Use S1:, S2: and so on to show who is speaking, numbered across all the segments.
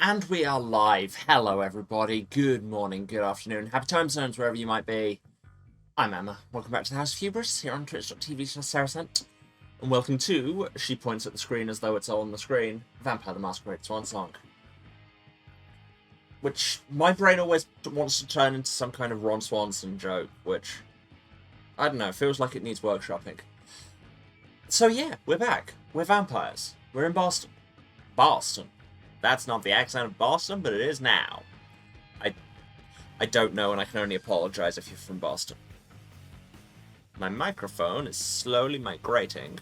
S1: And we are live. Hello, everybody. Good morning, good afternoon. Happy time zones wherever you might be. I'm Emma. Welcome back to the House of Hubris here on twitch.tv/Saracent. And welcome to, she points at the screen as though it's all on the screen, Vampire the Masquerade Swansong. Which my brain always wants to turn into some kind of Ron Swanson joke, which, I don't know, feels like it needs workshopping. So yeah, we're back. We're vampires. We're in Boston. Boston. That's not the accent of Boston, but it is now. I don't know, and I can only apologize if you're from Boston. My microphone is slowly migrating.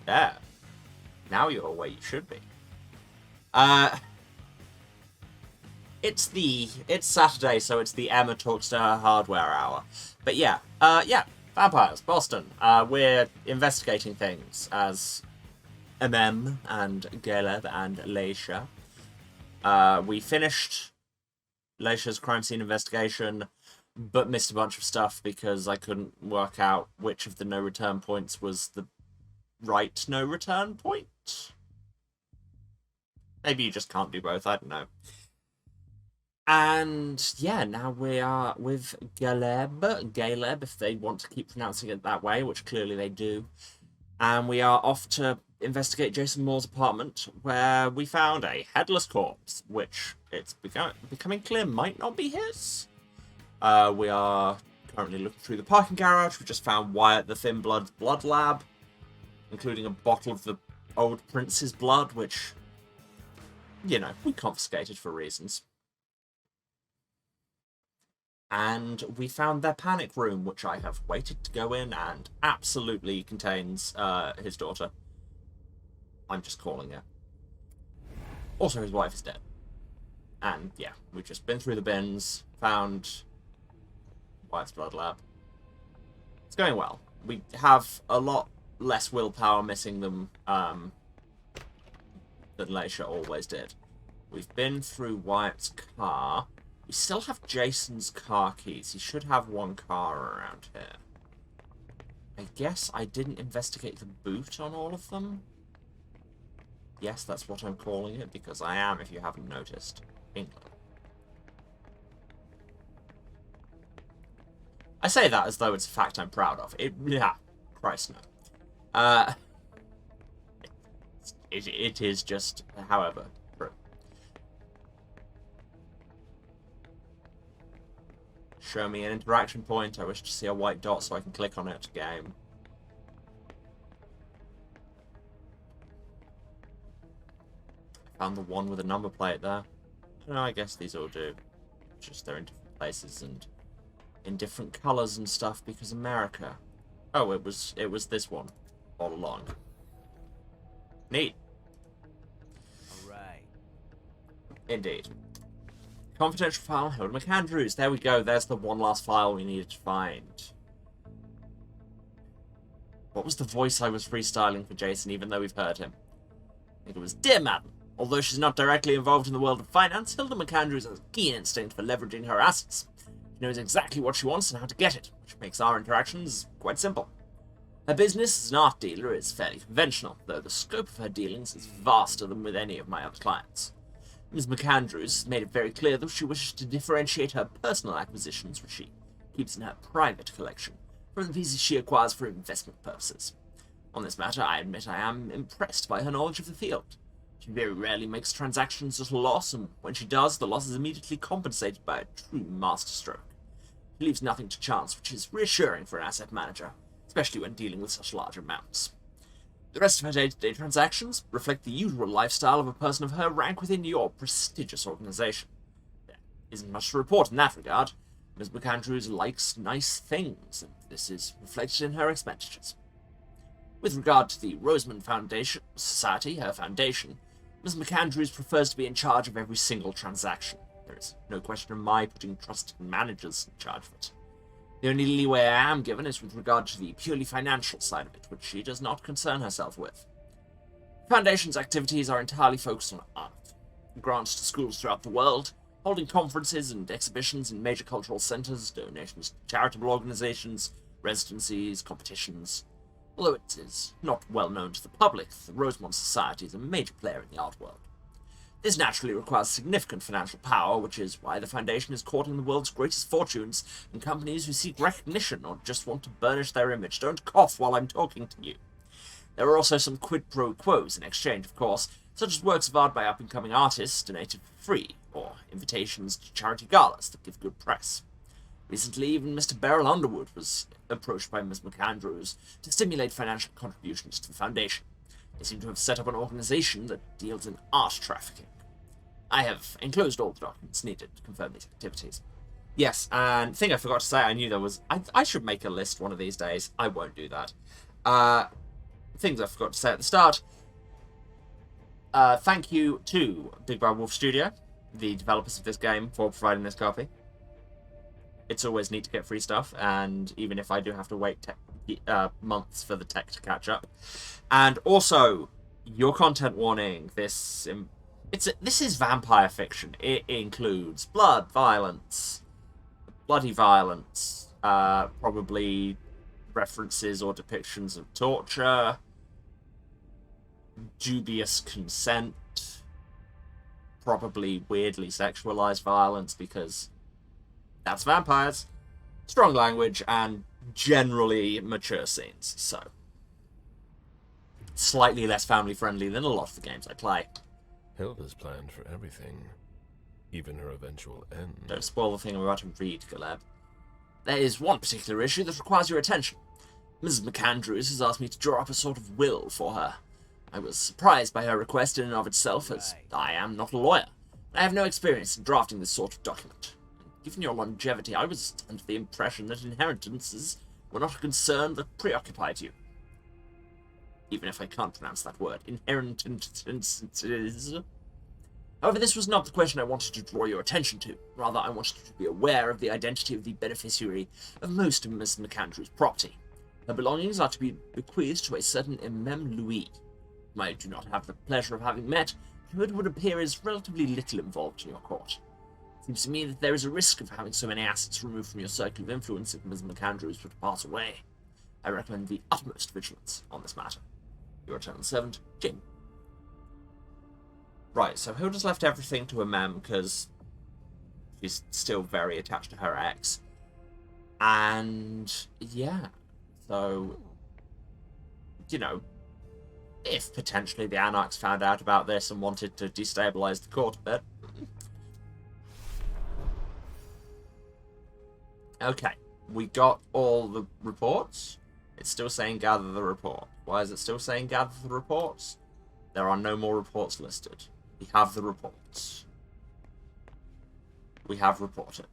S1: There. Now you're where you should be. It's Saturday, so it's the Emma Talks to Her Hardware Hour. But yeah, vampires, Boston. We're investigating things as MM and Caleb and Leisha. We finished Leisha's crime scene investigation, but missed a bunch of stuff because I couldn't work out which of the no-return points was the right no-return point. Maybe you just can't do both, I don't know. And yeah, now we are with Caleb, if they want to keep pronouncing it that way, which clearly they do. And we are off to investigate Jason Moore's apartment, where we found a headless corpse, which it's becoming clear might not be his. We are currently looking through the parking garage. We just found Wyatt the Thin Blood's blood lab, including a bottle of the old prince's blood, which, you know, we confiscated for reasons. And we found their panic room, which I have waited to go in, and absolutely contains his daughter. I'm just calling her. Also, his wife is dead. And yeah, we've just been through the bins, found Wyatt's blood lab. It's going well. We have a lot less willpower missing them than Leisha always did. We've been through Wyatt's car. We still have Jason's car keys. He should have one car around here. I guess I didn't investigate the boot on all of them. Yes, that's what I'm calling it, because I am, if you haven't noticed, England. I say that as though it's a fact I'm proud of. Yeah, Christ no. It is just, however, true. Show me an interaction point. I wish to see a white dot so I can click on it to game. Found the one with a number plate there. No, I guess these all do. Just they're in different places and in different colours and stuff because America. Oh, it was this one all along. Neat.
S2: Alright.
S1: Indeed. Confidential file, Hilda McAndrews. There we go. There's the one last file we needed to find. What was the voice I was freestyling for Jason, even though we've heard him? I think it was, "Dear Madam, although she's not directly involved in the world of finance, Hilda McAndrews has a keen instinct for leveraging her assets. She knows exactly what she wants and how to get it, which makes our interactions quite simple. Her business as an art dealer is fairly conventional, though the scope of her dealings is vaster than with any of my other clients. Ms. McAndrews has made it very clear that she wishes to differentiate her personal acquisitions, which she keeps in her private collection, from the pieces she acquires for investment purposes. On this matter, I admit I am impressed by her knowledge of the field. She very rarely makes transactions at a loss, and when she does, the loss is immediately compensated by a true masterstroke. She leaves nothing to chance, which is reassuring for an asset manager, especially when dealing with such large amounts. The rest of her day-to-day transactions reflect the usual lifestyle of a person of her rank within your prestigious organization. There isn't much to report in that regard. Ms. McAndrews likes nice things, and this is reflected in her expenditures. With regard to the Roseman Foundation Society, her foundation, Ms. McAndrews prefers to be in charge of every single transaction. There is no question of my putting trusted managers in charge of it. The only leeway I am given is with regard to the purely financial side of it, which she does not concern herself with. The Foundation's activities are entirely focused on art. Grants to schools throughout the world, holding conferences and exhibitions in major cultural centers, donations to charitable organizations, residencies, competitions. Although it is not well known to the public, the Rosemont Society is a major player in the art world. This naturally requires significant financial power, which is why the Foundation is courting the world's greatest fortunes, and companies who seek recognition or just want to burnish their image. Don't cough while I'm talking to you. There are also some quid pro quos in exchange, of course, such as works of art by up-and-coming artists donated for free, or invitations to charity galas that give good press. Recently, even Mr. Beryl Underwood was approached by Ms. McAndrews to stimulate financial contributions to the Foundation. They seem to have set up an organization that deals in art trafficking. I have enclosed all the documents needed to confirm these activities. Yes, and thing I forgot to say, I knew there was... I should make a list one of these days. I won't do that. Things I forgot to say at the start. Thank you to Big Bad Wolf Studio, the developers of this game, for providing this copy. It's always neat to get free stuff, and even if I do have to wait months for the tech to catch up. And also, your content warning, this is vampire fiction. It includes blood, violence, bloody violence, probably references or depictions of torture, dubious consent, probably weirdly sexualized violence, because that's vampires, strong language, and generally mature scenes, so slightly less family-friendly than a lot of the games I play.
S2: Hilda's planned for everything, even her eventual end.
S1: Don't spoil the thing I'm about to read, Caleb. There is one particular issue that requires your attention. Mrs. McAndrews has asked me to draw up a sort of will for her. I was surprised by her request in and of itself, as I am not a lawyer. I have no experience in drafting this sort of document. Given your longevity, I was under the impression that inheritances were not a concern that preoccupied you. Even if I can't pronounce that word. Inheritances. However, this was not the question I wanted to draw your attention to. Rather, I wanted you to be aware of the identity of the beneficiary of most of Miss McAndrew's property. Her belongings are to be bequeathed to a certain Mem Louis, whom I do not have the pleasure of having met, who it would appear is relatively little involved in your court. It seems to me that there is a risk of having so many assets removed from your circle of influence if Miss McAndrews were to pass away. I recommend the utmost vigilance on this matter. Your eternal servant, Jim. Right, so Hilda's left everything to her mem because she's still very attached to her ex. And, yeah. So, you know, if potentially the Anarchs found out about this and wanted to destabilize the court a bit. Okay, we got all the reports. It's still saying gather the report. Why is it still saying gather the reports? There are no more reports listed. We have the reports. We have reported.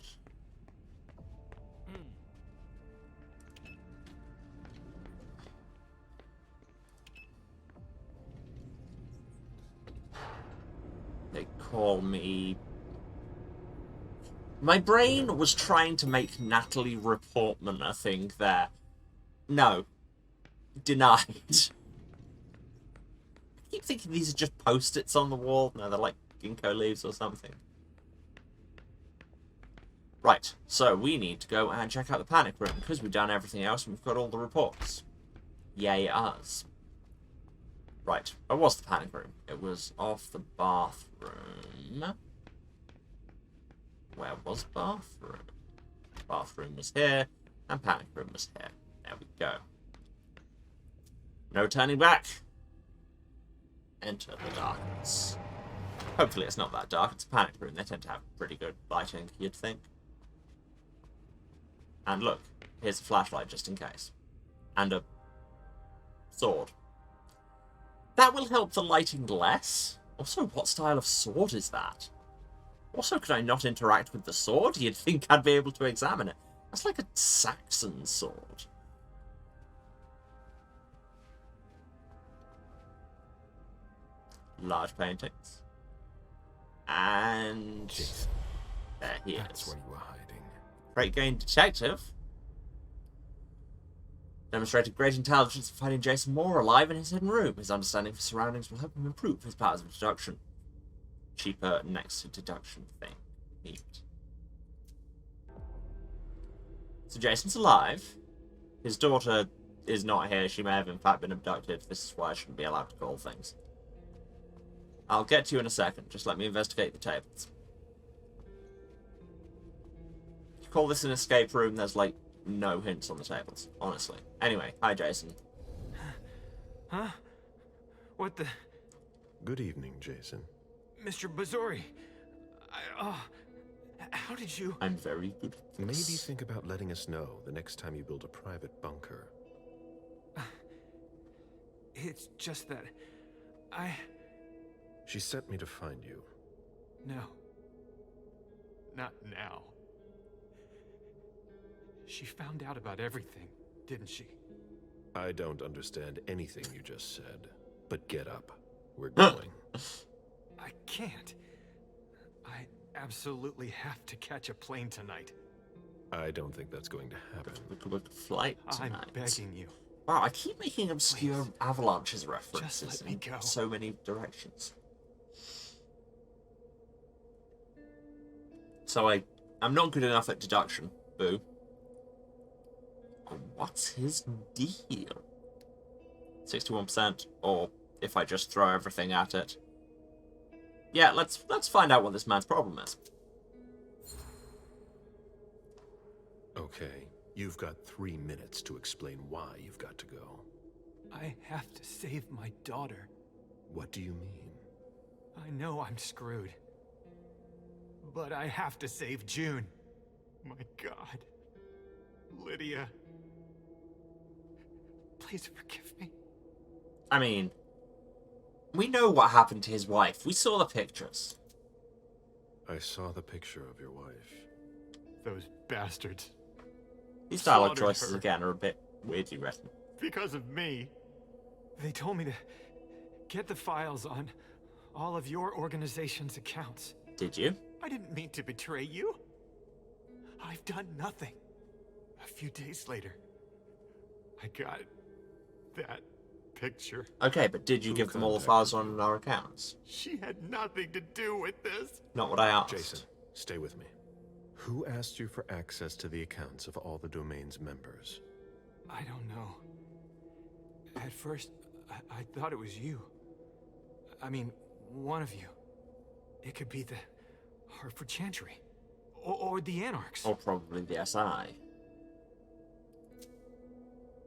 S1: They call me... My brain was trying to make Natalie Reportman a thing there. No. Denied. I keep thinking these are just post-its on the wall. No, they're like ginkgo leaves or something. Right, so we need to go and check out the panic room, because we've done everything else and we've got all the reports. Yay us. Right, where was the panic room? It was off the bathroom. Where was bathroom? Bathroom was here, and panic room was here. There we go. No turning back. Enter the darkness. Hopefully it's not that dark. It's a panic room. They tend to have pretty good lighting, you'd think. And look, here's a flashlight just in case. And a sword. That will help the lighting less. Also, what style of sword is that? Also, could I not interact with the sword? You'd think I'd be able to examine it. That's like a Saxon sword. Large paintings. And...
S2: Jason,
S1: there he
S2: that's
S1: is.
S2: where you were hiding.
S1: Great game detective. Demonstrated great intelligence in finding Jason more alive in his hidden room. His understanding of his surroundings will help him improve his powers of deduction. Cheaper next to deduction thing. Neat. So Jason's alive. His daughter is not here. She may have in fact been abducted. This is why I shouldn't be allowed to call things. I'll get to you in a second. Just let me investigate the tables. You call this an escape room, there's, like, no hints on the tables, honestly. Anyway, hi, Jason.
S3: Huh? What the...
S2: Good evening, Jason.
S3: Mr. Bazori. How did you...
S1: I'm very good at
S2: Maybe
S1: this.
S2: think about letting us know the next time you build a private bunker.
S3: It's just that...
S2: She sent me to find you.
S3: No. Not now. She found out about everything, didn't she?
S2: I don't understand anything you just said, but get up. We're going.
S3: I can't. I absolutely have to catch a plane tonight.
S2: I don't think that's going to happen.
S1: Look, flight tonight.
S3: I'm begging you.
S1: Wow, I keep making obscure avalanches references
S3: Just let me
S1: in
S3: go.
S1: so many directions. So I'm not good enough at deduction. Boo. What's his deal? 61%, or if I just throw everything at it. Yeah, let's find out what this man's problem is.
S2: Okay, you've got 3 minutes to explain why you've got to go.
S3: I have to save my daughter.
S2: What do you mean?
S3: I know I'm screwed. But I have to save June. My God. Lydia. Please forgive me.
S1: I mean, we know what happened to his wife. We saw the pictures.
S2: I saw the picture of your wife.
S3: Those bastards.
S1: These dialogue
S3: Slaughtered
S1: choices,
S3: her.
S1: again, are a bit weirdly written.
S3: Because of me. They told me to get the files on all of your organization's accounts.
S1: Did you?
S3: I didn't mean to betray you. I've done nothing. A few days later, I got that picture.
S1: Okay, but did you
S2: Who
S1: give them all the
S2: contacted
S1: files on our accounts?
S3: She had nothing to do with this.
S1: Not what I asked.
S2: Jason, stay with me. Who asked you for access to the accounts of all the domain's members?
S3: I don't know. At first, I thought it was you. I mean, one of you. It could be the Hartford Chantry. Or the Anarchs.
S1: Or probably the SI.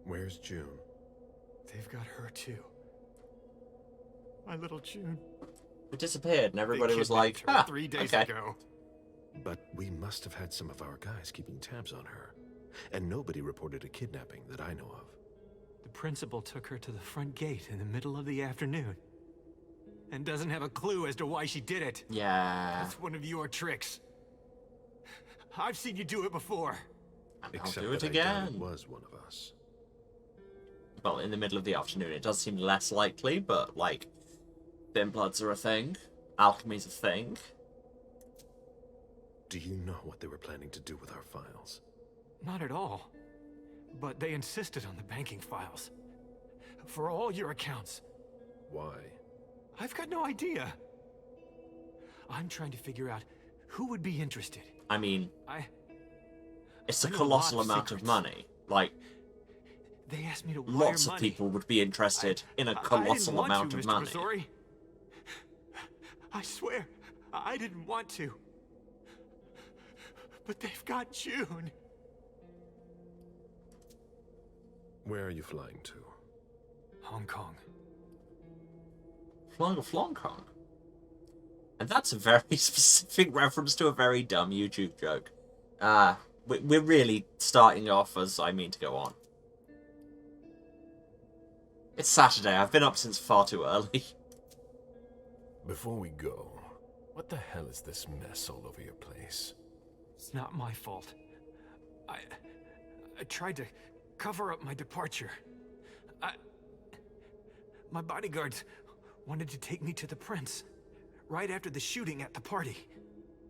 S2: Where's June?
S3: They've got her too. My little June.
S1: We disappeared, and everybody
S3: They
S1: was like,
S3: kidnapped her
S1: ah,
S3: 3 days
S1: okay.
S3: ago.
S2: But we must have had some of our guys keeping tabs on her. And nobody reported a kidnapping that I know of.
S3: The principal took her to the front gate in the middle of the afternoon. And doesn't have a clue as to why she did it.
S1: Yeah.
S3: That's one of your tricks. I've seen you do it before.
S1: And I'll
S2: Except
S1: do it
S2: that I doubt
S1: again.
S2: it was one of us.
S1: Well, in the middle of the afternoon, it does seem less likely, but, like, thin bloods are a thing. Alchemy's a thing.
S2: Do you know what they were planning to do with our files?
S3: Not at all. But they insisted on the banking files. For all your accounts.
S2: Why?
S3: I've got no idea. I'm trying to figure out who would be interested.
S1: I mean, it's a
S3: I know
S1: colossal
S3: lot of
S1: amount of
S3: secrets.
S1: money. Like,
S3: They asked me to wire
S1: lots of
S3: money.
S1: people would be interested in a
S3: I didn't
S1: colossal
S3: want
S1: amount
S3: to,
S1: of
S3: Mr.
S1: money.
S3: Missouri. I swear, I didn't want to. But they've got June.
S2: Where are you flying to?
S3: Hong Kong.
S1: Flying to Hong Kong. And that's a very specific reference to a very dumb YouTube joke. We're really starting off as I mean to go on. It's Saturday. I've been up since far too early.
S2: Before we go, what the hell is this mess all over your place?
S3: It's not my fault. I tried to cover up my departure. My bodyguards wanted to take me to the prince right after the shooting at the party.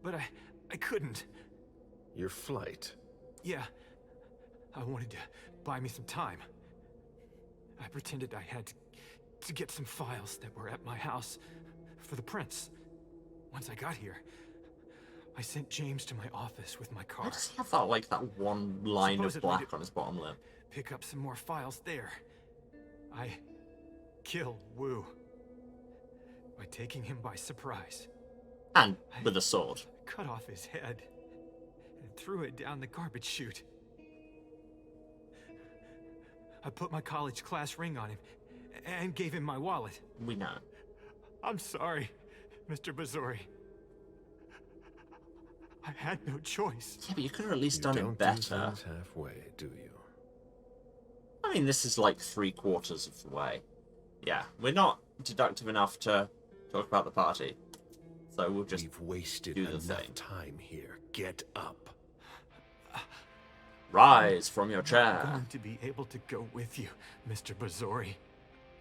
S3: But I couldn't.
S2: Your flight?
S3: Yeah. I wanted to buy me some time. I pretended I had to get some files that were at my house for the prince. Once I got here, I sent James to my office with my car.
S1: Why does he have that, like, that one line of
S3: Supposedly
S1: black
S3: to-
S1: on his bottom lip?
S3: Pick up some more files there. I killed Wu. By taking him by surprise.
S1: And with a sword.
S3: I cut off his head and threw it down the garbage chute. I put my college class ring on him and gave him my wallet.
S1: We know.
S3: I'm sorry, Mr. Bazori. I had no choice.
S1: Yeah, but you could have at least done it
S2: Don't
S1: better.
S2: do things halfway, do you?
S1: I mean, this is like 3/4 of the way. Yeah, we're not deductive enough to talk about the party. So we'll just
S2: We've wasted
S1: do the
S2: enough
S1: thing.
S2: time here. Get up.
S1: Rise from your
S3: I'm
S1: chair.
S3: going to be able to go with you, Mr. Bazori.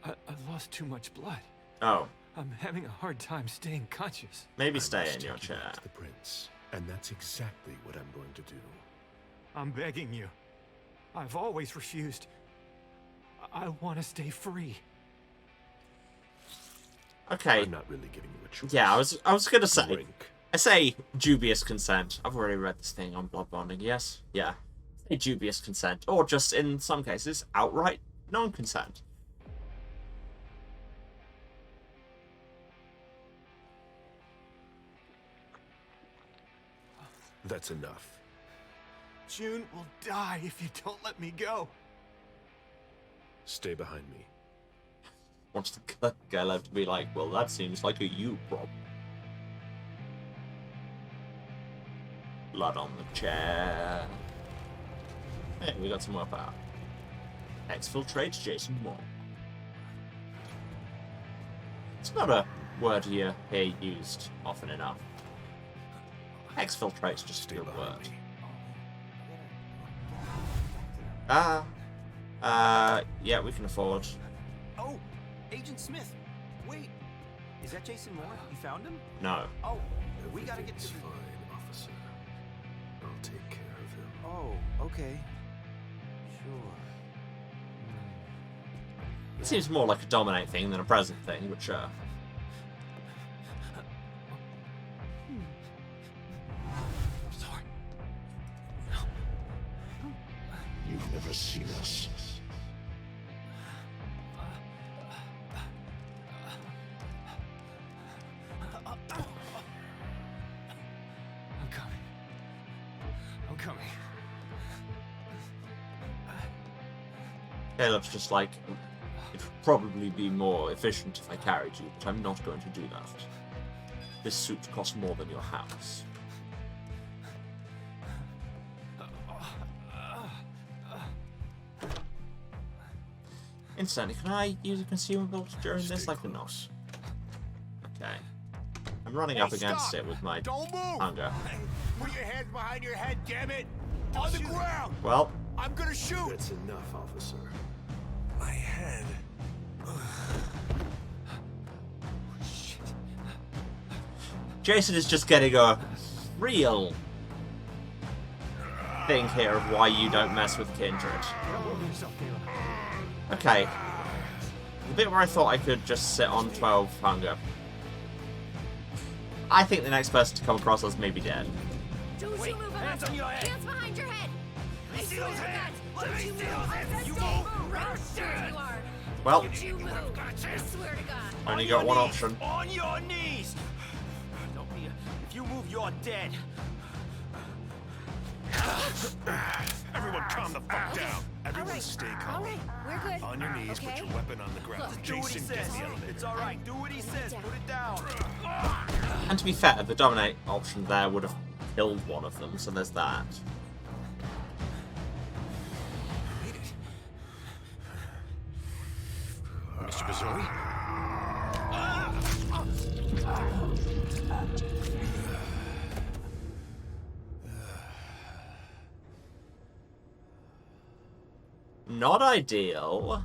S3: I lost too much blood.
S1: Oh,
S3: I'm having a hard time staying conscious.
S1: maybe
S2: I
S1: stay
S2: must
S1: in your
S2: take you
S1: chair.
S2: back to the prince, and that's exactly what I'm going to do.
S3: I'm begging you. I've always refused. I want to stay free.
S1: Okay.
S2: I'm not really giving you a choice.
S1: Yeah, I was gonna say.
S2: Drink.
S1: I say dubious consent. I've already read this thing on blood bonding. Yes, yeah. Say dubious consent, or just in some cases outright non-consent.
S2: That's enough.
S3: June will die if you don't let me go.
S2: Stay behind me.
S1: Wants the girl to be like, well, that seems like a you problem. Blood on the chair. Hey, we got some more power. Exfiltrate Jason Moore. It's not a word you hear used often enough. Exfiltrate's just a
S2: Stay
S1: good
S2: behind
S1: word.
S2: me.
S1: Yeah, we can afford.
S4: Oh, Agent Smith. Wait, is that Jason Moore? You found him?
S1: No.
S4: Oh, we gotta get to
S2: Everything's
S4: the...
S2: fine, officer. I'll take care of him.
S4: Oh, okay. Sure.
S1: It seems more like a dominate thing than a present thing, which,
S3: Sorry.
S2: You've never seen us.
S3: I'm coming. I'm coming.
S1: Caleb's just like, it would probably be more efficient if I carried you, but I'm not going to do that. This suit costs more than your house. Incidentally, can I use a consumable during this?
S2: Stay
S1: I cannot.
S2: close.
S1: Okay. I'm running up against it with my
S5: Don't move!
S1: hunger.
S5: Put your hands behind your head, damn it! On the ground!
S1: Well,
S5: I'm gonna shoot!
S2: That's enough, officer.
S5: My head.
S1: Jason is just getting a real thing here of why you don't mess with Kindred. Okay. The bit where I thought I could just sit on 12 hunger. I think the next person to come across us may be dead.
S6: Don't you move
S4: hands on your head.
S6: Hands behind your head! I
S5: see
S6: swear
S5: those
S6: to God,
S5: hands.
S6: don't
S5: Let me
S6: you
S5: see
S6: move!
S5: those
S6: I
S5: hands.
S6: said
S5: You
S6: don't
S5: won't.
S6: move! Right sure you are!
S1: Well,
S6: Don't you move! I swear to God!
S1: only got one option.
S4: On your knees! Don't be... If you move, you're dead.
S5: Everyone calm the fuck down!
S2: Everyone
S6: Alright,
S2: stay calm.
S6: alright, we're good.
S2: On your knees,
S6: okay?
S2: put your weapon on the ground.
S6: Look,
S4: Do what he
S2: Jason, get
S4: says.
S2: in the elevator.
S4: It's alright. Do what he says.
S6: down.
S4: Put it down.
S1: And to be fair, the dominate option there would have killed one of them, so there's that.
S2: Mr. Bazori?
S1: Not ideal.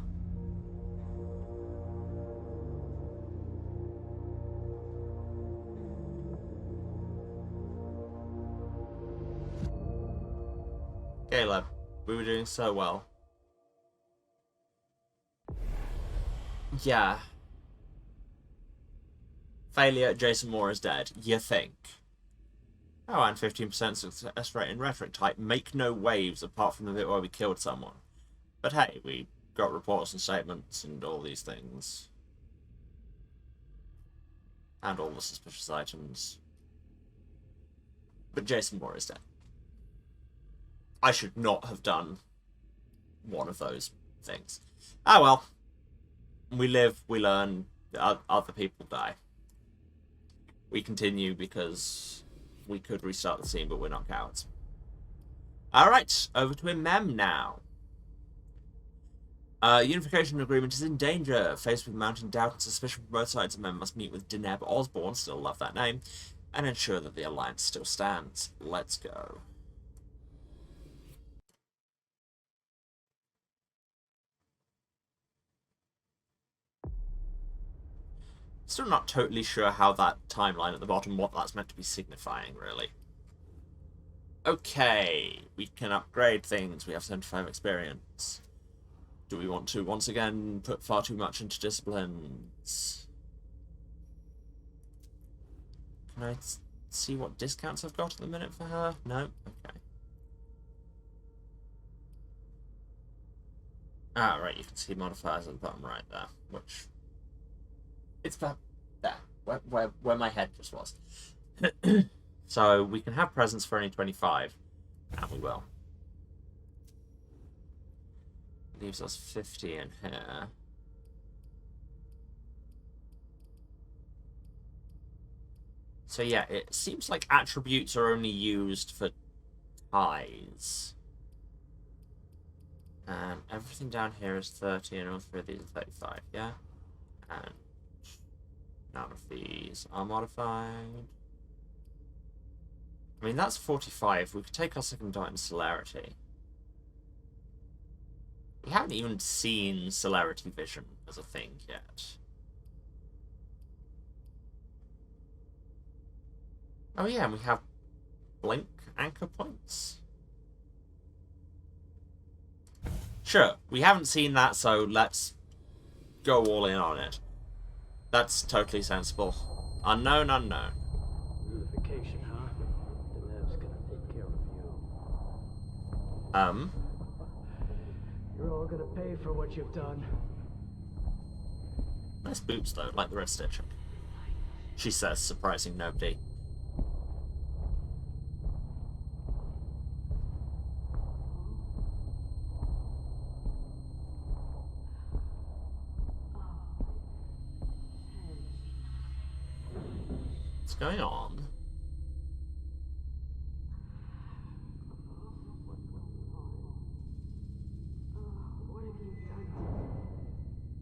S1: Caleb, we were doing so well. Yeah. Failure, Jason Moore is dead. You think. Oh, and 15% success rate in rhetoric type. Make no waves apart from the bit where we killed someone. But hey, we got reports and statements and all these things. And all the suspicious items. But Jason Moore is dead. I should not have done one of those things. Ah well. We live, we learn, other people die. We continue because we could restart the scene, but we're not cowards. Alright, over to Mem now. Unification agreement is in danger. Faced with mounting doubt and suspicion from both sides, Mem must meet with Deneb Osborne, still love that name, and ensure that the alliance still stands. Let's go. Still not totally sure how that timeline at the bottom, what that's meant to be signifying, really. Okay, we can upgrade things. We have 75 experience. Do we want to, once again, put far too much into disciplines? Can I see what discounts I've got at the minute for her? No? Okay. Ah, right, you can see modifiers at the bottom right there, which... It's about there, where my head just was. So we can have presents for only 25, and we will. Leaves us 50 in here. So yeah, it seems like attributes are only used for ties. Everything down here is 30, and all three of these are 35, yeah? And none of these are modified. I mean, that's 45. We could take our second dot in celerity. We haven't even seen celerity vision as a thing yet. Oh yeah, and we have blink anchor points. Sure, we haven't seen that, so let's go all in on it. That's totally sensible. Unknown, unknown.
S7: Unification, huh? Deneb's gonna take care of you. You're all gonna pay for what you've done.
S1: Nice boots, though, like the red stitching. She says, surprising nobody. What's going on?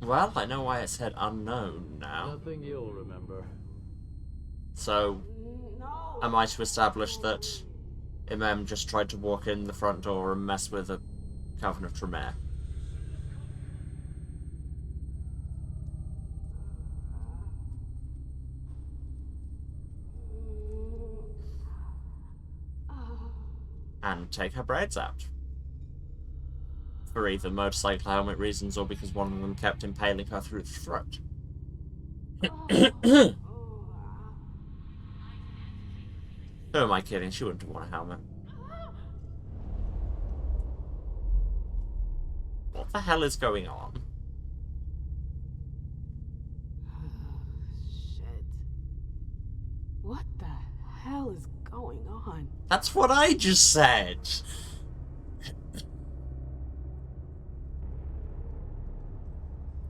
S1: Well, I know why it said unknown now.
S7: Nothing you'll remember.
S1: So, am I to establish that Imam just tried to walk in the front door and mess with a Coven of Tremere? And take her braids out. For either motorcycle helmet reasons or because one of them kept impaling her through the throat. Who am I kidding? She wouldn't have worn a helmet. What the hell is going on?
S8: Shit. What the hell is going on?
S1: That's what I just said!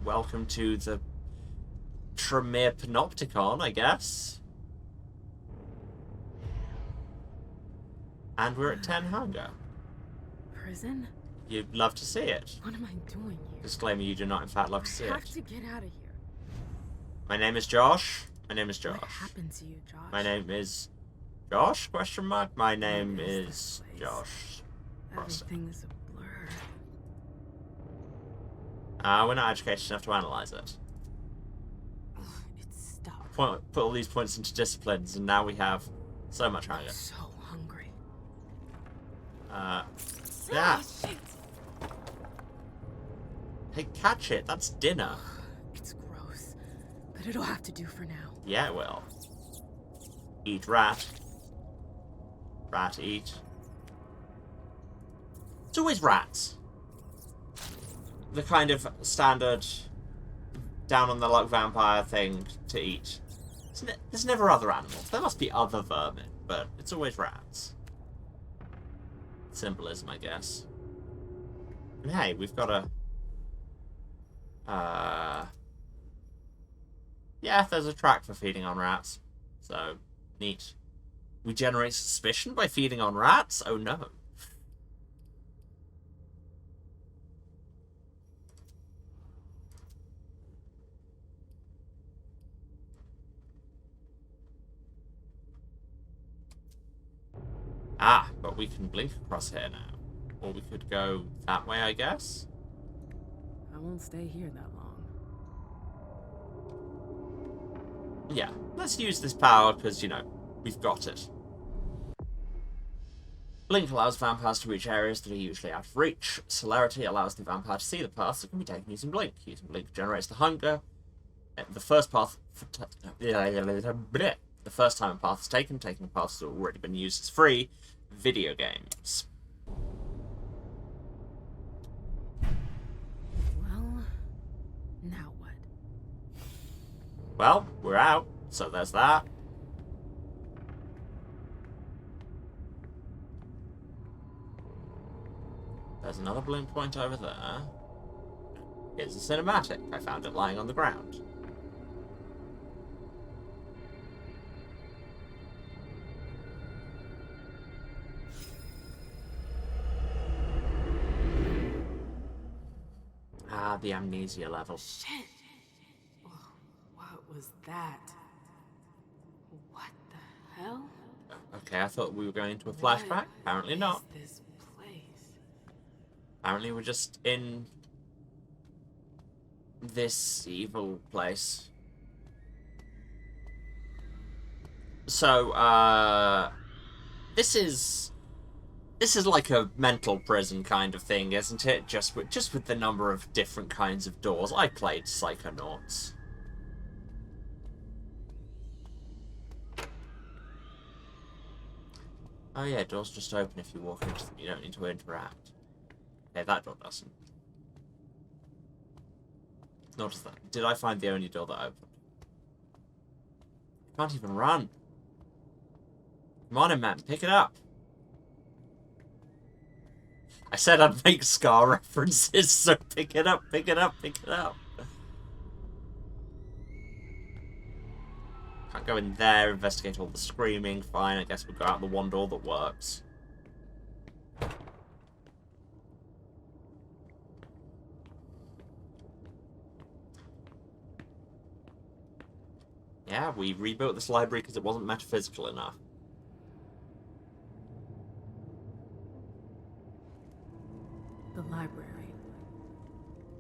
S1: Welcome to the Tremere Panopticon, I guess. And we're at 10 hunger.
S8: Prison?
S1: You'd love to see it.
S8: What am I doing here?
S1: Disclaimer, you do not in fact love to see
S8: I
S1: it.
S8: have to get out of here.
S1: My name is Josh. My name is Josh.
S8: What happened to you, Josh?
S1: My name is Josh? Question mark. My name
S8: Where
S1: is
S8: this place?
S1: Josh.
S8: Everything is a blur.
S1: We're not educated enough to analyze it.
S8: Ugh, it's stuck.
S1: Put all these points into disciplines, and now we have so much hunger.
S8: I'm so hungry.
S1: Yeah.
S8: Ah, shit.
S1: Hey, catch it. That's dinner.
S8: It's gross, but it'll have to do for now.
S1: Yeah, it will. Eat rat. Rat eat. It's always rats. The kind of standard down on the luck vampire thing to eat. There's never other animals. There must be other vermin, but it's always rats. Symbolism, I guess. And hey, we've got a... Yeah, there's a track for feeding on rats. So, neat. We generate suspicion by feeding on rats? Oh no. Ah, but we can blink across here now. Or we could go that way, I guess?
S8: I won't stay here that long.
S1: Yeah, let's use this power because, you know, we've got it. Blink allows vampires to reach areas that are usually out of reach. Celerity allows the vampire to see the paths that can be taken using Blink. Using Blink generates the hunger. The first path... The first time a path is taken the path has already been used as free. Video games.
S8: Well, now what?
S1: Well, we're out, so there's that. There's another blink point over there. Here's a cinematic. I found it lying on the ground. Ah, the amnesia level.
S8: Shit! Oh, what was that? What the hell?
S1: Okay, I thought we were going into a flashback. Apparently not.
S8: What is this place?
S1: Apparently we're just in this evil place. So, this is like a mental prison kind of thing, isn't it? Just with the number of different kinds of doors. I played Psychonauts. Oh yeah, doors just open if you walk into them. You don't need to interact. Okay, that door doesn't. Nor does that. Did I find the only door that opened? I can't even run. Come on in, man. Pick it up. I said I'd make Scar references, so pick it up, pick it up, pick it up. Can't go in there, investigate all the screaming. Fine, I guess we'll go out the one door that works. Yeah, we rebuilt this library because it wasn't metaphysical enough.
S8: The library.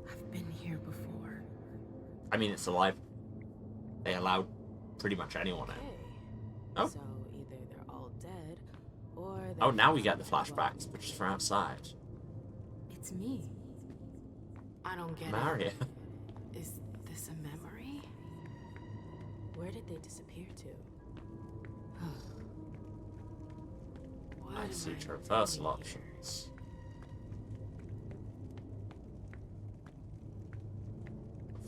S8: I've been here before.
S1: I mean, it's a library. They allow pretty much anyone in.
S8: Okay.
S1: Oh.
S8: So either they're all dead, or
S1: Oh, now we get the flashbacks, but just from outside.
S8: It's me. I don't get
S1: Maria.
S8: it. Is this a memory? Where did they disappear to? What
S1: I
S8: am
S1: see
S8: I
S1: traversal
S8: doing
S1: options.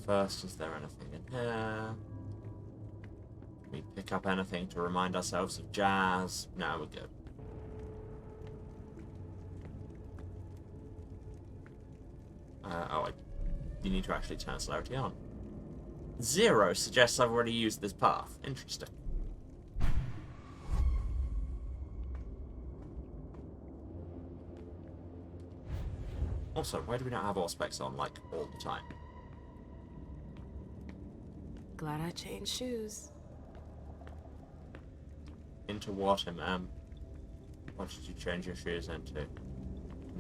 S1: First, is there anything in here? Can we pick up anything to remind ourselves of Jazz? No, we're good. You need to actually turn celerity on. 0 suggests I've already used this path. Interesting. Also, why do we not have Auspex on, like, all the time?
S8: Glad I changed shoes.
S1: Into what, ma'am? What did you change your shoes into?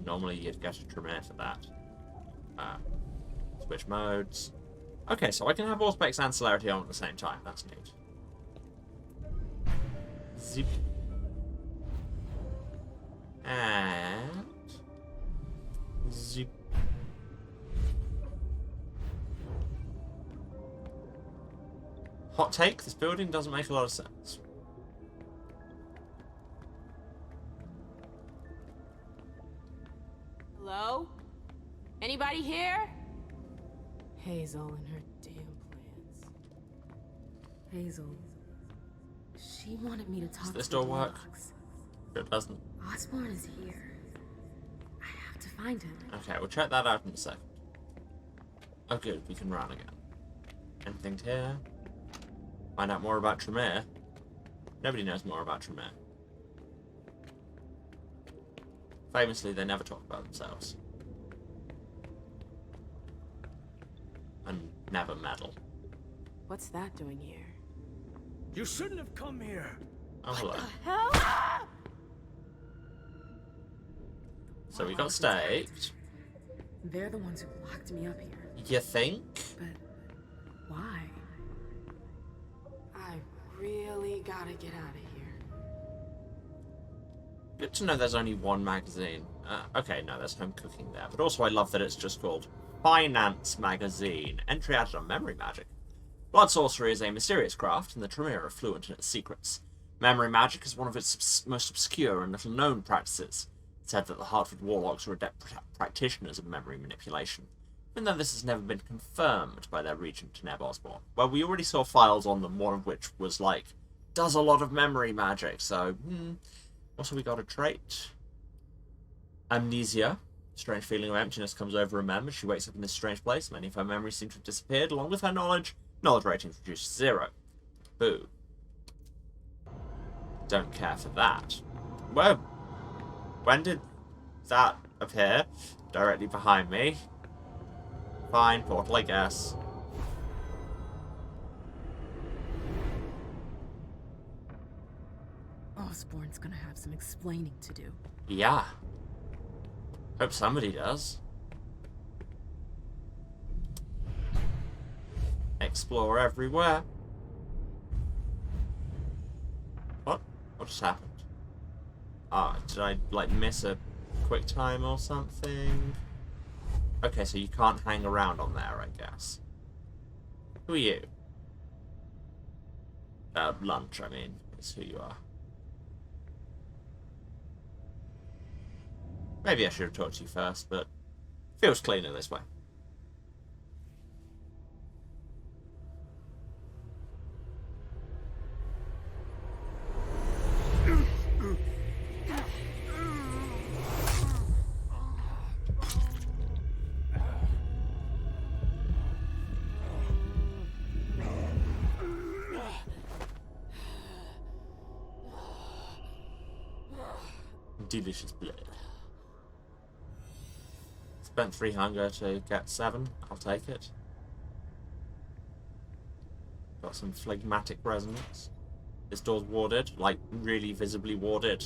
S1: Normally you'd get a Tremere for that. Switch modes. Okay, so I can have Auspex and celerity on at the same time. That's neat. Zip. And... zip. Hot take, this building doesn't make a lot of sense.
S8: Hello? Anybody here? Hazel and her damn plans. Hazel. She wanted me to talk
S1: Does this
S8: to the
S1: door work?
S8: Warlocks.
S1: It doesn't.
S8: Osborn is here. I have to find him.
S1: Okay, we'll check that out in a sec. Oh good, we can run again. Anything here? Find out more about Tremere. Nobody knows more about Tremere. Famously, they never talk about themselves. And never meddle.
S8: What's that doing here?
S5: You shouldn't have come here.
S1: Oh, hello.
S8: Hell!
S1: So we got staked.
S8: They're the ones who locked me up here.
S1: You think?
S8: But why? I really gotta get out of here.
S1: Good to know there's only one magazine. Okay, no, there's home cooking there. But also I love that it's just called Finance Magazine. Entry added on memory magic. Blood sorcery is a mysterious craft, and the Tremere are fluent in its secrets. Memory magic is one of its most obscure and little-known practices. It's said that the Hartford Warlocks are adept practitioners of memory manipulation, even though this has never been confirmed by their regent, Neb Osborne. Well, we already saw files on them, one of which was like, does a lot of memory magic, so, Also, we got a trait. Amnesia. Strange feeling of emptiness comes over a member. She wakes up in this strange place. Many of her memories seem to have disappeared, along with her knowledge. Knowledge rating reduced to 0. Boo. Don't care for that. Well, when did that appear? Directly behind me. Fine, portal, I guess.
S8: Osborne's gonna have some explaining to do.
S1: Yeah. Hope somebody does. Explore everywhere. What? What just happened? Ah, did I, like, miss a quick time or something? Okay, so you can't hang around on there, I guess. Who are you? Lunch, I mean, is who you are. Maybe I should have talked to you first, but feels cleaner this way. Delicious blood. Spent 3 hunger to get 7. I'll take it. Got some phlegmatic resonance. This door's warded, like really visibly warded.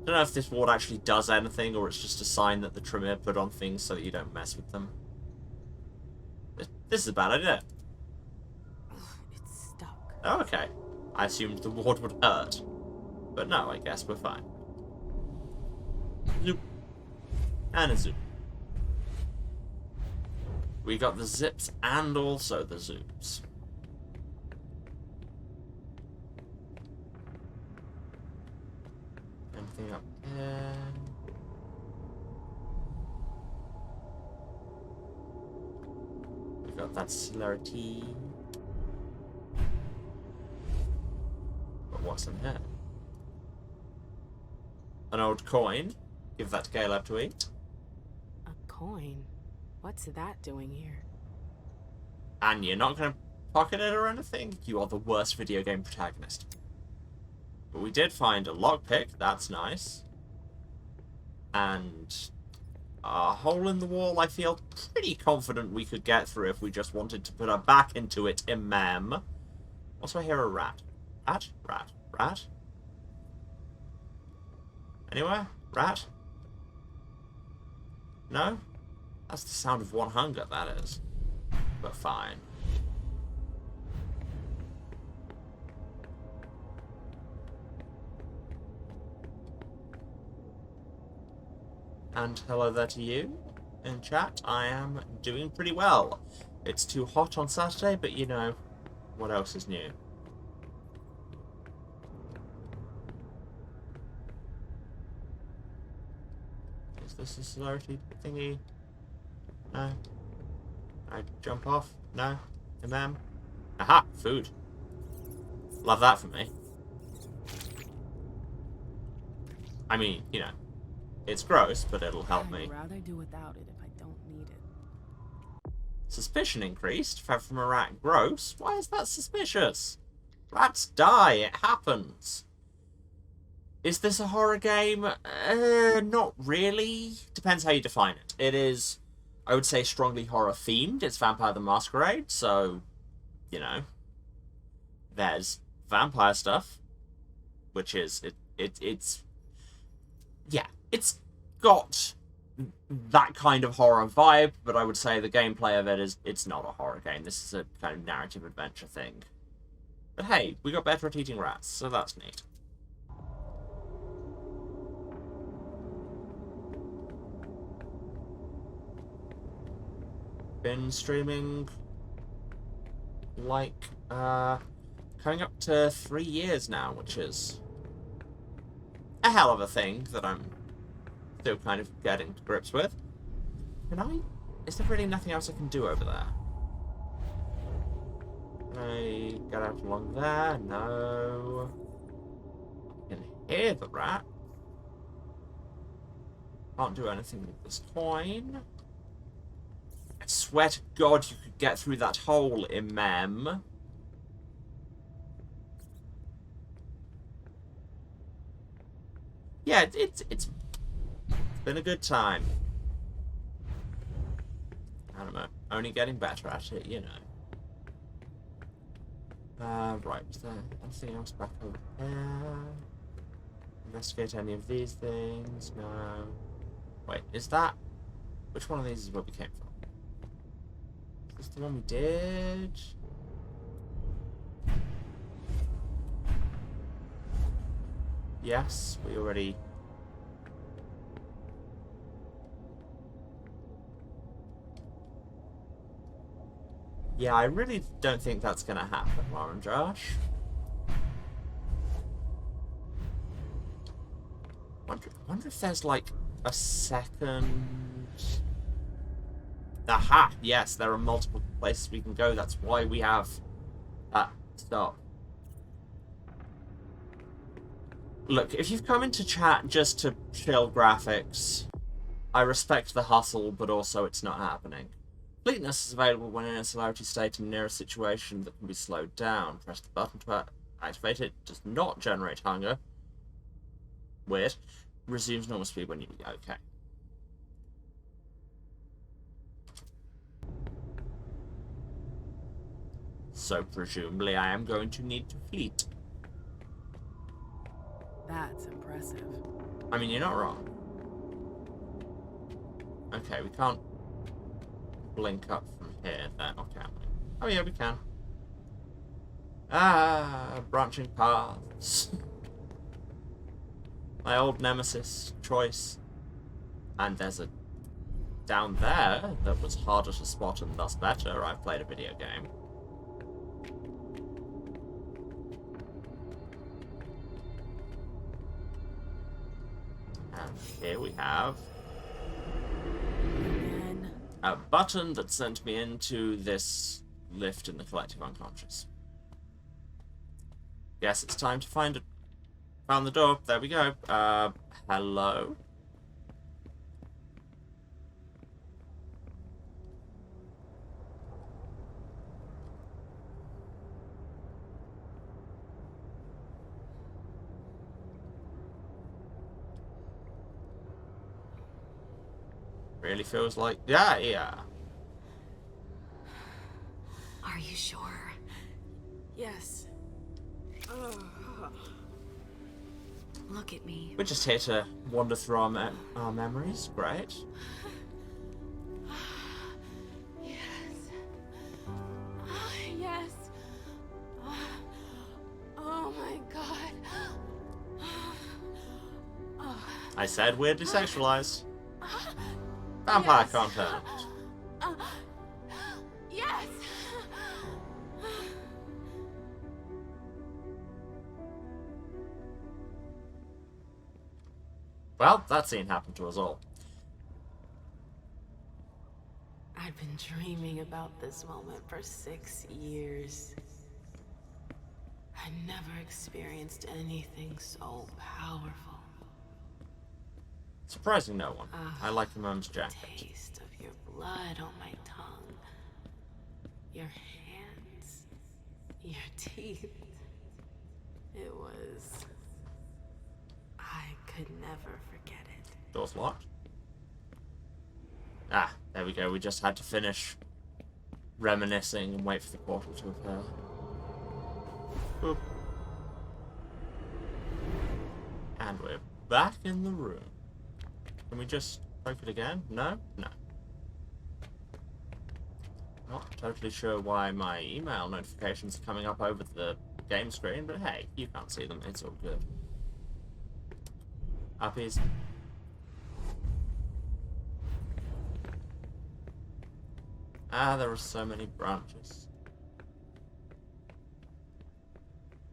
S1: Don't know if this ward actually does anything or it's just a sign that the Tremere put on things so that you don't mess with them. This is a bad idea.
S8: It's stuck.
S1: Oh, okay. I assumed the ward would hurt. But no, I guess we're fine. Zoop. And a zoop. We got the zips and also the zoops. Anything up there? We got that celerity. But what's in here? An old coin. Give that to Caleb to eat.
S8: A coin? What's that doing here?
S1: And you're not going to pocket it or anything? You are the worst video game protagonist. But we did find a lockpick. That's nice. And a hole in the wall I feel pretty confident we could get through if we just wanted to put our back into it, imam. Also, I hear a rat. Rat? Rat? Rat? Anywhere? Rat? No? That's the sound of 1 hunger, that is. But fine. And hello there to you in chat. I am doing pretty well. It's too hot on Saturday, but you know, what else is new? Is this a celerity thingy? No. I jump off? No. Imam? Aha! Food. Love that for me. I mean, you know, it's gross, but it'll help me.
S8: I'd rather do without it if I don't need it.
S1: Suspicion increased. Fed from a rat. Gross. Why is that suspicious? Rats die. It happens. Is this a horror game? Not really. Depends how you define it. It is, I would say, strongly horror themed. It's Vampire the Masquerade, so, you know, there's vampire stuff, which is it's yeah, it's got that kind of horror vibe, but I would say the gameplay of it is, it's not a horror game. This is a kind of narrative adventure thing. But hey, we got better at eating rats, so that's neat. Been streaming like coming up to 3 years now, which is a hell of a thing that I'm still kind of getting to grips with. Is there really nothing else I can do over there? Can I get out along there? No. I can hear the rat. Can't do anything with this coin. I swear to God you could get through that hole, Imam. Yeah, it's been a good time. I don't know. Only getting better at it, you know. Right, is there anything else back over there? Investigate any of these things? No. Wait, is that... Which one of these is where we came from? Is this the one we did? Yes, we already... Yeah, I really don't think that's gonna happen, Lauren Josh. Wonder if there's like a second... Aha! Yes, there are multiple places we can go. That's why we have that stop. Look, if you've come into chat just to chill graphics, I respect the hustle, but also it's not happening. Fleetness is available when in a celerity state and near a situation that can be slowed down. Press the button to activate it. Does not generate hunger. Weird. Resumes normal speed when you... Okay. So presumably I am going to need to fleet.
S8: That's impressive.
S1: I mean, you're not wrong. Okay, we can't blink up from here then, or can we? Oh yeah, we can. Ah, branching paths. My old nemesis choice. And there's a down there that was harder to spot and thus better. I've played a video game. And here we have a button that sent me into this lift in the collective unconscious. Yes, it's time to find it. Found the door. There we go. Hello? Really feels like... Yeah.
S6: Are you sure?
S8: Yes.
S6: Look at me.
S1: We're just here to wander through our memories. Great.
S6: Yes. Yes. Oh my God.
S1: I said weirdly sexualized. Vampire
S6: Yes.
S1: content.
S6: Yes.
S1: Well, that scene happened to us all.
S8: I've been dreaming about this moment for 6 years. I I never experienced anything so powerful.
S1: Surprising no one. I like the mum's jacket.
S8: Taste of your blood on my tongue. Your hands. Your teeth. It was... I could never forget it.
S1: Door's locked. Ah, there we go. We just had to finish reminiscing and wait for the portal to appear. Boop. And we're back in the room. Can we just poke it again? No? No. Not totally sure why my email notifications are coming up over the game screen, but hey, you can't see them. It's all good. Uppies. Ah, there are so many branches.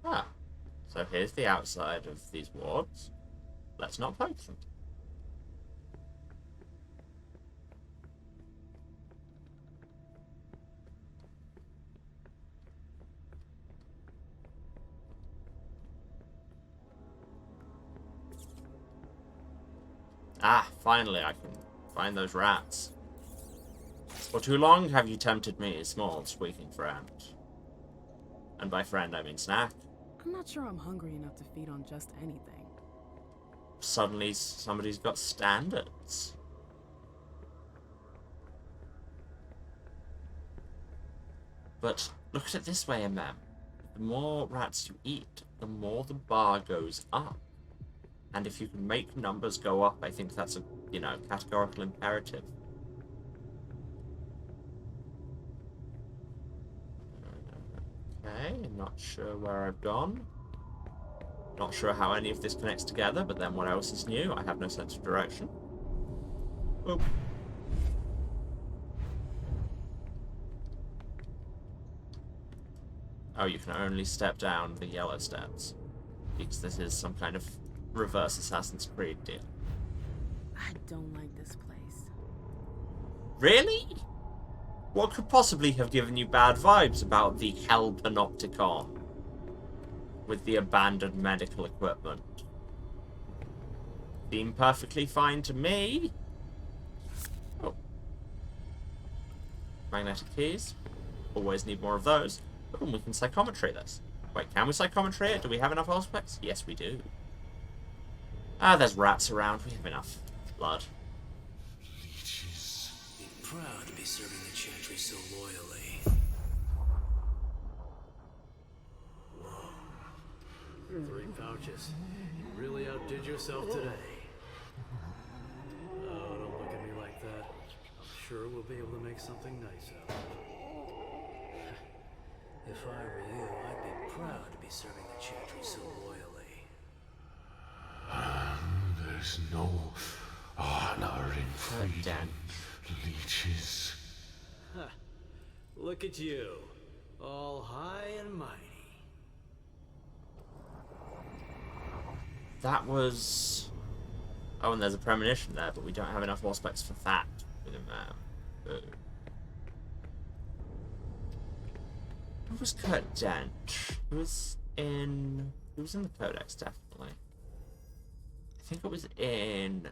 S1: Ah, so here's the outside of these wards. Let's not poke them. Ah, finally I can find those rats. For too long have you tempted me, small squeaking friend. And by friend I mean snack.
S9: I'm not sure I'm hungry enough to feed on just anything.
S1: Suddenly somebody's got standards. But look at it this way, MM. The more rats you eat, the more the bar goes up. And if you can make numbers go up, I think that's a, you know, categorical imperative. Okay, I'm not sure where I've gone. Not sure how any of this connects together, but then what else is new? I have no sense of direction. Oop. Oh, you can only step down the yellow steps. Because this is some kind of reverse Assassin's Creed deal.
S9: I don't like this place.
S1: Really? What could possibly have given you bad vibes about the Hell Panopticon? With the abandoned medical equipment. Seemed perfectly fine to me. Oh. Magnetic keys. Always need more of those. Oh, we can psychometry this. Wait, can we psychometry it? Do we have enough aspects? Yes, we do. Ah, there's rats around. We have enough blood.
S10: Leeches. Be proud to be serving the Chantry so loyally. Whoa. 3 pouches. You really outdid yourself today. Oh, don't look at me like that. I'm sure we'll be able to make something nice out of it. If I were you, I'd be proud to be serving the Chantry so loyally.
S2: There's no honor in freedom, leeches.
S10: Huh. Look at you, all high and mighty.
S1: That was... Oh, and there's a premonition there, but we don't have enough aspects for that within there. Ooh. Who was Kurt Dent? He was in the Codex, definitely. I think it was in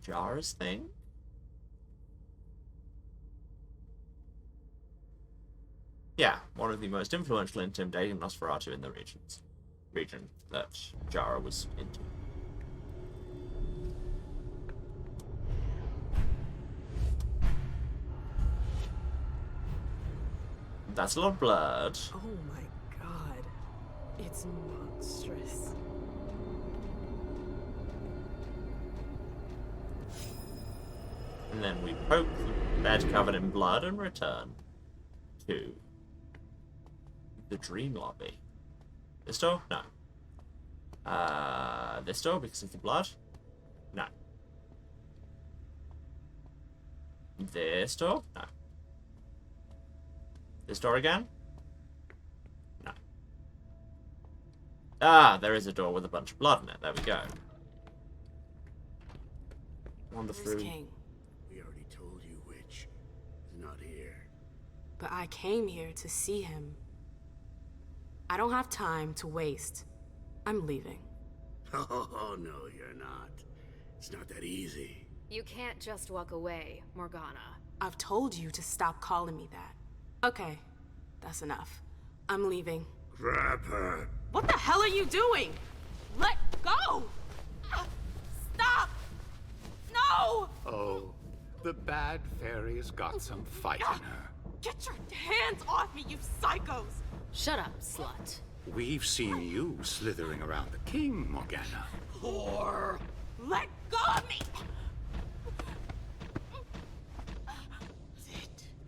S1: Jara's thing. Yeah, one of the most influential and intimidating Nosferatu in the region that Jara was into. That's a lot of blood.
S9: Oh my god. It's monstrous.
S1: And then we poke the bed covered in blood and return to the dream lobby. This door? No. This door because of the blood? No. This door? No. This door again? No. Ah, there is a door with a bunch of blood in it. There we go. Wander
S8: Where's
S1: through.
S8: King?
S10: We already told you which is not here.
S8: But I came here to see him.
S9: I don't have time to waste. I'm leaving.
S5: Oh, no, you're not. It's not that easy.
S6: You can't just walk away, Morgana.
S9: I've told you to stop calling me that. Okay, that's enough. I'm leaving.
S5: Grab her.
S9: What the hell are you doing? Let go! Stop! No!
S11: Oh, the bad fairy's got some fight in her.
S9: Get your hands off me, you psychos!
S6: Shut up, slut.
S11: We've seen you slithering around the king, Morgana.
S9: Whore! Let go of me!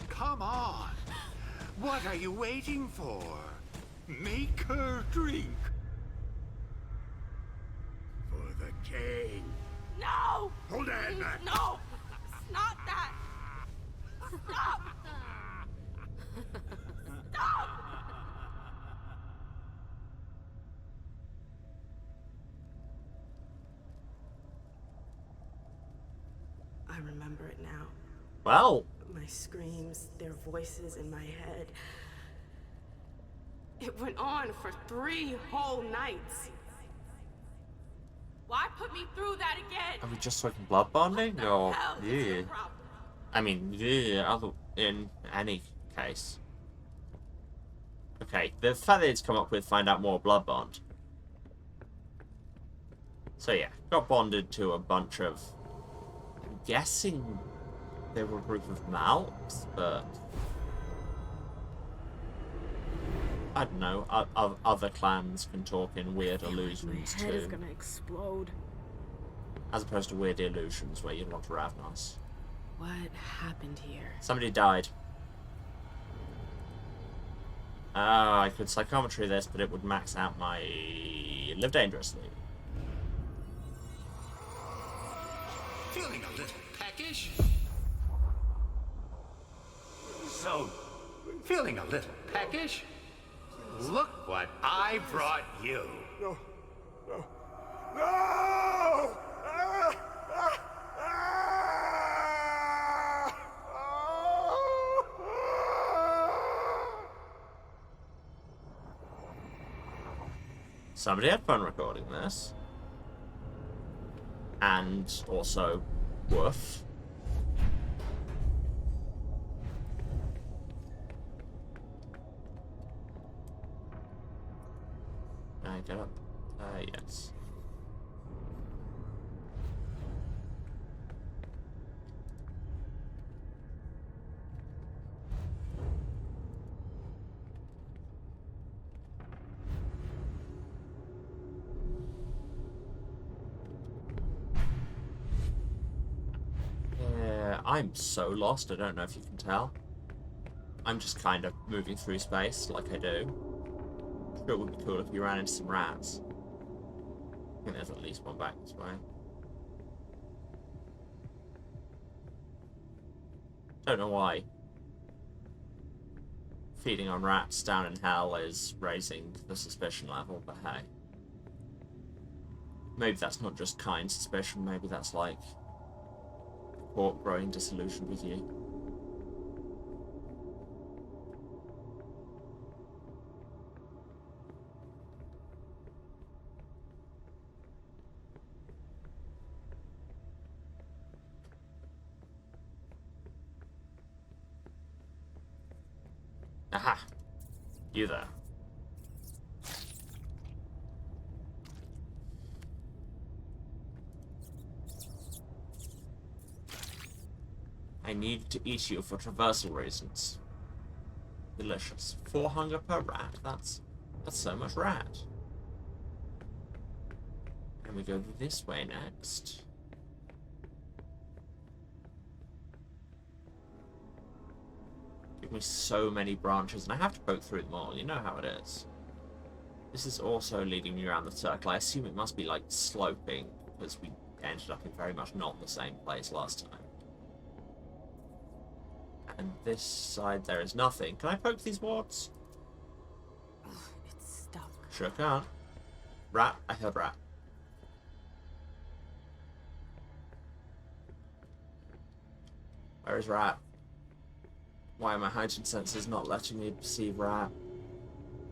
S11: Come on. What are you waiting for? Make her drink.
S5: For the king.
S9: No!
S5: Hold her head back.
S9: No! It's not that! Stop! Stop! I remember it now.
S1: Well,
S9: My screams, their voices in my head. It went on for 3 whole nights. Why put me through that again?
S1: are we just talking blood bonding, or
S9: Hell, is your
S1: yeah?
S9: problem?
S1: I mean, yeah. In any case, okay. The fact that it's come up with find out more blood bond. So yeah, got bonded to a bunch of. I'm guessing they were a group of Malks, but I don't know. Other clans can talk in weird illusions
S9: My head is
S1: too,
S9: gonna explode.
S1: as opposed to weird illusions where you'd want to Ravnos.
S9: What happened here?
S1: Somebody died. I could psychometry this, but it would max out my live dangerously.
S11: Feeling a little peckish? So, feeling a little peckish? Look what I brought you.
S5: No! No! No! Ah! Ah! Ah!
S1: Somebody had fun recording this. And also, woof. I get up. Yes. Yeah, I'm so lost, I don't know if you can tell. I'm just kind of moving through space like I do. Sure, it would be cool if you ran into some rats. I think there's at least one back this way. Don't know why. Feeding on rats down in hell is raising the suspicion level, but hey. Maybe that's not just kind suspicion, maybe that's like court growing disillusioned with you. Aha! You there. I need to eat you for traversal reasons. Delicious. 4 hunger per rat. That's so much rat. And we go this way next. Give me so many branches, and I have to poke through them all. You know how it is. This is also leading me around the circle. I assume it must be like sloping, because we ended up in very much not the same place last time. And this side there is nothing. Can I poke these warts?
S9: Ugh, it's stuck.
S1: Sure can't. Rat, I heard rat. Where is rat? Why are my hygiene sensors not letting me perceive rat?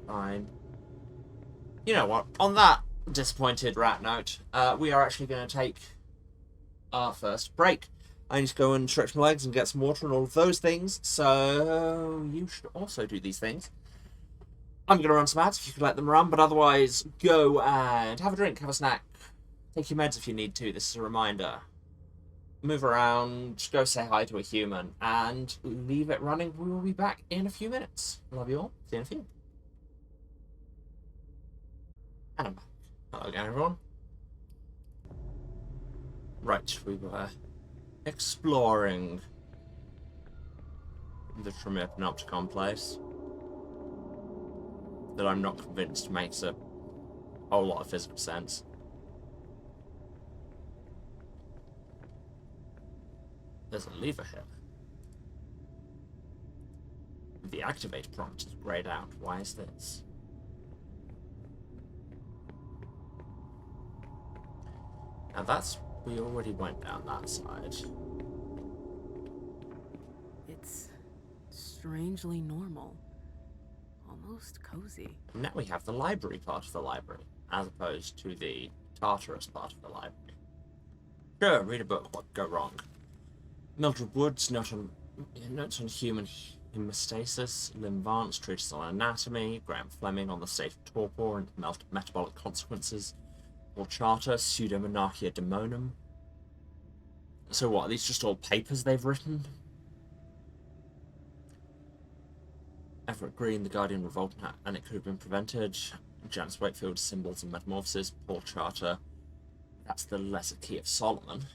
S1: Fine. You know what? On that disappointed rat note, we are actually going to take our first break. I need to go and stretch my legs and get some water and all of those things, so you should also do these things. I'm going to run some ads if you could let them run, but otherwise go and have a drink, have a snack, take your meds if you need to. This is a reminder. Move around, go say hi to a human, and leave it running. We will be back in a few minutes. Love you all. See you in a few. And I'm back. Hello again, everyone. Right, we were exploring the Tremere Panopticon place that I'm not convinced makes a whole lot of physical sense. There's a lever here. The activate prompt is grayed out. Why is this? Now that's... we already went down that side.
S8: It's strangely normal. Almost cozy.
S1: Now we have the library part of the library, as opposed to the Tartarus part of the library. Sure, read a book, what could go wrong? Mildred Wood's notes on human hemostasis, Lim Vance, treatise on anatomy, Graham Fleming on the state of torpor and metabolic consequences, Paul Charter, Pseudomonarchia Daemonum. So what, are these just all papers they've written? Everett Green, The Guardian Revolt, and It Could Have Been Prevented. Janice Wakefield, Symbols and Metamorphosis. Paul Charter, that's the Lesser Key of Solomon.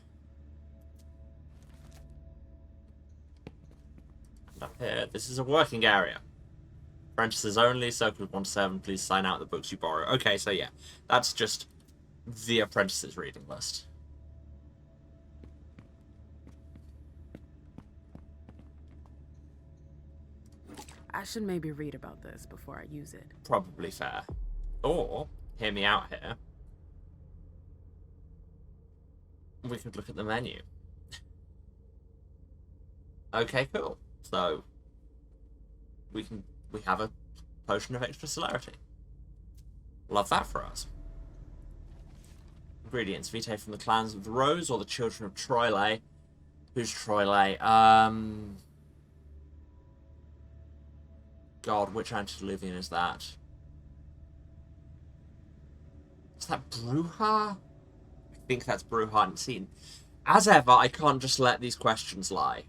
S1: And up here, this is a working area. Apprentices only, circles 1 to 7, please sign out the books you borrow. Okay, so yeah, that's just the apprentices reading list.
S8: I should maybe read about this before I use it.
S1: Probably fair. Or, hear me out here, we could look at the menu. Okay, cool. So, we have a potion of extra celerity. Love that for us. Ingredients. Vitae from the clans of the Rose or the children of Troile. Who's Troile? God, which antediluvian is that? Is that Bruja? I think that's Bruja and seen. As ever, I can't just let these questions lie.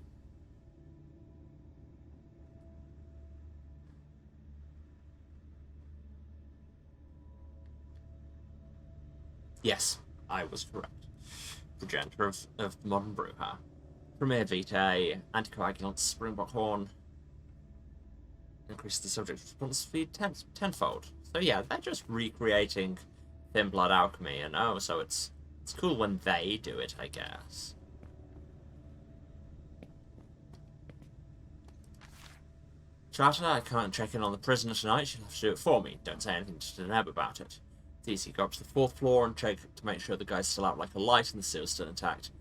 S1: Yes, I was correct. Progenitor of modern Bruja. Premier Vitae, anticoagulants, Springbok Horn. Increase the subject response speed tenfold. So yeah, they're just recreating Thin Blood Alchemy, and oh, so it's cool when they do it, I guess. Charter, I can't check in on the prisoner tonight. She'll have to do it for me. Don't say anything to Deneb about it. It's easy. Go up to the 4th floor and check to make sure the guy's still out like a light and the seal's still intact.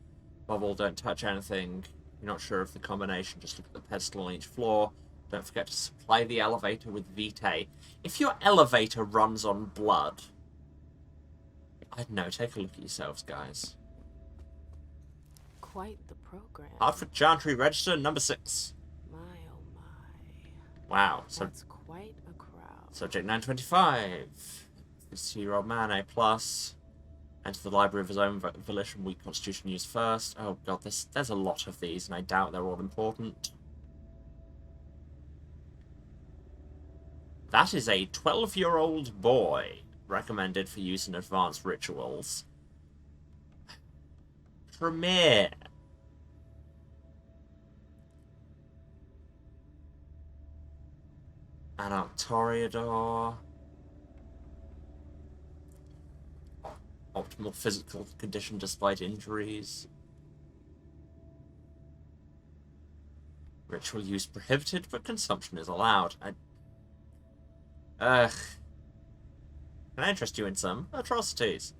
S1: Above all, don't touch anything. You're not sure of the combination. Just look at the pedestal on each floor. Don't forget to supply the elevator with Vitae. If your elevator runs on blood... I don't know, take a look at yourselves, guys.
S8: Quite the program.
S1: Hartford Chantry Register number 6.
S8: My oh my.
S1: Wow. So
S8: that's quite a crowd.
S1: Subject 925. 50-year-old man, A+. Enter the library of his own volition, weak constitution used first. Oh god, there's a lot of these, and I doubt they're all important. That is a 12-year-old boy, recommended for use in advanced rituals. Tremere. An Arctoriador. Optimal physical condition despite injuries. Ritual use prohibited, but consumption is allowed. Can I interest you in some atrocities?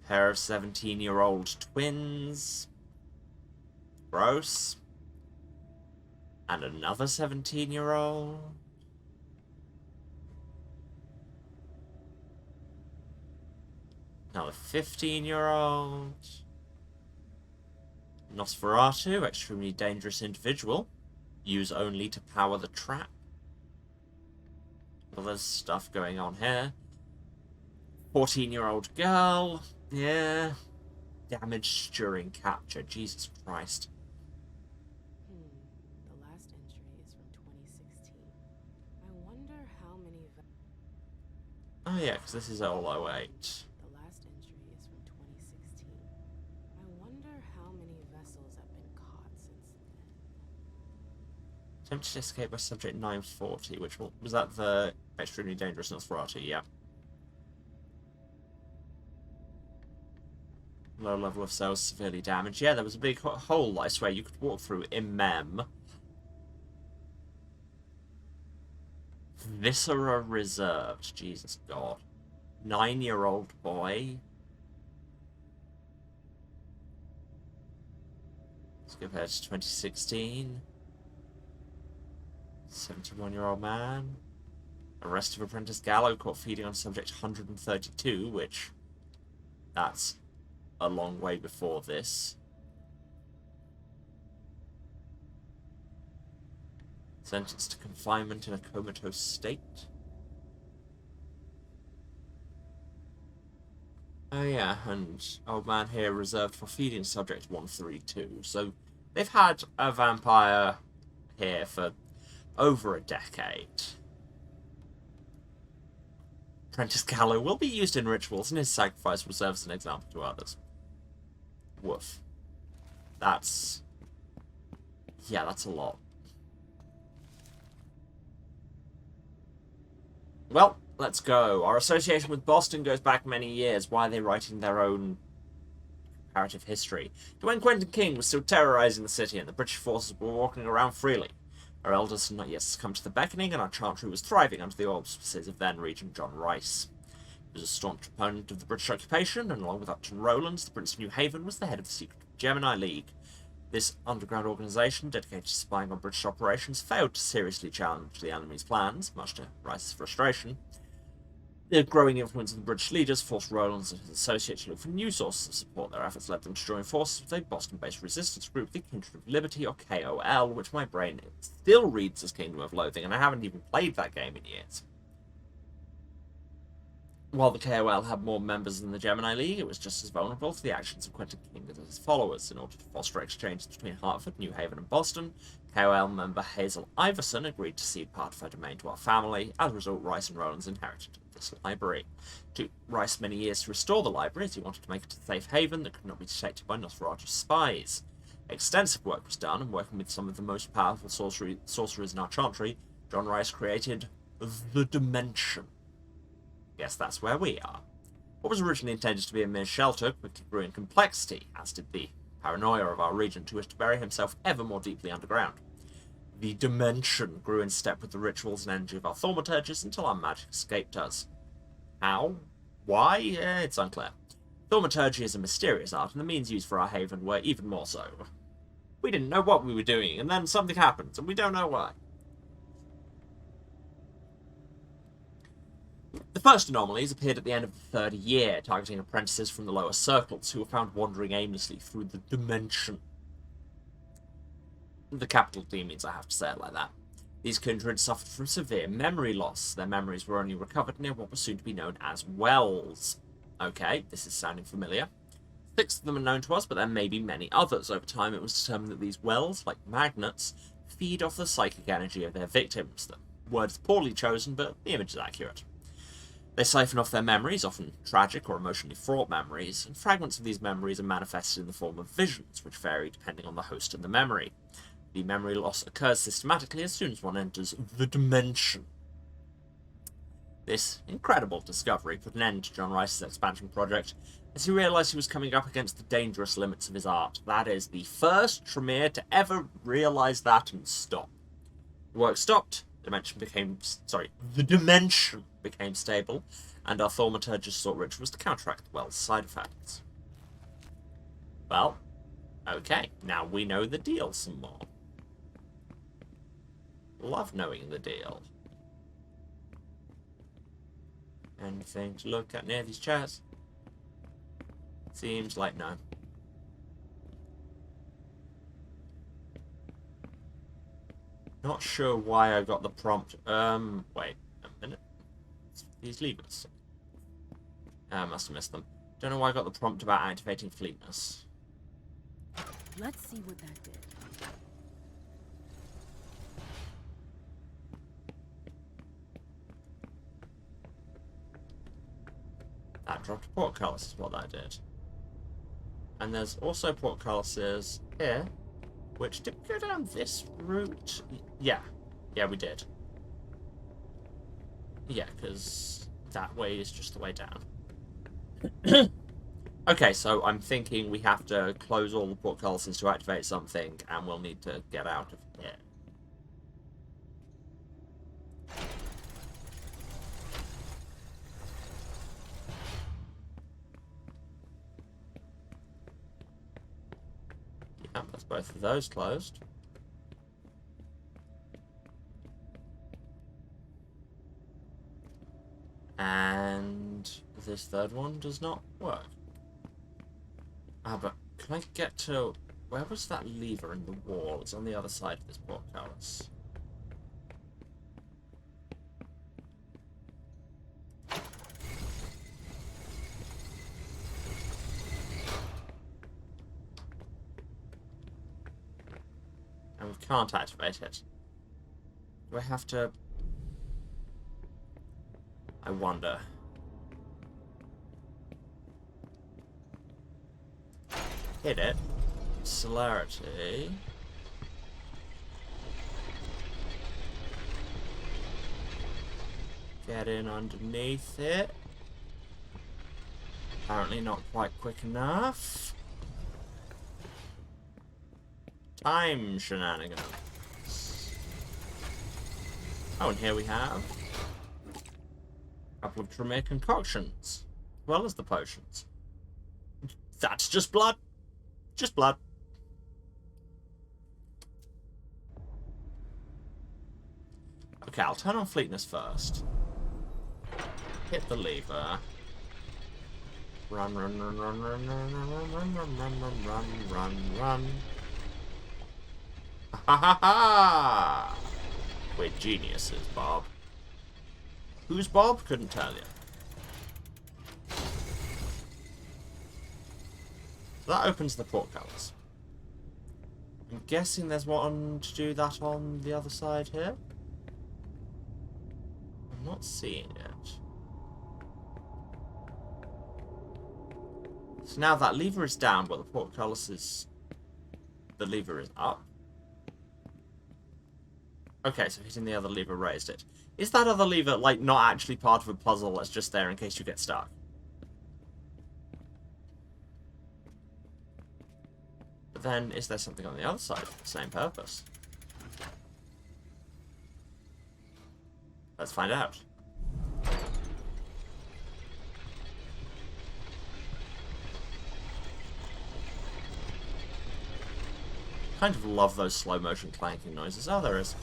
S1: Pair of 17-year-old twins. Gross. And another 17-year-old. Another 15-year-old. Nosferatu, extremely dangerous individual. Use only to power the trap. Well, there's stuff going on here. 14-year-old girl. Yeah. Damaged during capture. Jesus Christ.
S8: The last entry is from 2016. I wonder how many...
S1: Oh yeah, because this is all 08.
S8: The last entry is from 2016. I wonder how many vessels have been caught since then.
S1: Attempted escape by subject 940, which was that the extremely dangerous Nosferatu? Yeah. Low level of cells severely damaged. Yeah, there was a big hole, I swear, you could walk through in Mem. Viscera reserved. Jesus God. 9-year-old boy. Let's go back to 2016. 71-year-old man. Arrest of apprentice Gallo caught feeding on subject 132, which... that's a long way before this. Sentenced to confinement in a comatose state. Oh yeah, and old man here reserved for feeding subject 132. So they've had a vampire here for over a decade. Apprentice Gallo will be used in rituals, and his sacrifice will serve as an example to others. Woof. That's... yeah, that's a lot. Well, let's go. Our association with Boston goes back many years. Why are they writing their own comparative history? To when Quentin King was still terrorizing the city and the British forces were walking around freely. Our elders had not yet succumbed to the beckoning, and our chantry was thriving under the auspices of then-Regent John Rice. He was a staunch opponent of the British occupation, and along with Upton Rowlands, the Prince of New Haven was the head of the secret Gemini League. This underground organisation, dedicated to spying on British operations, failed to seriously challenge the enemy's plans, much to Rice's frustration. The growing influence of the British leaders forced Rowlands and his associates to look for new sources of support. Their efforts led them to join forces with a Boston-based resistance group, the Kindred of Liberty, or KOL, which my brain still reads as Kingdom of Loathing, and I haven't even played that game in years. While the KOL had more members than the Gemini League, it was just as vulnerable to the actions of Quentin King as his followers. In order to foster exchanges between Hartford, New Haven, and Boston, KOL member Hazel Iverson agreed to cede part of her domain to our family. As a result, Rice and Rowlands inherited this library. It took Rice many years to restore the library, as he wanted to make it a safe haven that could not be detected by Nosferatu spies. Extensive work was done, and working with some of the most powerful sorcerers in our chantry, John Rice created the Dimension. Yes, that's where we are. What was originally intended to be a mere shelter quickly grew in complexity, as did the paranoia of our regent, who wished to bury himself ever more deeply underground. The Dimension grew in step with the rituals and energy of our thaumaturges until our magic escaped us. How? Why? It's unclear. Thaumaturgy is a mysterious art, and the means used for our haven were even more so. We didn't know what we were doing, and then something happened, and we don't know why. The first anomalies appeared at the end of the third year, targeting apprentices from the lower circles who were found wandering aimlessly through the Dimension. The capital D means I have to say it like that. These kindred suffered from severe memory loss. Their memories were only recovered near what was soon to be known as wells. Okay, this is sounding familiar. 6 of them are known to us, but there may be many others. Over time, it was determined that these wells, like magnets, feed off the psychic energy of their victims. The word is poorly chosen, but the image is accurate. They siphon off their memories, often tragic or emotionally fraught memories, and fragments of these memories are manifested in the form of visions, which vary depending on the host and the memory. The memory loss occurs systematically as soon as one enters the Dimension. This incredible discovery put an end to John Rice's expansion project, as he realised he was coming up against the dangerous limits of his art. That is, the first Tremere to ever realise that and stop. The work stopped, the Dimension became stable, and our thaumaturgist sought rituals to counteract the well's side effects. Well, okay, now we know the deal some more. Love knowing the deal. Anything to look at near these chairs? Seems like no. Not sure why I got the prompt. Wait a minute. These levers. I must have missed them. Don't know why I got the prompt about activating fleetness.
S12: Let's see what that did.
S1: That dropped portcullis is what that did. And there's also portcullises here. Which, did we go down this route? Yeah. Yeah, we did. Yeah, because that way is just the way down. Okay, so I'm thinking we have to close all the portcullises to activate something, and we'll need to get out of here. Yeah, that's both of those closed. And this third one does not work. Ah, but can I get to... Where was that lever in the wall? It's on the other side of this portcullis. And we can't activate it. Do I have to... I wonder. Hit it. Celerity. Get in underneath it. Apparently not quite quick enough. Time shenanigans. Oh, and here we have a couple of Tremere concoctions, as well as the potions. That's just blood. Just blood. Okay, I'll turn on fleetness first. Hit the lever. Run, run, run, run, run, run, run, run, run, run, run, run, run, run. Ha ha ha! We're geniuses, Bob. Who's Bob? Couldn't tell you. That opens the portcullis. I'm guessing there's one to do that on the other side here. I'm not seeing it. So now that lever is down, but the portcullis is... The lever is up. Okay, so hitting the other lever raised it. Is that other lever, like, not actually part of a puzzle that's just there in case you get stuck? But then, is there something on the other side for the same purpose? Let's find out. Kind of love those slow motion clanking noises. Oh, there is.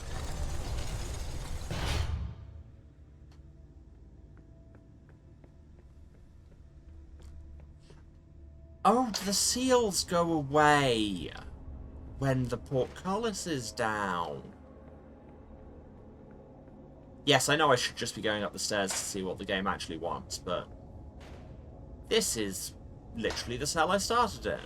S1: Oh, the seals go away when the portcullis is down. Yes, I know I should just be going up the stairs to see what the game actually wants, but this is literally the cell I started in.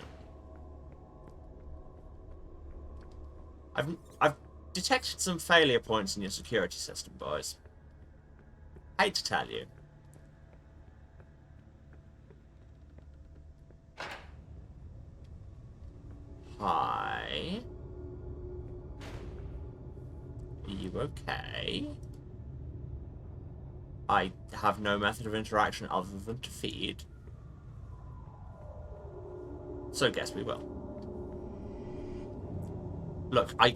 S1: I've detected some failure points in your security system, boys. Hate to tell you. Hi. Are you okay? I have no method of interaction other than to feed. So guess we will. Look, I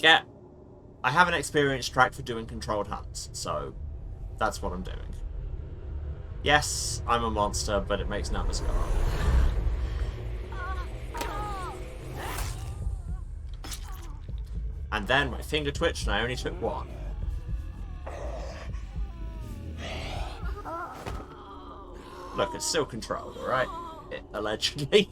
S1: have an experienced track for doing controlled hunts, so that's what I'm doing. Yes, I'm a monster, but it makes numbers go up. And then my finger twitched and I only took one. Look, it's still controlled, alright? allegedly.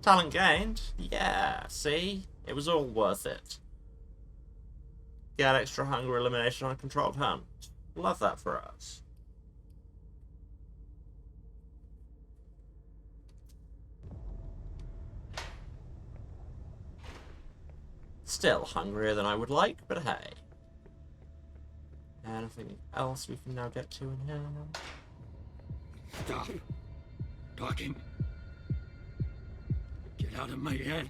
S1: Talent gained? Yeah, see? It was all worth it. Get extra hunger elimination on a controlled hunt. Love that for us. Still hungrier than I would like, but hey. Anything else we can now get to in here?
S5: Stop talking. Get out of my head.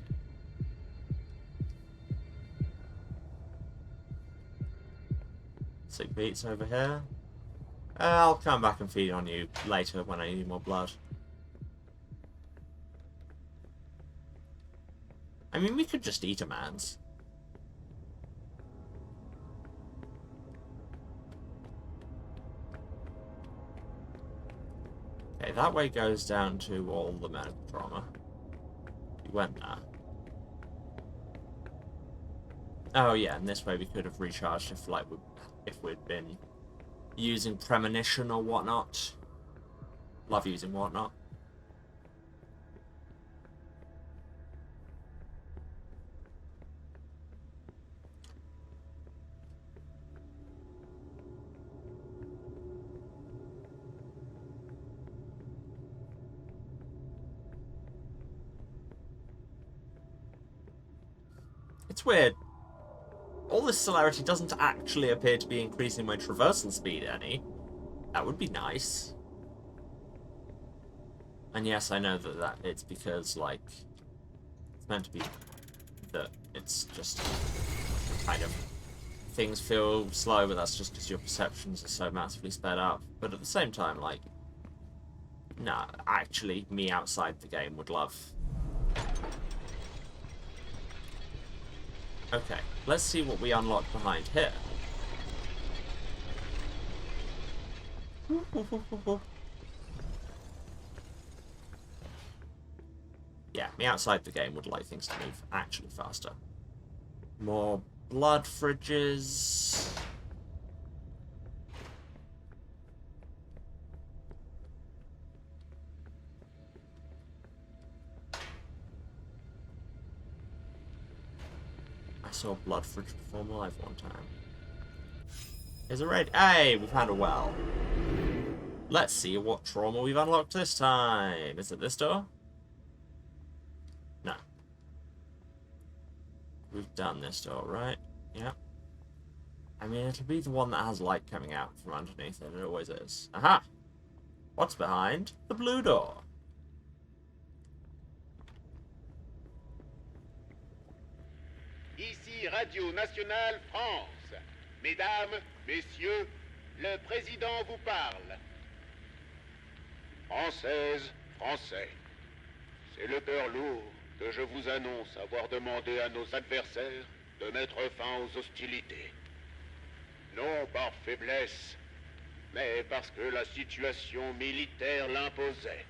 S1: Sick beats over here. I'll come back and feed on you later when I need more blood. I mean, we could just eat a man's. Okay, that way goes down to all the medical trauma. We went there. Oh yeah, and this way we could have recharged if we'd been using premonition or whatnot. Love using whatnot. It's weird. All this celerity doesn't actually appear to be increasing my traversal speed any. That would be nice. And yes, I know that it's because, like, it's meant to be that it's just kind of things feel slow, but that's just because your perceptions are so massively sped up. But at the same time, like, nah, actually, me outside the game would love. Okay, let's see what we unlock behind here. Yeah, me outside the game would like things to move actually faster. More blood fridges. I saw a blood fridge perform live one time. Here's a raid. Hey, we found a well. Let's see what trauma we've unlocked this time. Is it this door? No. We've done this door, right? Yeah. I mean, it'll be the one that has light coming out from underneath it. It always is. Aha! What's behind the blue door?
S13: Ici Radio Nationale France. Mesdames, Messieurs, le président vous parle. Françaises, Français, c'est le cœur lourd que je vous annonce avoir demandé à nos adversaires de mettre fin aux hostilités. Non par faiblesse, mais parce que la situation militaire l'imposait.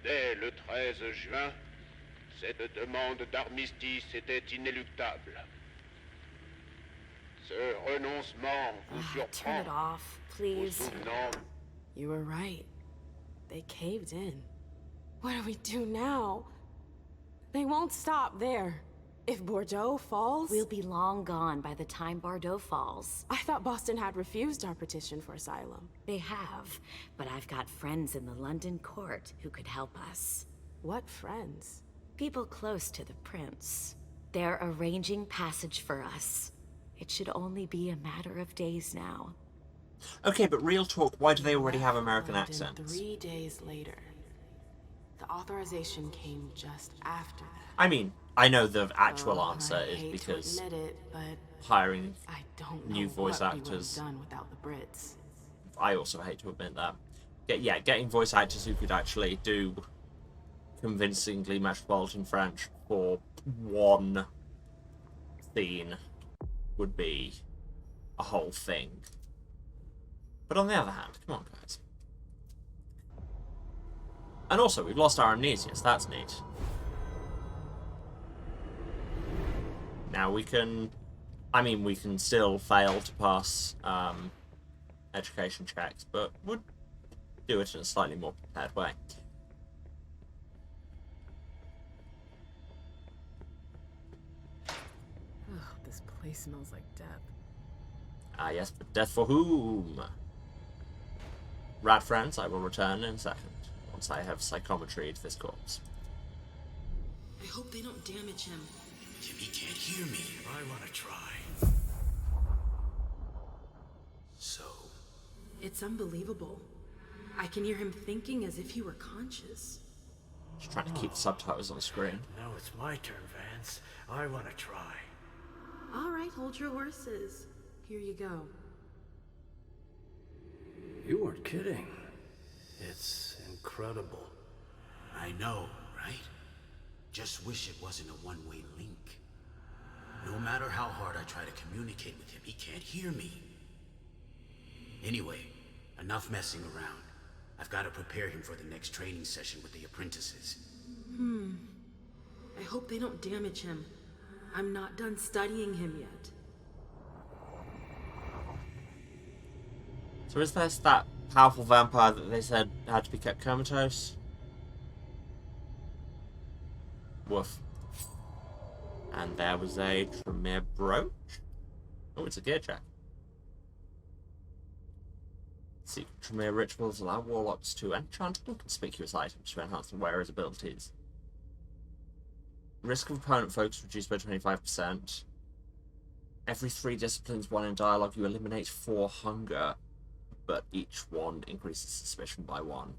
S13: Dès le 13 juin, cette demande d'armistice était inéluctable. Ce renoncement vous surprend.
S8: Turn it off, please.
S13: Vous souvenant.
S8: You were right. They caved in. What do we do now? They won't stop there. If Bordeaux falls...
S12: We'll be long gone by the time Bordeaux falls.
S8: I thought Boston had refused our petition for asylum.
S12: They have, but I've got friends in the London court who could help us.
S8: What friends?
S12: People close to the prince. They're arranging passage for us. It should only be a matter of days now.
S1: Okay, but real talk, why do they already have American accents?
S8: 3 days later. The authorization came just after that.
S1: I mean, I know the actual answer is
S8: hate
S1: because
S8: to admit it, but
S1: hiring
S8: I don't know
S1: new voice
S8: what we would have
S1: actors.
S8: done without the Brits.
S1: I also hate to admit that. Yeah, getting voice actors who could actually do convincingly Metropolitan French for one scene would be a whole thing. But on the other hand, come on guys. And also, we've lost our amnesia, so that's neat. Now we can... I mean, we can still fail to pass education checks, but would do it in a slightly more prepared way.
S8: Ugh, this place smells like death.
S1: Ah, yes, but death for whom? Rat friends, I will return in a second, once I have psychometried this corpse.
S9: I hope they don't damage him.
S5: Jimmy can't hear me.
S11: I want to try.
S5: So,
S9: It's unbelievable. I can hear him thinking as if he were conscious.
S1: Just trying to keep the subtitles on the screen.
S11: Now it's my turn, Vance. I want to try.
S9: All right, hold your horses. Here you go.
S10: You weren't kidding. It's incredible.
S5: I know, right? Just wish it wasn't a one-way link. No matter how hard I try to communicate with him, he can't hear me. Anyway, enough messing around. I've got to prepare him for the next training session with the apprentices.
S9: I hope they don't damage him. I'm not done studying him yet.
S1: So is this that powerful vampire that they said had to be kept comatose? Woof. And there was a Tremere brooch? Oh, it's a gear check. Secret Tremere rituals allow warlocks to enchant inconspicuous items to enhance the wearer's abilities. Risk of opponent focus reduced by 25%. Every 3 disciplines, 1 in dialogue, you eliminate 4 hunger, but each wand increases suspicion by 1.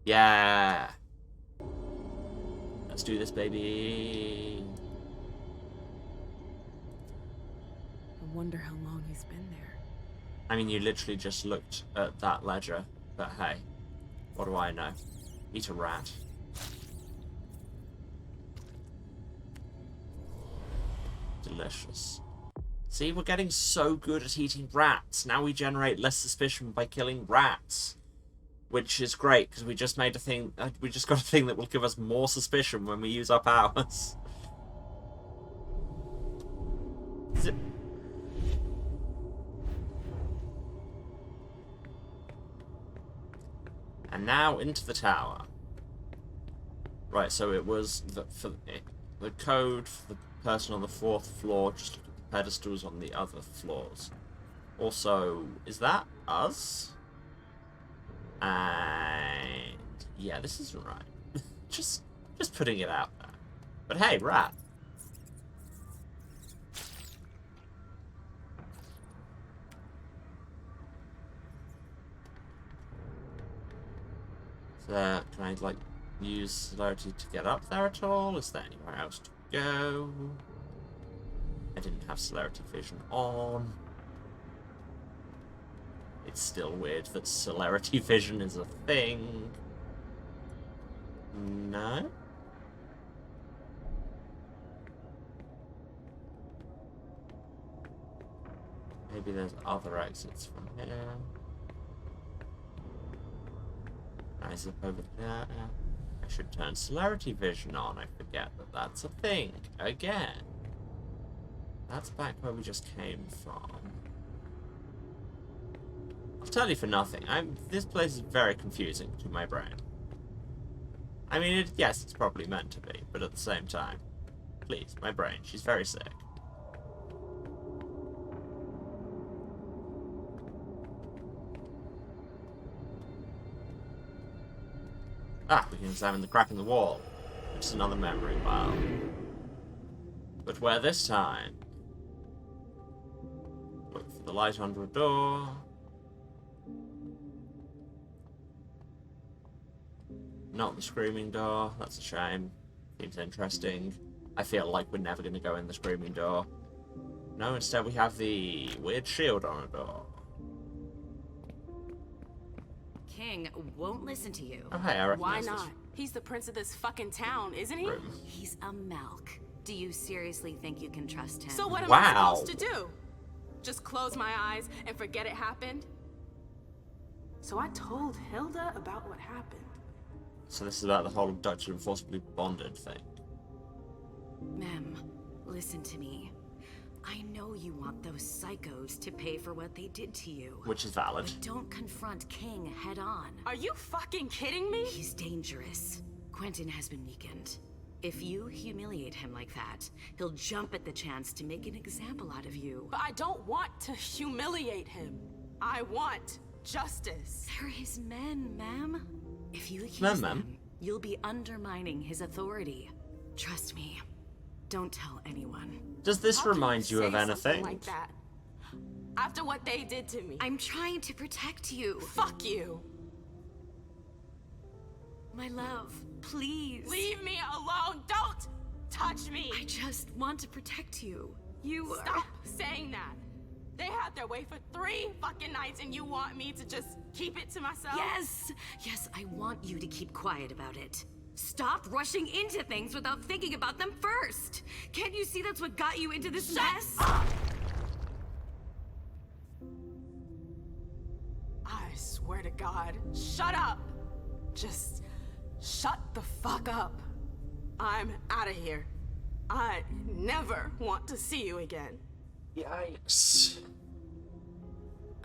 S1: Yeah! Let's do this, baby!
S8: I wonder how long he's been there.
S1: I mean, you literally just looked at that ledger, but hey, what do I know? Eat a rat. Delicious. See, we're getting so good at eating rats. Now we generate less suspicion by killing rats. Which is great, because we just made a thing, we just got a thing that will give us more suspicion when we use our powers. Zip. And now into the tower. Right, so it was the code for the person on the 4th floor, just look at the pedestals on the other floors. Also, is that us? And yeah, this isn't right. just putting it out there. But hey, rat. So, can I like use celerity to get up there at all? Is there anywhere else to go? I didn't have celerity vision on. It's still weird that celerity vision is a thing. No? Maybe there's other exits from here. I zip over there. I should turn celerity vision on. I forget that that's a thing. Again. That's back where we just came from. I'll tell you for nothing. This place is very confusing to my brain. I mean, yes, it's probably meant to be, but at the same time, please, my brain, she's very sick. Ah, we can examine the crack in the wall. It's another memory file. But where this time? Look for the light under a door. Not the screaming door. That's a shame. Seems interesting. I feel like we're never going to go in the screaming door. No, instead we have the weird shield on a door.
S12: King won't listen to you.
S1: Oh, hey, I recognize
S8: Why
S1: this
S8: not? He's the prince of this fucking town, isn't he?
S1: room.
S12: He's a Melk. Do you seriously think you can trust him?
S8: So what am
S1: Wow.
S8: I supposed to do? Just close my eyes and forget it happened? So I told Hilda about what happened.
S1: So this is about the whole abducted and forcibly bonded thing.
S12: Mem, listen to me. I know you want those psychos to pay for what they did to you.
S1: Which is valid.
S12: But don't confront King head on.
S8: Are you fucking kidding me?
S12: He's dangerous. Quentin has been weakened. If you humiliate him like that, he'll jump at the chance to make an example out of you.
S8: But I don't want to humiliate him. I want justice.
S12: They're his men, ma'am. If you accuse
S1: ma'am.
S12: them, you'll be undermining his authority. Trust me. Don't tell anyone.
S1: Does this
S8: How can
S1: remind you
S8: say
S1: of anything?
S8: something like that? After what they did to me.
S12: I'm trying to protect you.
S8: Fuck you.
S12: My love, please.
S8: Leave me alone. Don't touch me.
S12: I just want to protect you. You
S8: Stop saying that. They had their way for 3 fucking nights and you want me to just keep it to myself?
S12: Yes! Yes, I want you to keep quiet about it. Stop rushing into things without thinking about them first. Can't you see that's what got you into this mess?
S8: Up. I swear to God, shut up. Just shut the fuck up. I'm out of here. I never want to see you again.
S1: Yikes.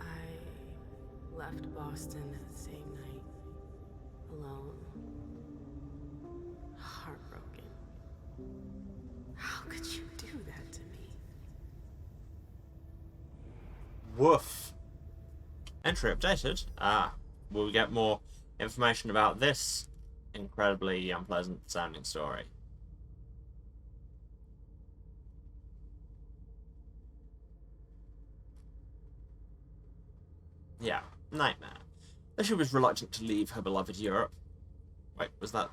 S8: I left Boston that same night, alone, heartbroken. How could you do that to me?
S1: Woof. Entry updated. Will we get more information about this incredibly unpleasant sounding story? Yeah, nightmare. Though she was reluctant to leave her beloved Europe. Wait, was that?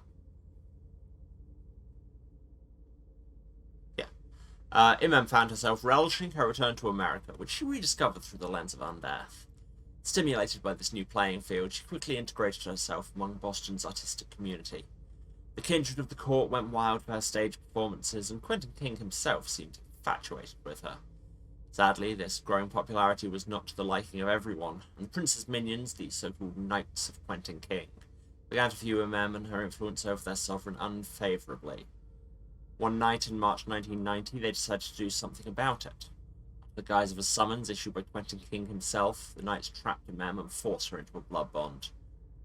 S1: Yeah. Imem found herself relishing her return to America, which she rediscovered through the lens of undeath. Stimulated by this new playing field, she quickly integrated herself among Boston's artistic community. The kindred of the court went wild for her stage performances, and Quentin King himself seemed infatuated with her. Sadly, this growing popularity was not to the liking of everyone, and the prince's minions, the so-called Knights of Quentin King, began to view Imem and her influence over their sovereign unfavourably. One night in March 1990, they decided to do something about it. Under the guise of a summons issued by Quentin King himself, the Knights trapped Imem and forced her into a blood bond.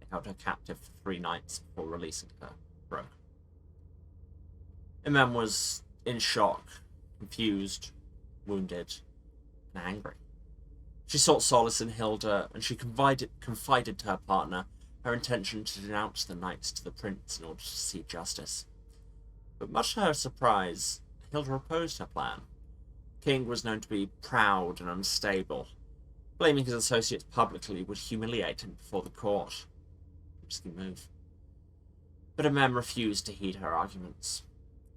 S1: They held her captive for 3 nights before releasing her. Imem was in shock, confused, wounded, and angry. She sought solace in Hilda, and she confided to her partner her intention to denounce the Knights to the prince in order to see justice. But much to her surprise, Hilda opposed her plan. King was known to be proud and unstable. Blaming his associates publicly would humiliate him before the court. Risky move. But Imem refused to heed her arguments.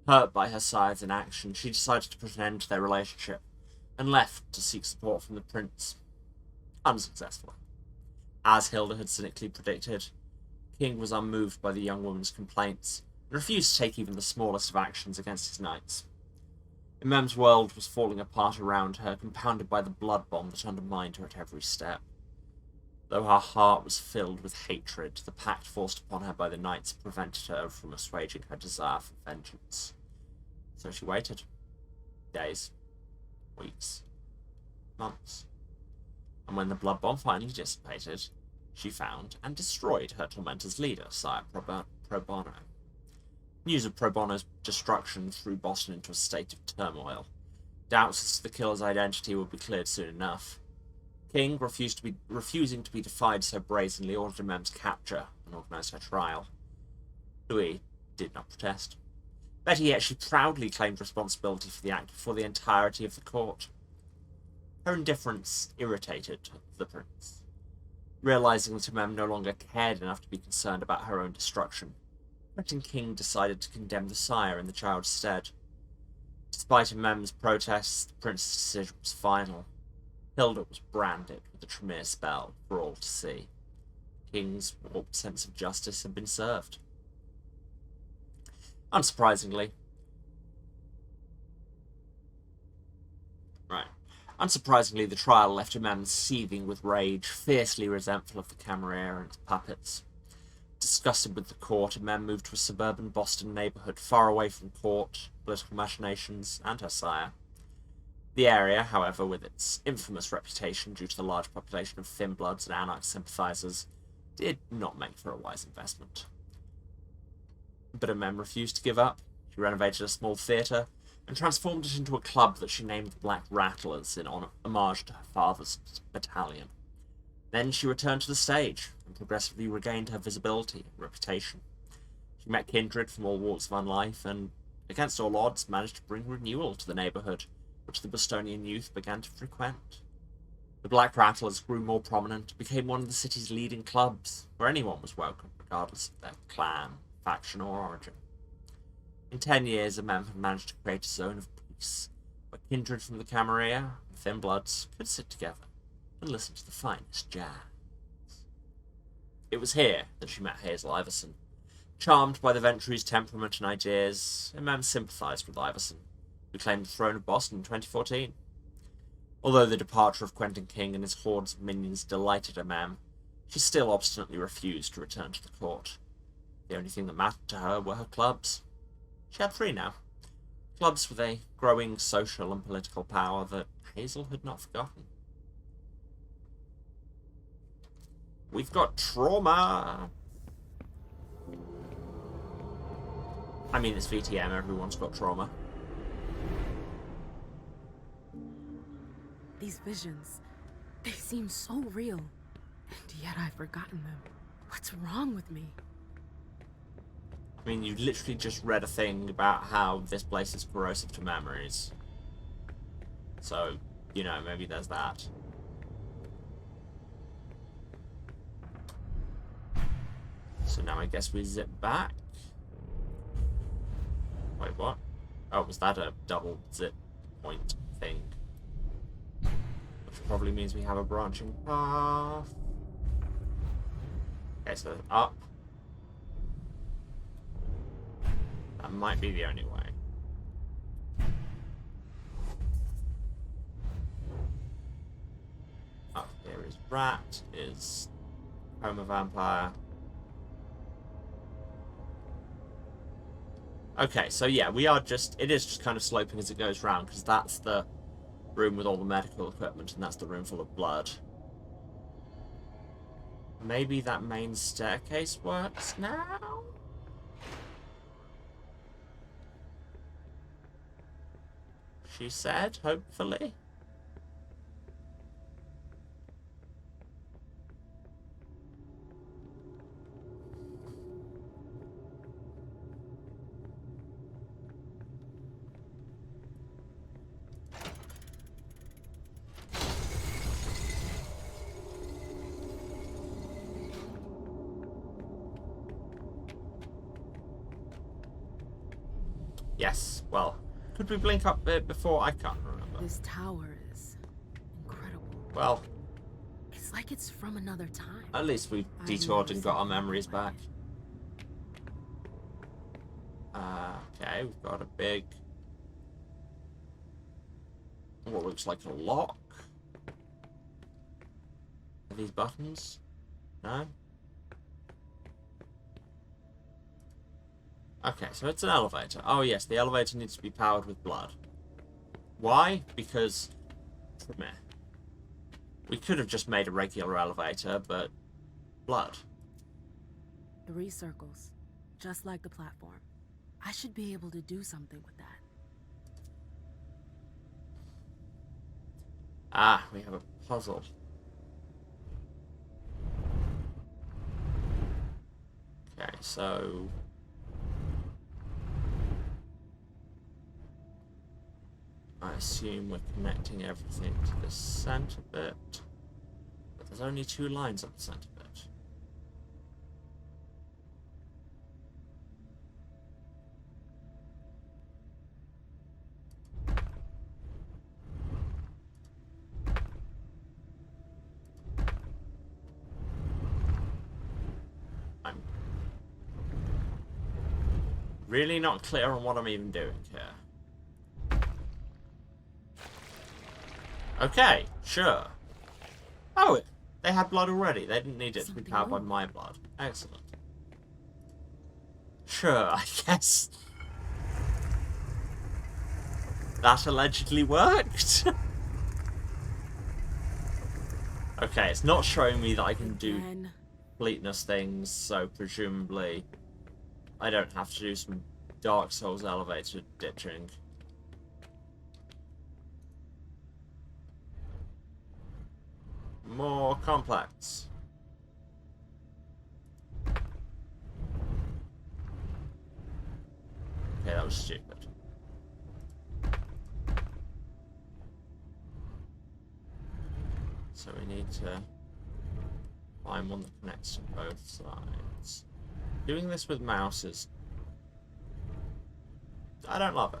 S1: Hurt by her sire's inaction, she decided to put an end to their relationship, and left to seek support from the prince. Unsuccessfully. As Hilda had cynically predicted, King was unmoved by the young woman's complaints, and refused to take even the smallest of actions against his knights. Imem's world was falling apart around her, compounded by the blood bomb that undermined her at every step. Though her heart was filled with hatred, the pact forced upon her by the knights prevented her from assuaging her desire for vengeance. So she waited. Days. Weeks. Months. And when the blood bomb finally dissipated, she found and destroyed her tormentor's leader, Sire Pro Bono. News of Pro Bono's destruction threw Boston into a state of turmoil. Doubts as to the killer's identity would be cleared soon enough. King, refusing to be defied so brazenly, ordered Imem's capture and organised her trial. Louis did not protest. Better yet, she proudly claimed responsibility for the act before the entirety of the court. Her indifference irritated the prince. Realising that Imem no longer cared enough to be concerned about her own destruction, Quentin King decided to condemn the sire in the child's stead. Despite Imem's protests, the prince's decision was final. Hilda was branded with the Tremere spell for all to see. King's warped sense of justice had been served. Unsurprisingly, the trial left Imem seething with rage, fiercely resentful of the Camarera and its puppets. Disgusted with the court, Imem moved to a suburban Boston neighborhood far away from court, political machinations, and her sire. The area, however, with its infamous reputation due to the large population of thin bloods and anarch sympathizers, did not make for a wise investment. But Mem refused to give up. She renovated a small theatre and transformed it into a club that she named the Black Rattlers in homage to her father's battalion. Then she returned to the stage and progressively regained her visibility and reputation. She met kindred from all walks of life and, against all odds, managed to bring renewal to the neighbourhood, which the Bostonian youth began to frequent. The Black Rattlers grew more prominent, became one of the city's leading clubs, where anyone was welcome, regardless of their clan, faction, or origin. In 10 years, Amem had managed to create a zone of peace, where kindred from the Camarilla and Thin Bloods could sit together and listen to the finest jazz. It was here that she met Hazel Iverson. Charmed by the Ventry's temperament and ideas, Amem sympathized with Iverson, who claimed the throne of Boston in 2014. Although the departure of Quentin King and his hordes of minions delighted Amem, she still obstinately refused to return to the court. The only thing that mattered to her were her clubs. She had 3 now. Clubs with a growing social and political power that Hazel had not forgotten. We've got trauma! I mean, it's VTM, everyone's got trauma.
S14: These visions, they seem so real, and yet I've forgotten them. What's wrong with me?
S1: I mean, you literally just read a thing about how this place is corrosive to memories. So, you know, maybe there's that. So now I guess we zip back. Wait, what? Oh, was that a double zip point thing? Which probably means we have a branching path. Okay, so up. That might be the only way. Up here is Rat, is Home of Vampire. Okay, so yeah, it is just kind of sloping as it goes round, because that's the room with all the medical equipment, and that's the room full of blood. Maybe that main staircase works now? She said, hopefully. Yes, well, could we blink up there before? I can't remember.
S14: This tower is incredible.
S1: Well,
S14: it's like it's from another time.
S1: At least we detoured and got our memories back. Okay, we've got a big, what looks like a lock. Are these buttons? No? Okay, so it's an elevator. Oh yes, the elevator needs to be powered with blood. Why? Because, meh. We could have just made a regular elevator, but blood.
S14: 3 circles, just like the platform. I should be able to do something with that.
S1: Ah, we have a puzzle. Okay, so I assume we're connecting everything to the center bit, but there's only 2 lines on the center bit. I'm really not clear on what I'm even doing here. Okay, sure. Oh, they had blood already. They didn't need it to be powered by my blood. Excellent. Sure, I guess. That allegedly worked. Okay, it's not showing me that I can do fleetness things, so presumably I don't have to do some Dark Souls elevator ditching. More complex. Okay, that was stupid. So we need to find one that connects to both sides. Doing this with mouses, I don't love it.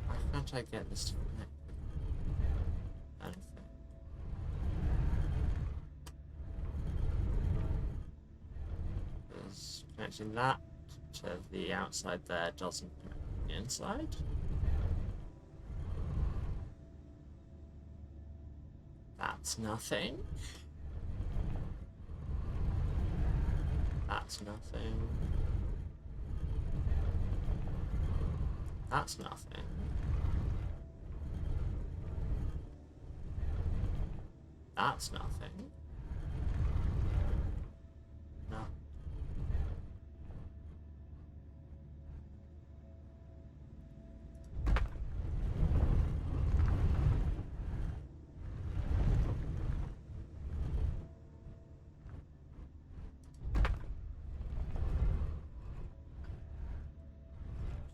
S1: Why can't I get this to connect? Anything. Because connecting that to the outside there doesn't connect the inside. That's nothing. That's nothing. That's nothing. That's nothing. No.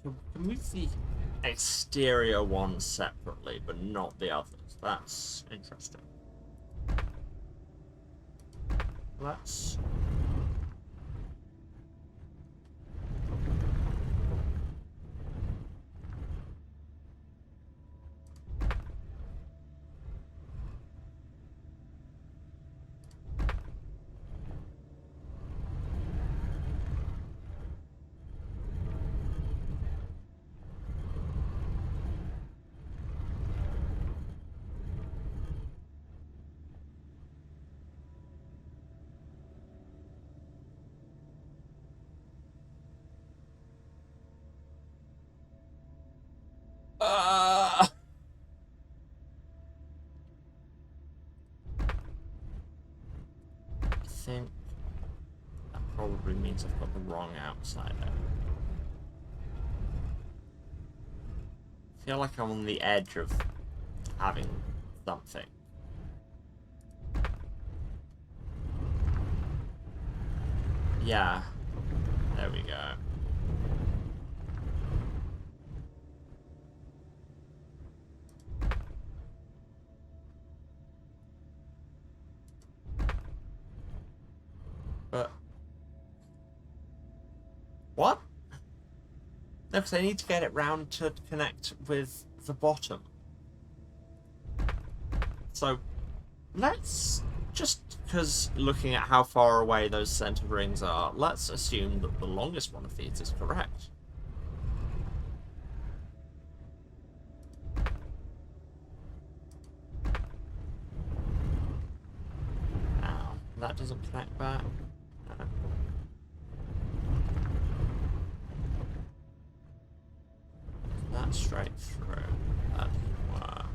S1: Can move the exterior one separately, but not the others. That's interesting. Let's... I think that probably means I've got the wrong outside there. I feel like I'm on the edge of having something. Yeah, there we go. But what? No, because I need to get it round to connect with the bottom. So let's just, because looking at how far away those center rings are, let's assume that the longest one of these is correct. Now, that doesn't connect back. No. That's straight through. That doesn't work.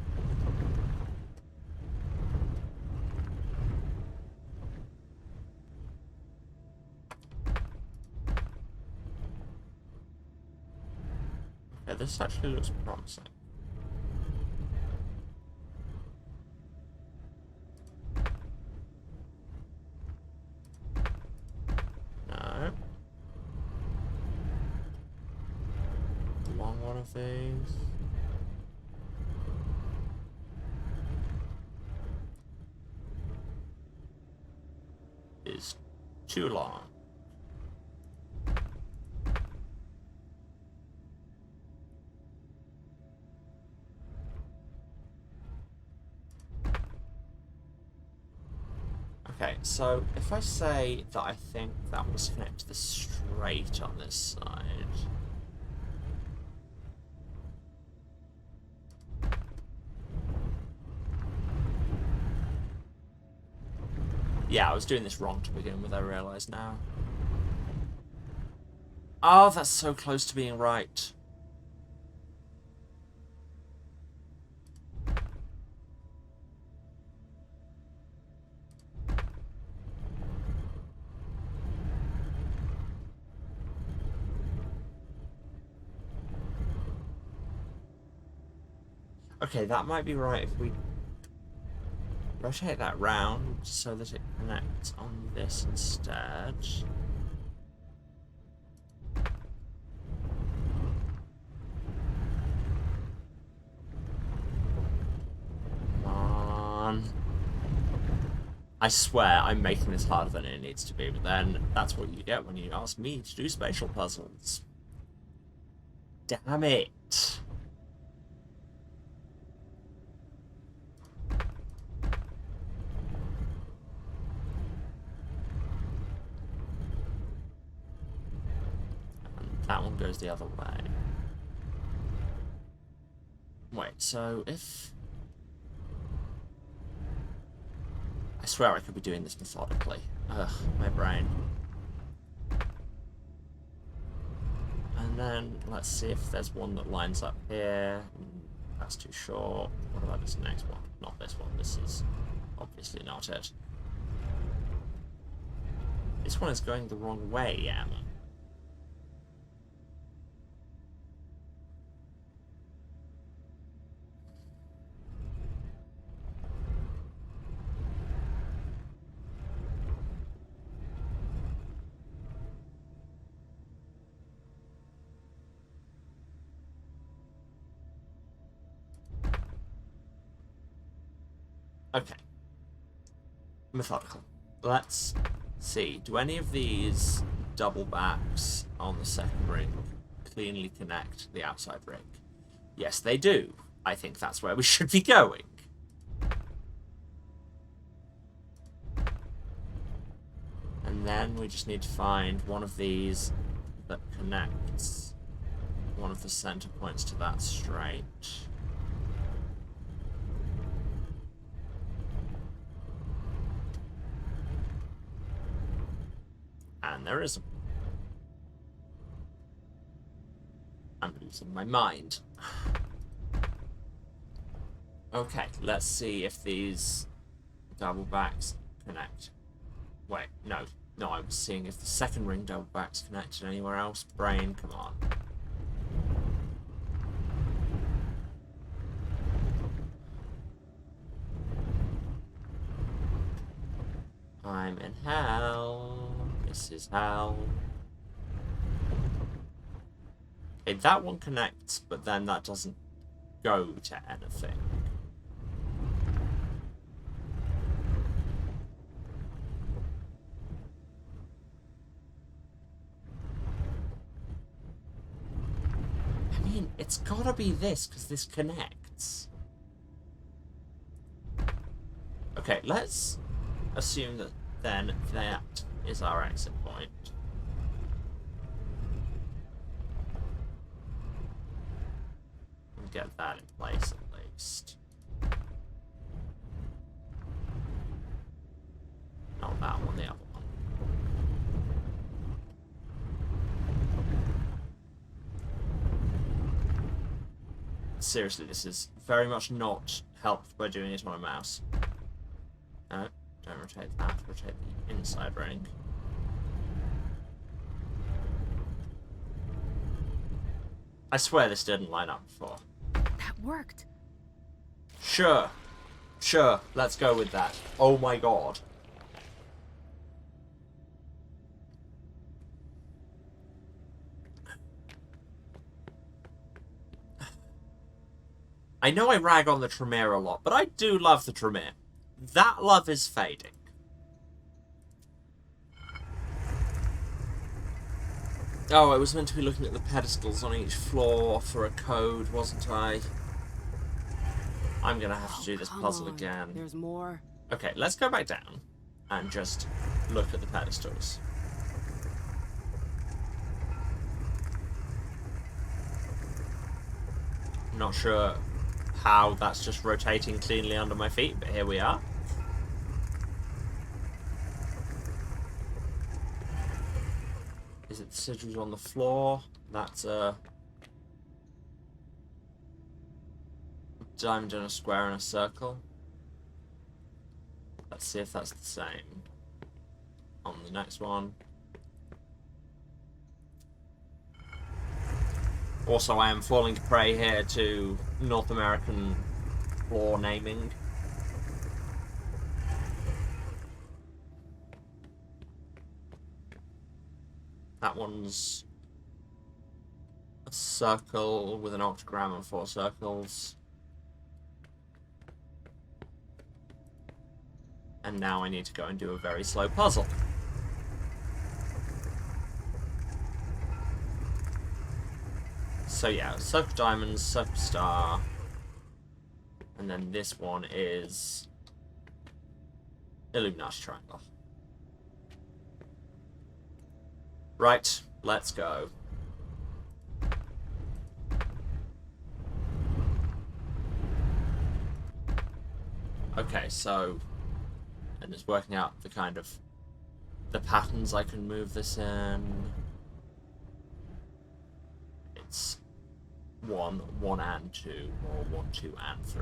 S1: Okay, this actually looks promising. No. Along one of these. Is too long. Okay, so if I say that I think that was connected to the great on this side. Yeah, I was doing this wrong to begin with, I realise now. Oh, that's so close to being right. Okay, that might be right if we rotate that round so that it connects on this instead. Come on. I swear I'm making this harder than it needs to be, but then that's what you get when you ask me to do spatial puzzles. Damn it. That one goes the other way. Wait, so if... I swear I could be doing this methodically. Ugh, my brain. And then, let's see if there's one that lines up here. That's too short. What about this next one? Not this one. This is obviously not it. This one is going the wrong way, Emma. Okay. Methodical. Let's see. Do any of these double backs on the second ring cleanly connect the outside ring? Yes, they do. I think that's where we should be going. And then we just need to find one of these that connects one of the center points to that straight. And there isn't. I'm losing my mind. Okay, let's see if these double backs connect. Wait, no. No, I was seeing if the second ring double backs connected anywhere else. Brain, come on. I'm in hell. This is hell. Okay, that one connects, but then that doesn't go to anything. I mean, it's gotta be this, because this connects. Okay, let's assume that then that is our exit point. And get that in place at least. Not that one, the other one. Seriously, this is very much not helped by doing it on a mouse. No, don't rotate that, rotate the inside ring. I swear this didn't line up before.
S14: That worked.
S1: Sure. Sure, let's go with that. Oh my god. I know I rag on the Tremere a lot, but I do love the Tremere. That love is fading. Oh, I was meant to be looking at the pedestals on each floor for a code, wasn't I? I'm gonna have to do this puzzle again.
S14: There's more.
S1: Okay, let's go back down and just look at the pedestals. Not sure how that's just rotating cleanly under my feet, but here we are. Is it sigils on the floor? That's a diamond and a square and a circle. Let's see if that's the same on the next one. Also, I am falling prey here to North American floor naming. That one's a circle with an octagram and 4 circles. And now I need to go and do a very slow puzzle. So yeah, circle diamonds, circle star. And then this one is Illuminati triangle. Right, let's go. Okay, so, and it's working out the kind of the patterns I can move this in. It's 1, 1 and 2, or 1, 2 and 3.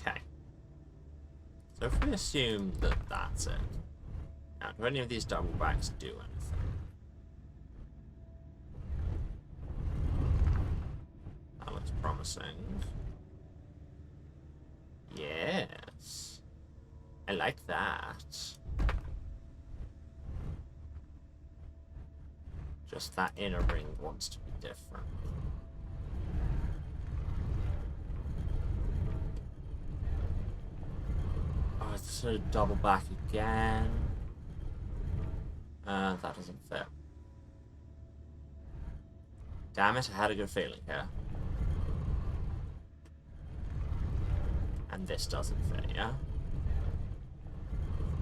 S1: Okay. So if we assume that that's it, now do any of these double backs do anything? That looks promising. Yes. I like that. Just that inner ring wants to be different. Oh, it's sort of double back again. That doesn't fit. Damn it, I had a good feeling here. And this doesn't fit, yeah?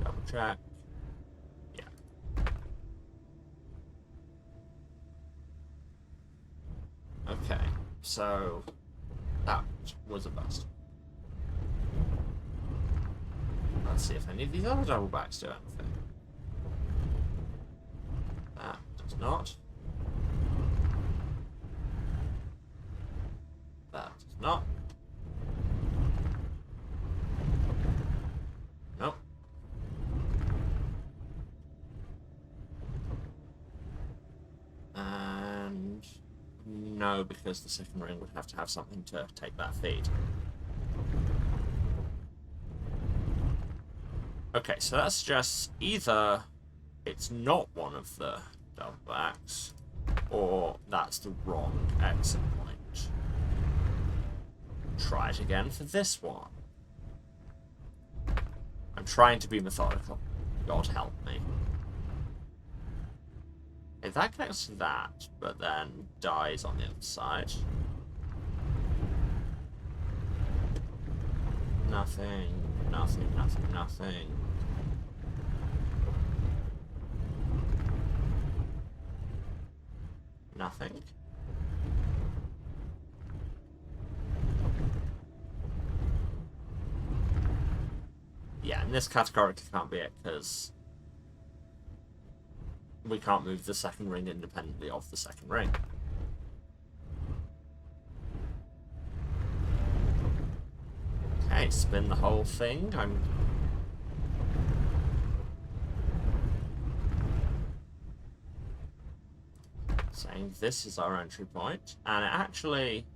S1: Double check. Yeah. Okay, so that was a bust. Let's see if any of these other double backs do anything. That does not. That does not. Nope. And no, because the second ring would have to have something to take that feed. Okay, so that suggests either it's not one of the double backs, or that's the wrong exit point. Try it again for this one. I'm trying to be methodical. God help me. If that connects to that, but then dies on the other side. Nothing, nothing, nothing, nothing. Nothing. Yeah, and this categorically can't be it, because we can't move the second ring independently of the second ring. Okay, spin the whole thing. I'm saying this is our entry point, and it actually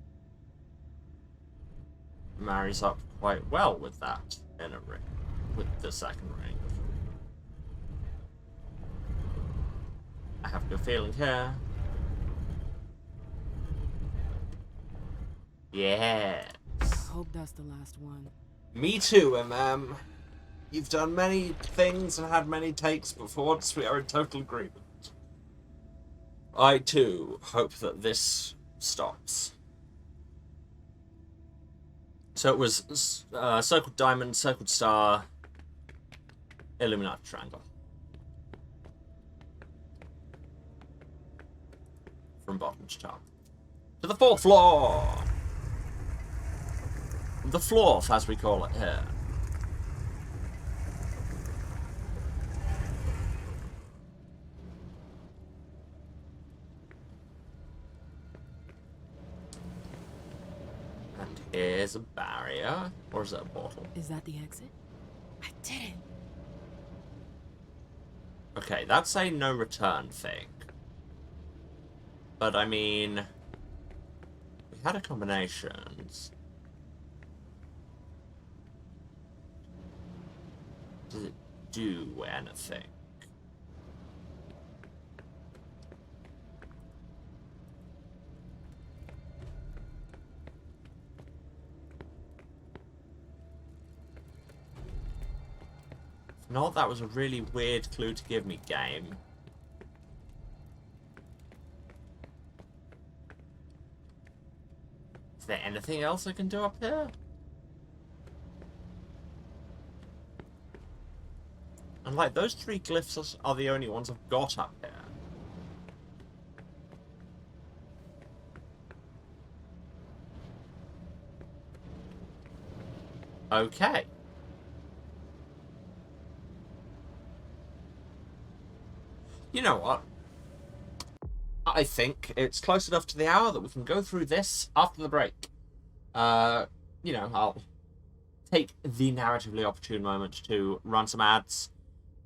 S1: marries up quite well with that inner ring, with the second ring. I have a good feeling here. Yes.
S14: Hope that's the last one.
S1: Me too, MM. You've done many things and had many takes, but for once we are in total agreement. I too hope that this stops. So it was circled diamond, circled star, Illuminati triangle. From bottom to top. To the 4th floor! The floor, as we call it here. And here's a barrier. Or is it a portal?
S14: Is that the exit? I did it.
S1: Okay, that's a no return thing. But I mean, we had a combinations. Does it do anything? If not, that was a really weird clue to give me, game. Is there anything else I can do up here? And like, those 3 glyphs are the only ones I've got up here. Okay. You know what? I think it's close enough to the hour that we can go through this after the break. You know, I'll take the narratively opportune moment to run some ads,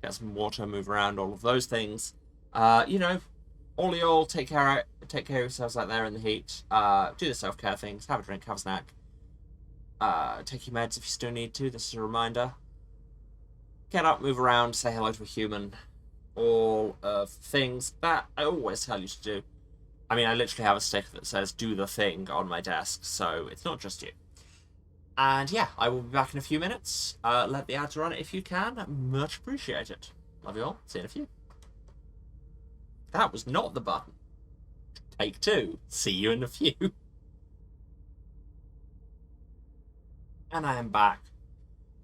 S1: get some water, move around, all of those things. You know, all of y'all take care of yourselves out there in the heat. Do the self-care things, have a drink, have a snack. Take your meds if you still need to, this is a reminder. Get up, move around, say hello to a human. All of things that I always tell you to do. I mean, I literally have a sticker that says do the thing on my desk, so it's not just you. And yeah, I will be back in a few minutes. Let the ads run if you can. Much appreciated. Love you all. See you in a few. That was not the button. Take 2. See you in a few. And I am back.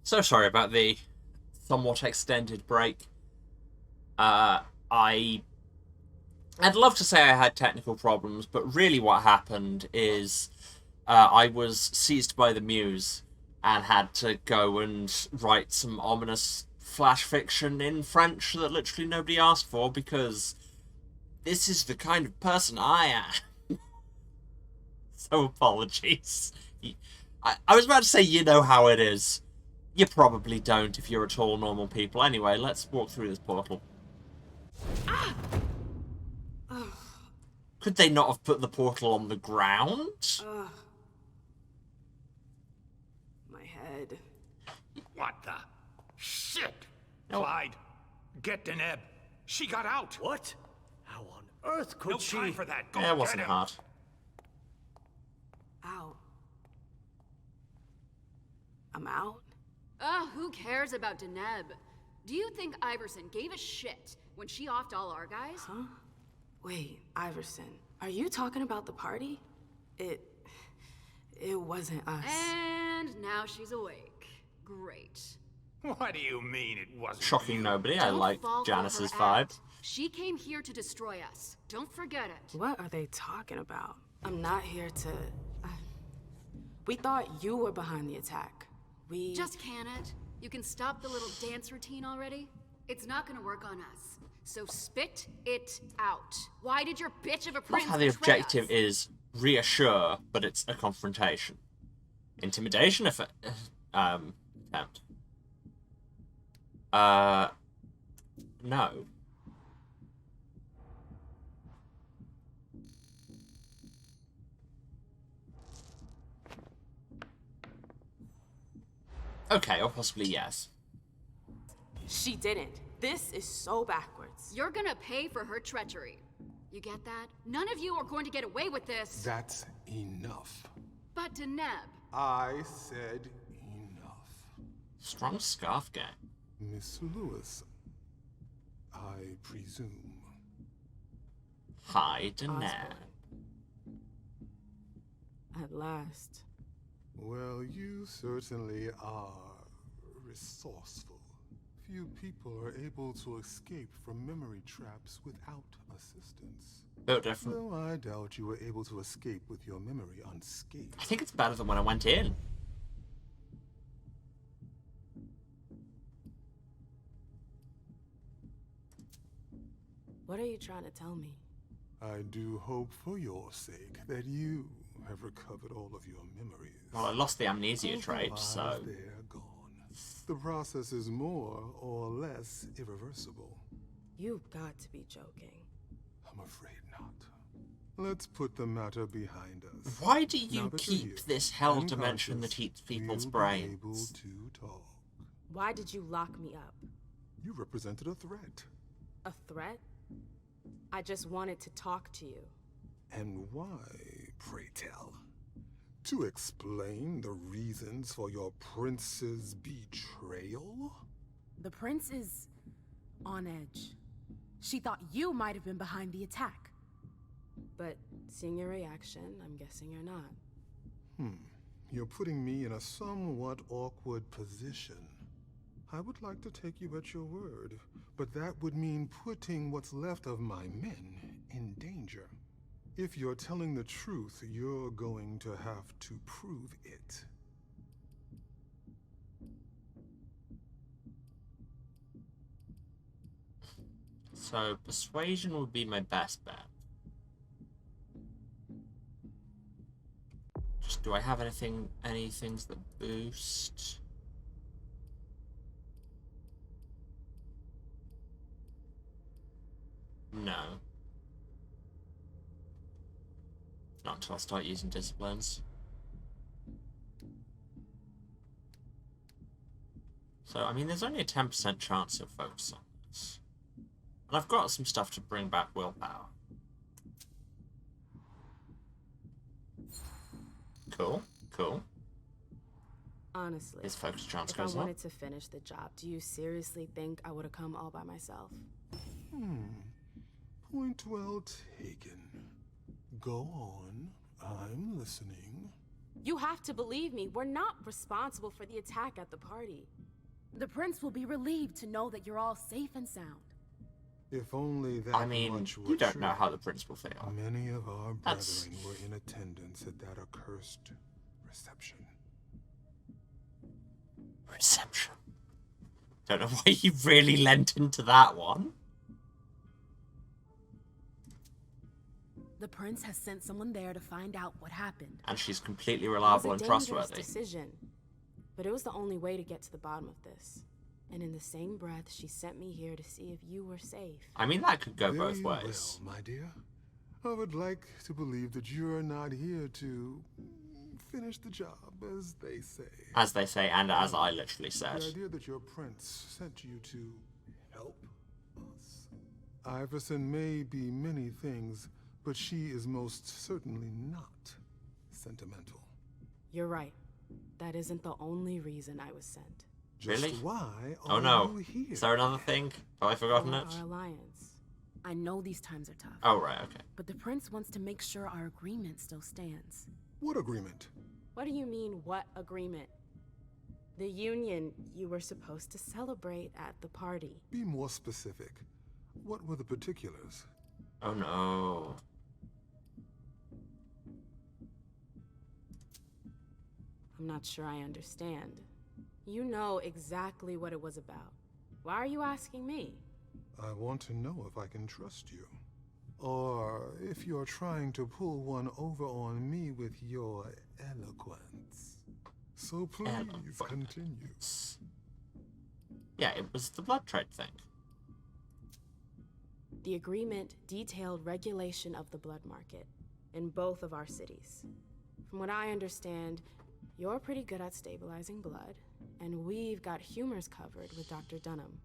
S1: So sorry about the somewhat extended break. I'd love to say I had technical problems, but really what happened is I was seized by the muse and had to go and write some ominous flash fiction in French that literally nobody asked for, because this is the kind of person I am. So apologies. I was about to say, you know how it is. You probably don't if you're at all normal people. Anyway, let's walk through this portal. Could they not have put the portal on the ground?
S8: My head.
S11: What the shit? Clyde, get Deneb. She got out.
S10: What? How on earth could she?
S11: No time for that. Go
S1: Yeah, it wasn't
S11: get him.
S1: hard.
S8: Ow. I'm out?
S6: Who cares about Deneb? Do you think Iverson gave a shit when she offed all our guys?
S8: Huh? Wait, Iverson, are you talking about the party? It wasn't us.
S6: And now she's awake. Great.
S11: What do you mean it wasn't
S1: Shocking
S11: you?
S1: nobody. I
S6: Don't
S1: like
S6: fall for
S1: Janice's
S6: her
S1: vibe.
S6: act. She came here to destroy us. Don't forget it.
S8: What are they talking about? I'm not here to... We thought you were behind the attack. We...
S6: Just can it? You can stop the little dance routine already? It's not gonna work on us. So spit it out. Why did your bitch of a
S1: Not
S6: prince
S1: how the
S6: betray
S1: objective
S6: us?
S1: is reassure, but it's a confrontation. Intimidation attempt. No. Okay, or possibly yes.
S8: She didn't. This is so backwards.
S6: You're gonna pay for her treachery. You get that? None of you are going to get away with this.
S2: That's enough.
S6: But Deneb.
S2: I said enough.
S1: Strong scarf gang.
S2: Miss Lewis, I presume.
S1: Hi, Deneb.
S8: At last.
S15: Well, you certainly are resourceful. Few people are able to escape from memory traps without assistance.
S1: Built different.
S15: Though I doubt you were able to escape with your memory unscathed.
S1: I think it's better than when I went in.
S14: What are you trying to tell me?
S15: I do hope for your sake that you have recovered all of your memories.
S1: Well, I lost the amnesia trait, so...
S15: They're gone. The process is more or less irreversible.
S14: You've got to be joking.
S15: I'm afraid not. Let's put the matter behind us.
S1: Why do you keep this hell dimension that eats people's brains?
S15: Able to talk.
S14: Why did you lock me up?
S15: You represented a threat.
S14: A threat? I just wanted to talk to you.
S15: And why, pray tell? To explain the reasons for your prince's betrayal?
S14: The prince is on edge. She thought you might have been behind the attack. But seeing your reaction, I'm guessing you're not.
S15: You're putting me in a somewhat awkward position. I would like to take you at your word, but that would mean putting what's left of my men in danger. If you're telling the truth, you're going to have to prove it.
S1: So, persuasion would be my best bet. Just, do I have any things that boost? No. Not until I start using disciplines. So, I mean, there's only a 10% chance he'll focus on this. And I've got some stuff to bring back willpower. Cool, cool.
S14: Honestly,
S1: his focus chance
S14: if
S1: goes
S14: I
S1: up.
S14: wanted to finish the job, do you seriously think I would have come all by myself?
S15: Point well taken. Go on. I'm listening.
S14: You have to believe me. We're not responsible for the attack at the party. The prince will be relieved to know that you're all safe and sound.
S15: If only that
S1: I mean,
S15: much were
S1: you don't
S15: true.
S1: know how the prince will feel.
S15: Many of our
S1: That's-
S15: brethren were in attendance at that accursed reception.
S1: Reception. Don't know why you really lent into that one.
S14: The prince has sent someone there to find out what happened.
S1: And she's completely
S14: It was
S1: reliable
S14: a
S1: and
S14: dangerous
S1: trustworthy.
S14: decision, but it was the only way to get to the bottom of this. And in the same breath, she sent me here to see if you were safe.
S1: I mean, that could go both
S15: Very
S1: ways.
S15: well, my dear. I would like to believe that you're not here to finish the job, as they say.
S1: As they say, and as I literally
S15: The
S1: said.
S15: idea that your prince sent you to help us. Iverson may be many things, but she is most certainly not sentimental.
S14: You're right. That isn't the only reason I was sent.
S15: Just
S1: Really?
S15: why
S1: Oh
S15: are
S1: no.
S15: you here?
S1: Is there another thing? Have I forgotten
S14: For
S1: it?
S14: our alliance. I know these times are tough.
S1: Oh, right, okay.
S14: But the prince wants to make sure our agreement still stands.
S15: What agreement?
S14: What do you mean, what agreement? The union you were supposed to celebrate at the party.
S15: Be more specific. What were the particulars?
S1: Oh no.
S14: I'm not sure I understand. You know exactly what it was about. Why are you asking me?
S15: I want to know if I can trust you. Or if you're trying to pull one over on me with your eloquence. So please continue.
S1: Yeah, it was the blood trade thing.
S14: The agreement detailed regulation of the blood market in both of our cities. From what I understand, you're pretty good at stabilizing blood, and we've got humors covered with Dr. Dunham.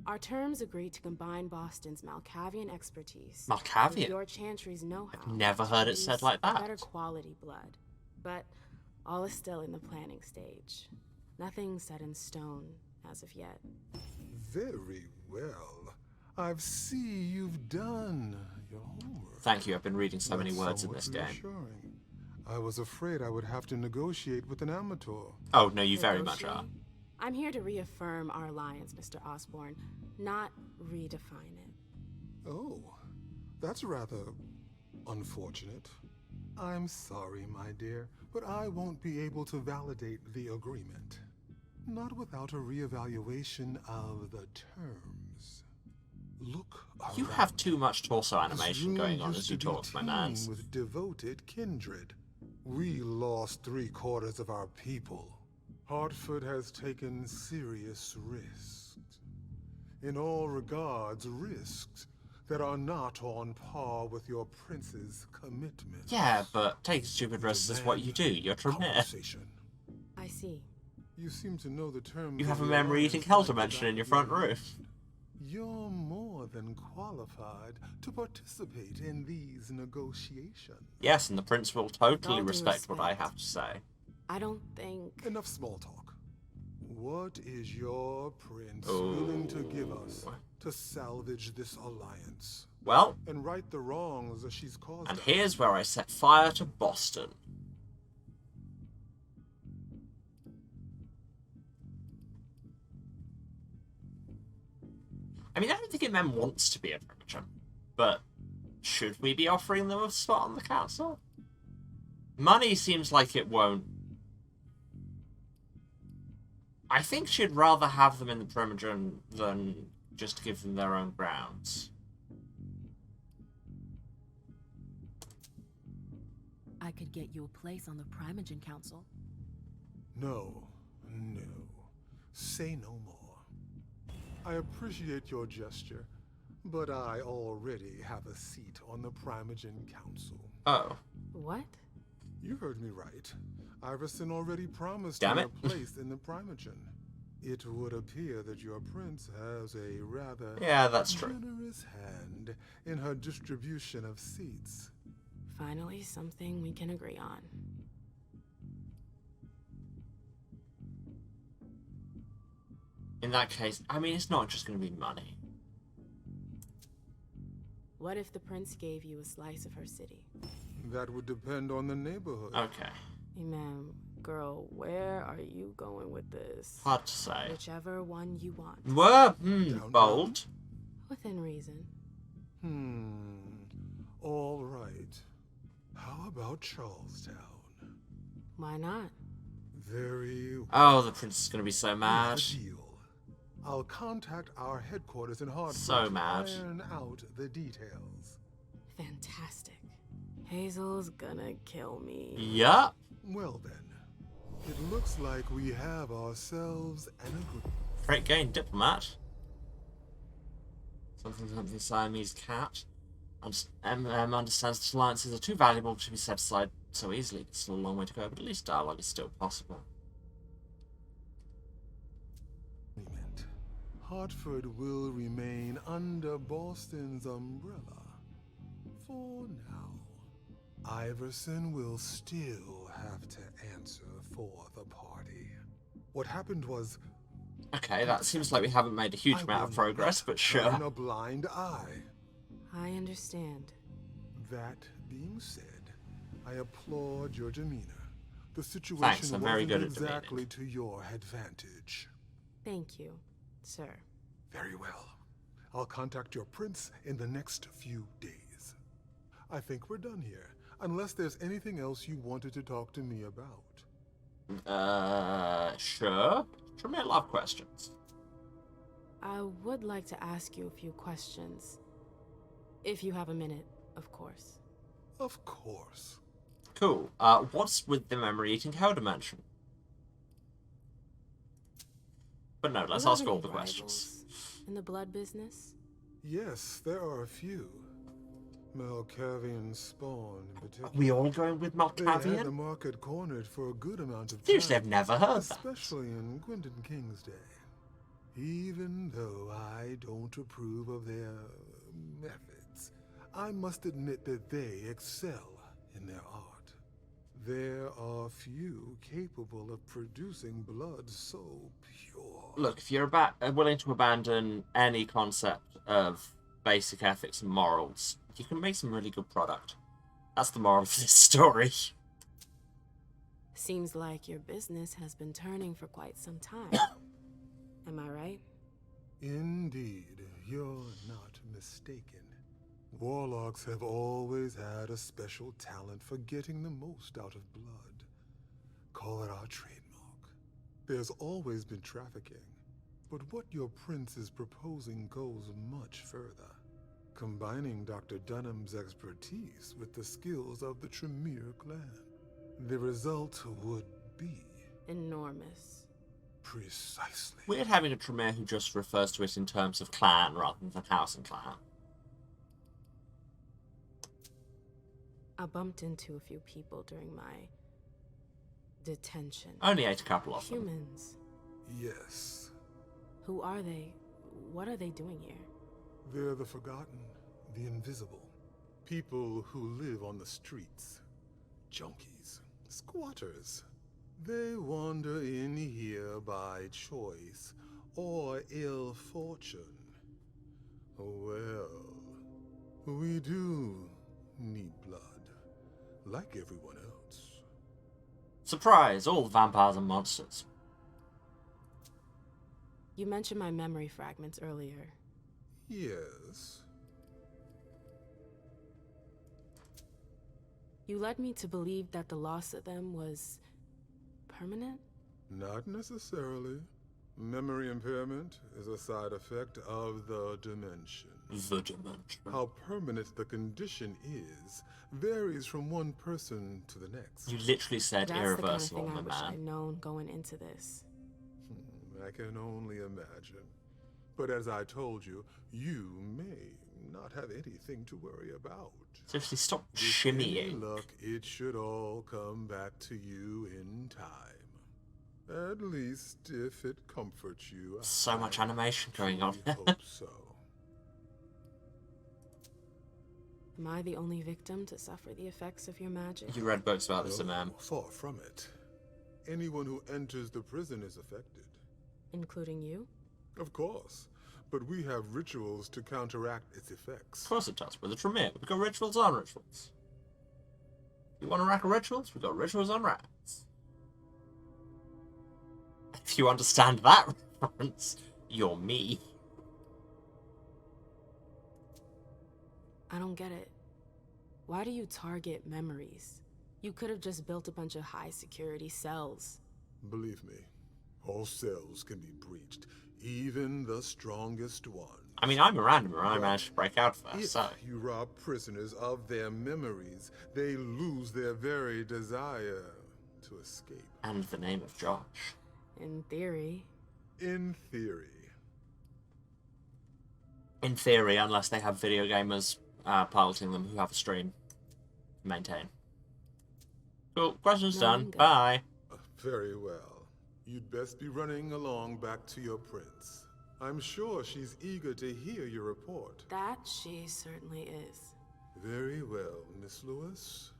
S14: Our terms agreed to combine Boston's Malkavian expertise
S1: Malkavian?
S14: with your chantry's know-how.
S1: Never heard it
S14: to
S1: said
S14: produce
S1: like that.
S14: Better quality blood, but all is still in the planning stage. Nothing set in stone as of yet.
S15: Very well. I see you've done your homework.
S1: Thank you, I've been reading so many
S15: That's
S1: words in
S15: somewhat
S1: this game.
S15: reassuring. I was afraid I would have to negotiate with an amateur.
S1: Oh, no, you very much are.
S14: I'm here to reaffirm our alliance, Mr. Osborne, not redefine it.
S15: Oh, that's rather unfortunate. I'm sorry, my dear, but I won't be able to validate the agreement. Not without a reevaluation of the terms. Look around.
S1: You have too much torso animation going on as you talk, my man.
S15: With devoted kindred. We lost 3/4 of our people. Hartford has taken serious risks. In all regards, risks that are not on par with your prince's commitment.
S1: Yeah, but taking stupid risks is what you do. You're Tremere.
S14: I see.
S15: You seem to know the terms.
S1: You have a memory-eating hell dimension in your front room.
S15: You're more than qualified to participate in these negotiations.
S1: Yes, and the prince will totally respect what I have to say.
S14: I don't think...
S15: Enough small talk. What is your prince willing to give us to salvage this alliance?
S1: Well...
S15: And right the wrongs that she's caused.
S1: And here's where I set fire to Boston. I mean, I don't think Imem wants to be a Primogen, but should we be offering them a spot on the council? Money seems like it won't. I think she'd rather have them in the Primogen than just give them their own grounds.
S16: I could get you a place on the Primogen Council.
S15: No. Say no more. I appreciate your gesture, but I already have a seat on the Primogen Council.
S1: Oh.
S14: What?
S15: You heard me right. Iverson already promised
S1: Damn
S15: me
S1: it.
S15: a place in the Primogen. It would appear that your prince has a rather generous hand in her distribution of seats.
S14: Finally, something we can agree on.
S1: In that case, I mean, it's not just going to be money.
S14: What if the prince gave you a slice of her city?
S15: That would depend on the neighborhood.
S1: Okay.
S14: Hey, ma'am, girl, where are you going with this?
S1: Hard to say.
S14: Whichever one you want.
S1: Whoa, bold.
S14: Within reason.
S15: All right. How about Charlestown?
S14: Why not?
S15: Very well.
S1: Oh, the prince is going to be so mad.
S15: I'll contact our headquarters in Hartford
S1: So mad.
S15: to iron out the details.
S14: Fantastic. Hazel's gonna kill me.
S1: Yup.
S15: Well then, it looks like we have ourselves an agreement.
S1: Great game, diplomat. Something Siamese cat. Understands that alliances are too valuable to be set aside so easily. It's still a long way to go, but at least dialogue is still possible.
S15: Hartford will remain under Boston's umbrella. For now, Iverson will still have to answer for the party. What happened was...
S1: Okay, that seems like we haven't made a huge amount of progress, but sure.
S15: Turn a blind eye.
S14: I understand.
S15: That being said, I applaud your demeanor. The situation
S1: Thanks, I'm very good at
S15: exactly to your advantage.
S14: Thank you, sir.
S15: Very well. I'll contact your prince in the next few days. I think we're done here, unless there's anything else you wanted to talk to me about.
S1: Sure. Tremere a lot of questions.
S14: I would like to ask you a few questions. If you have a minute, of course.
S15: Of course.
S1: Cool. What's with the memory-eating hell dimension? But no, let's ask all the questions.
S14: In the blood business?
S15: Yes, there are a few. Malkavian spawn in particular.
S1: Are we all going with Malkavian?
S15: They had the market cornered for a good amount of time.
S1: Seriously, I've never heard that.
S15: Especially in Gwendon King's day. Even though I don't approve of their methods, I must admit that they excel in their art. There are few capable of producing blood so pure.
S1: Look, if you're willing to abandon any concept of basic ethics and morals, you can make some really good product. That's the moral of this story.
S14: Seems like your business has been turning for quite some time. Am I right?
S15: Indeed, you're not mistaken. Warlocks have always had a special talent for getting the most out of blood. Call it our trademark. There's always been trafficking, but what your prince is proposing goes much further. Combining Dr. Dunham's expertise with the skills of the Tremere clan. The result would be...
S14: enormous.
S15: Precisely.
S1: Weird having a Tremere who just refers to it in terms of clan rather than house and clan.
S14: I bumped into a few people during my detention.
S1: Only ate a couple of them.
S14: Humans.
S15: Yes.
S14: Who are they? What are they doing here?
S15: They're the forgotten, the invisible. People who live on the streets. Junkies. Squatters. They wander in here by choice or ill fortune. Well, we do need blood, like everyone else.
S1: Surprise! All the vampires and monsters.
S14: You mentioned my memory fragments earlier.
S15: Yes.
S14: You led me to believe that the loss of them was permanent?
S15: Not necessarily. Memory impairment is a side effect of the dimension.
S1: The dimension.
S15: How permanent the condition is varies from one person to the next.
S1: You literally said
S14: That's
S1: irreversible,
S14: the kind of thing
S1: my
S14: I wish
S1: man.
S14: I'd known going into this.
S15: I can only imagine. But as I told you, you may not have anything to worry about.
S1: Seriously, stop
S15: With any
S1: shimmying.
S15: luck, it should all come back to you in time. At least if it comforts you.
S1: So much animation going on.
S15: Hope so.
S14: Am I the only victim to suffer the effects of your magic?
S1: You read books about this, man.
S15: Far from it. Anyone who enters the prison is affected.
S14: Including you?
S15: Of course. But we have rituals to counteract its effects.
S1: Of course it does. We're the Tremere. We've got rituals on rituals. You want a rack of rituals? We've got rituals on racks. If you understand that reference, you're me.
S14: I don't get it. Why do you target memories? You could have just built a bunch of high-security cells.
S15: Believe me, all cells can be breached, even the strongest ones.
S1: I mean, I'm a randomer. I managed to break out first,
S15: If
S1: so...
S15: you rob prisoners of their memories, they lose their very desire to escape.
S1: And the name of Josh.
S14: In theory.
S15: In theory.
S1: In theory, unless they have video gamers piloting them who have a stream to maintain. Cool. Question's done. Bye.
S15: Very well. You'd best be running along back to your prince. I'm sure she's eager to hear your report.
S14: That she certainly is.
S15: Very well, Miss Lewis.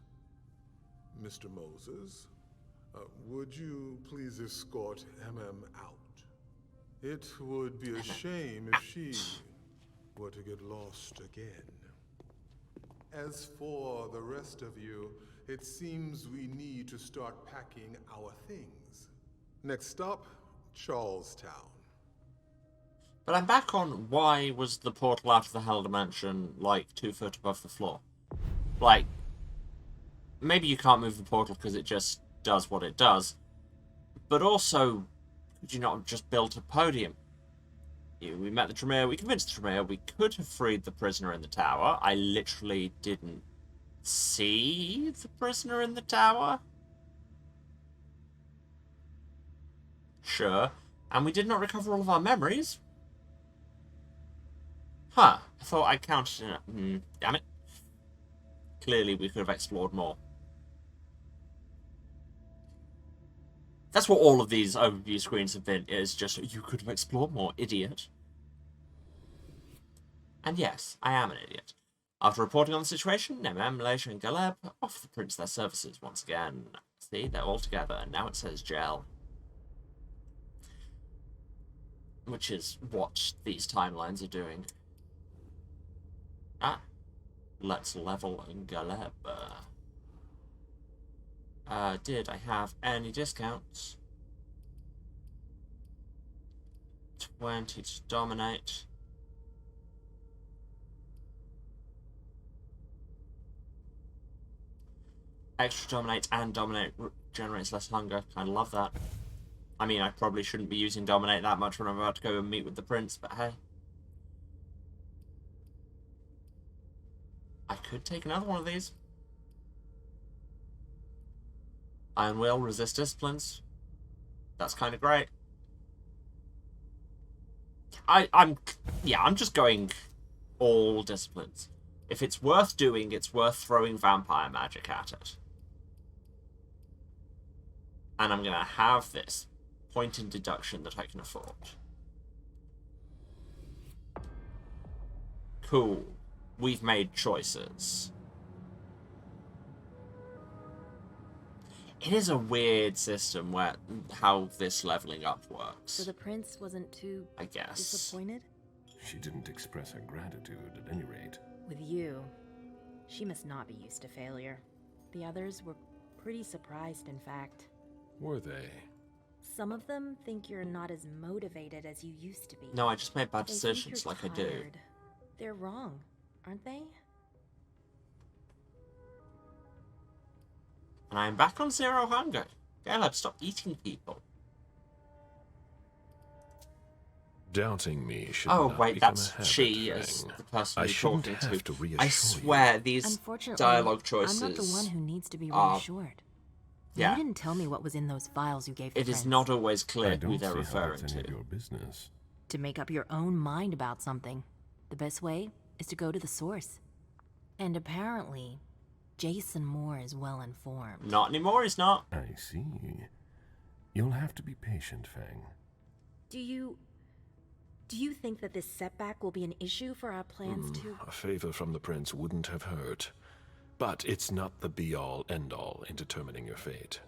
S15: Mr. Moses, would you please escort MM out? It would be a shame if she were to get lost again. As for the rest of you, it seems we need to start packing our things. Next stop, Charlestown.
S1: But I'm back on why was the portal out of the Hell Dimension like 2 foot above the floor? Like, maybe you can't move the portal because it just does what it does. But also, could you not have just built a podium? We met the Tremere, we convinced the Tremere, we could have freed the prisoner in the tower. I literally didn't see the prisoner in the tower. Sure. And we did not recover all of our memories. Huh. I thought I counted it. Damn it. Clearly we could have explored more. That's what all of these overview screens have been, is just, you could have explored more, idiot. And yes, I am an idiot. After reporting on the situation, MM, Malaysia, and Galeb offer the prince their services once again. See, they're all together, and now it says gel. Which is what these timelines are doing. Ah. Let's level Galeb. Did I have any discounts? 20 to dominate. Extra dominate and dominate generates less hunger. Kind of love that. I mean, I probably shouldn't be using dominate that much when I'm about to go and meet with the prince, but hey. I could take another one of these. Iron Will, resist disciplines. That's kind of great. I'm just going all disciplines. If it's worth doing, it's worth throwing vampire magic at it. And I'm gonna have this point in deduction that I can afford. Cool. We've made choices. It is a weird system where how this leveling up works.
S16: So the prince wasn't too
S1: I guess.
S16: disappointed?
S2: She didn't express her gratitude at any rate.
S16: With you, she must not be used to failure. The others were pretty surprised, in fact.
S2: Were they?
S16: Some of them think you're not as motivated as you used to be.
S1: No, I just made bad
S16: They think
S1: decisions
S16: you're
S1: like I do.
S16: tired. They're wrong, aren't they?
S1: And I am back on 0 hunger. God, stop eating people.
S2: Doubting me should
S1: Oh
S2: not
S1: wait,
S2: become
S1: that's
S2: a habit,
S1: she as
S2: Fang.
S1: the person
S2: I
S1: you're
S2: shouldn't
S1: talking
S2: have
S1: to.
S2: to reassure
S1: I swear these
S16: Unfortunately,
S1: dialogue choices
S16: I'm not the one who needs to be
S1: are-
S16: reassured.
S1: Yeah.
S16: You didn't tell me what was in those files you gave
S1: It
S16: the
S1: is
S16: prince.
S1: not always
S2: I
S1: clear
S2: don't
S1: who they're
S2: see how
S1: referring
S2: that's any of
S1: to.
S2: your business.
S16: To make up your own mind about something, the best way is to go to the source. And apparently, Jason Moore is well informed.
S1: Not anymore, he's not.
S2: I see. You'll have to be patient, Fang.
S16: Do you think that this setback will be an issue for our plans to...
S2: A favor from the prince wouldn't have hurt. But it's not the be-all, end-all in determining your fate.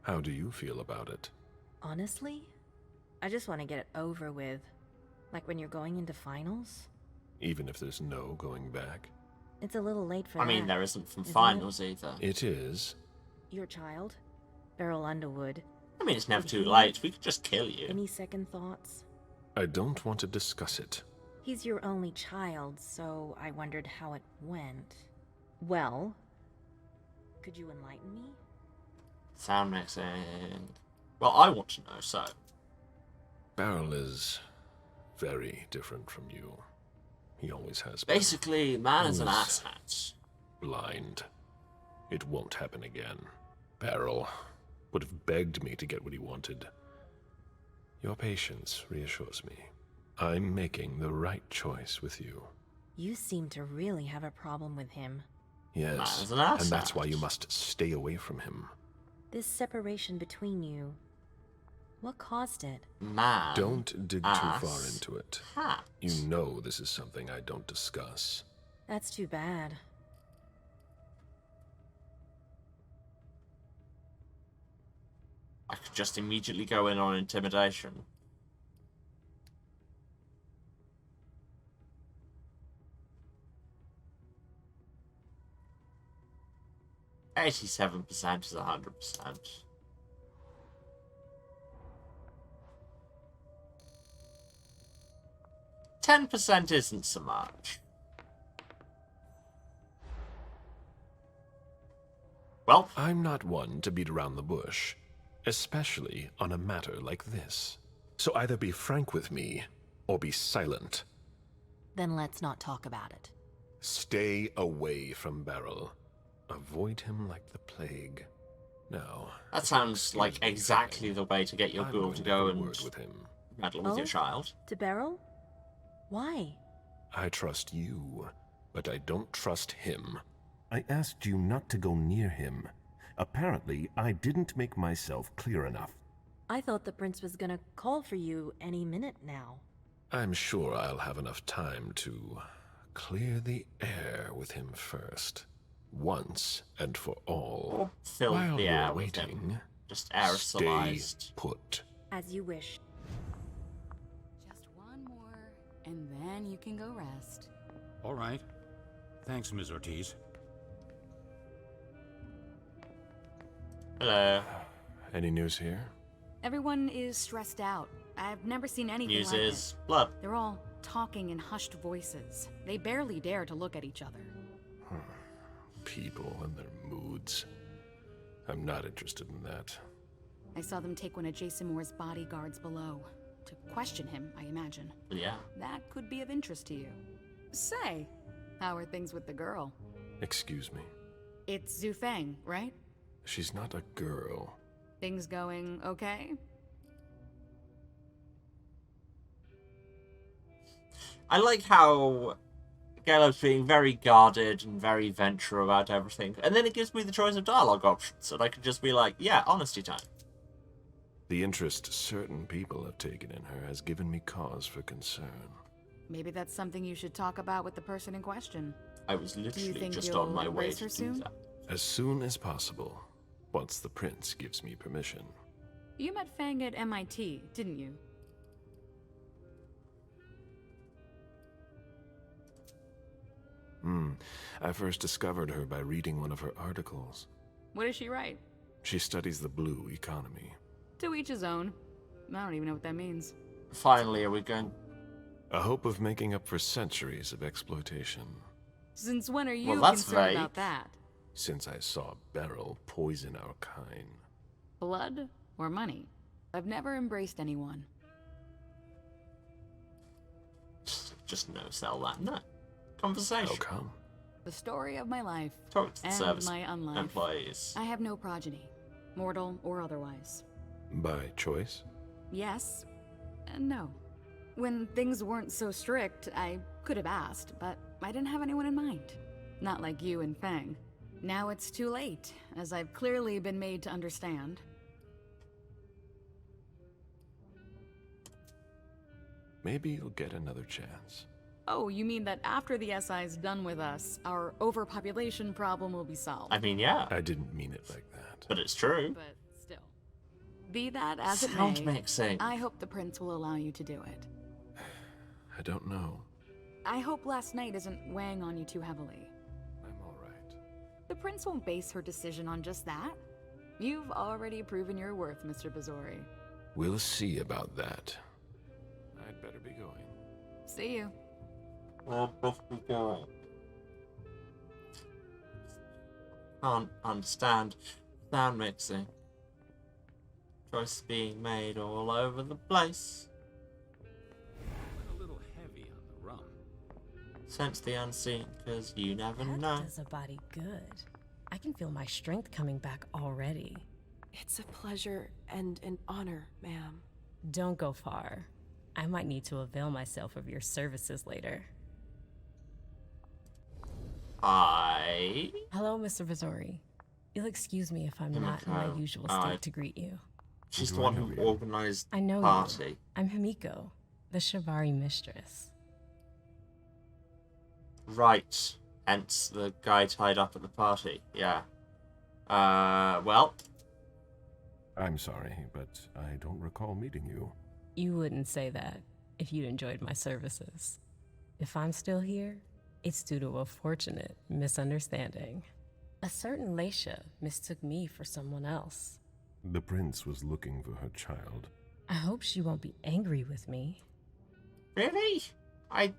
S2: How do you feel about it?
S16: Honestly, I just want to get it over with. Like when you're going into finals.
S2: Even if there's no going back?
S16: It's a little late for
S1: I
S16: that.
S1: mean, there isn't from
S16: isn't
S1: finals either.
S2: It is.
S16: Your child, Beryl Underwood.
S1: I mean, it's never
S16: Would
S1: too
S16: he-
S1: late. We could just kill you.
S16: Any second thoughts?
S2: I don't want to discuss it.
S16: He's your only child, so I wondered how it went. Well, could you enlighten me?
S1: Sound mixing. Well, I want to know, so.
S2: Beryl is very different from you. He always has been.
S1: Basically, man is an
S2: He was
S1: asshat.
S2: Blind. It won't happen again. Beryl would have begged me to get what he wanted. Your patience reassures me. I'm making the right choice with you.
S16: You seem to really have a problem with him.
S2: Yes,
S1: As an
S2: and
S1: asshat.
S2: that's why you must stay away from him.
S16: This separation between you, what caused it?
S1: Man.
S2: Don't dig too
S1: ass
S2: far into it.
S1: hat.
S2: You know this is something I don't discuss.
S16: That's too bad.
S1: I could just immediately go in on intimidation. $87% is 100%. $10% isn't so much. Well,
S2: I'm not one to beat around the bush, especially on a matter like this. So either be frank with me, or be silent.
S16: Then let's not talk about it.
S2: Stay away from Beryl. Avoid him like the plague. Now,
S1: that sounds like exactly the way to get your
S2: I'm
S1: ghoul
S2: going
S1: to
S2: to have
S1: go
S2: a
S1: and
S2: word with him.
S1: meddle with your child.
S16: To Beryl? Why?
S2: I trust you, but I don't trust him. I asked you not to go near him. Apparently, I didn't make myself clear enough.
S16: I thought the prince was gonna call for you any minute now.
S2: I'm sure I'll have enough time to clear the air with him first. Once and for all.
S1: Or fill
S2: While
S1: the
S2: you're
S1: air with
S2: waiting,
S1: him. Just
S2: stay
S1: aerosolized.
S2: put.
S16: As you wish.
S6: Just one more, and then you can go rest.
S5: All right. Thanks, Ms. Ortiz.
S1: Hello.
S2: Any news here?
S17: Everyone is stressed out. I've never seen anything
S1: News
S17: like
S1: is
S17: it.
S1: blood.
S17: They're all talking in hushed voices. They barely dare to look at each other.
S2: People and their moods. I'm not interested in that.
S17: I saw them take one of Jason Moore's bodyguards below. To question him, I imagine.
S1: Yeah.
S17: That could be of interest to you. Say, how are things with the girl?
S2: Excuse me.
S17: It's Zhu Feng, right?
S2: She's not a girl.
S17: Things going okay?
S1: I like how Caleb's being very guarded and very venture about everything, and then it gives me the choice of dialogue options, and I can just be like, yeah, honesty time.
S2: The interest certain people have taken in her has given me cause for concern.
S17: Maybe that's something you should talk about with the person in question.
S1: I was
S17: Do you
S1: literally
S17: think
S1: just
S17: you'll
S1: on my way
S17: embrace
S1: to
S17: her
S1: do
S17: soon?
S1: that.
S2: As soon as possible, once the prince gives me permission.
S17: You met Fang at MIT, didn't you?
S2: I first discovered her by reading one of her articles.
S17: What does she write?
S2: She studies the blue economy.
S17: To each his own. I don't even know what that means.
S1: Finally, are we going...
S2: A hope of making up for centuries of exploitation.
S17: Since when are you
S1: Well, that's
S17: concerned
S1: vague.
S17: about that?
S2: Since I saw Beryl poison our kind.
S17: Blood or money? I've never embraced anyone.
S1: Just no sell that. No. Conversation.
S2: How come?
S17: The story of my life.
S1: Talk to the
S17: and
S1: service
S17: my unlife.
S1: employees.
S17: I have no progeny, mortal or otherwise.
S2: By choice?
S17: Yes and no. When things weren't so strict, I could have asked, but I didn't have anyone in mind. Not like you and Fang. Now it's too late, as I've clearly been made to understand.
S2: Maybe you'll get another chance.
S17: Oh, you mean that after the SI's done with us, our overpopulation problem will be solved?
S1: I mean, yeah.
S2: I didn't mean it like that.
S1: But it's true.
S17: But still. Be that as it
S1: Sound
S17: may,
S1: mixing.
S17: I hope the prince will allow you to do it.
S2: I don't know.
S17: I hope last night isn't weighing on you too heavily.
S2: I'm all right.
S17: The prince won't base her decision on just that. You've already proven your worth, Mr. Bazori.
S2: We'll see about that. I'd better be going.
S17: See you.
S1: Can't understand sound mixing. Choices being made all over the place.
S5: Went a little heavy on the rum.
S1: Sense the unseen, cause you never
S18: That
S1: know.
S18: does a body good. I can feel my strength coming back already.
S14: It's a pleasure and an honor, ma'am.
S18: Don't go far. I might need to avail myself of your services later. Hello, Mr. Vazori. You'll excuse me if I'm not in my usual state to greet you.
S1: She's the one who organised
S18: I know
S1: the party.
S18: you. I'm Himiko, the Shivari mistress.
S1: Right. Hence the guy tied up at the party. Yeah. Well.
S2: I'm sorry, but I don't recall meeting you.
S18: You wouldn't say that if you'd enjoyed my services. If I'm still here, it's due to a fortunate misunderstanding. A certain Leisha mistook me for someone else.
S2: The prince was looking for her child.
S18: I hope she won't be angry with me.
S1: Really? I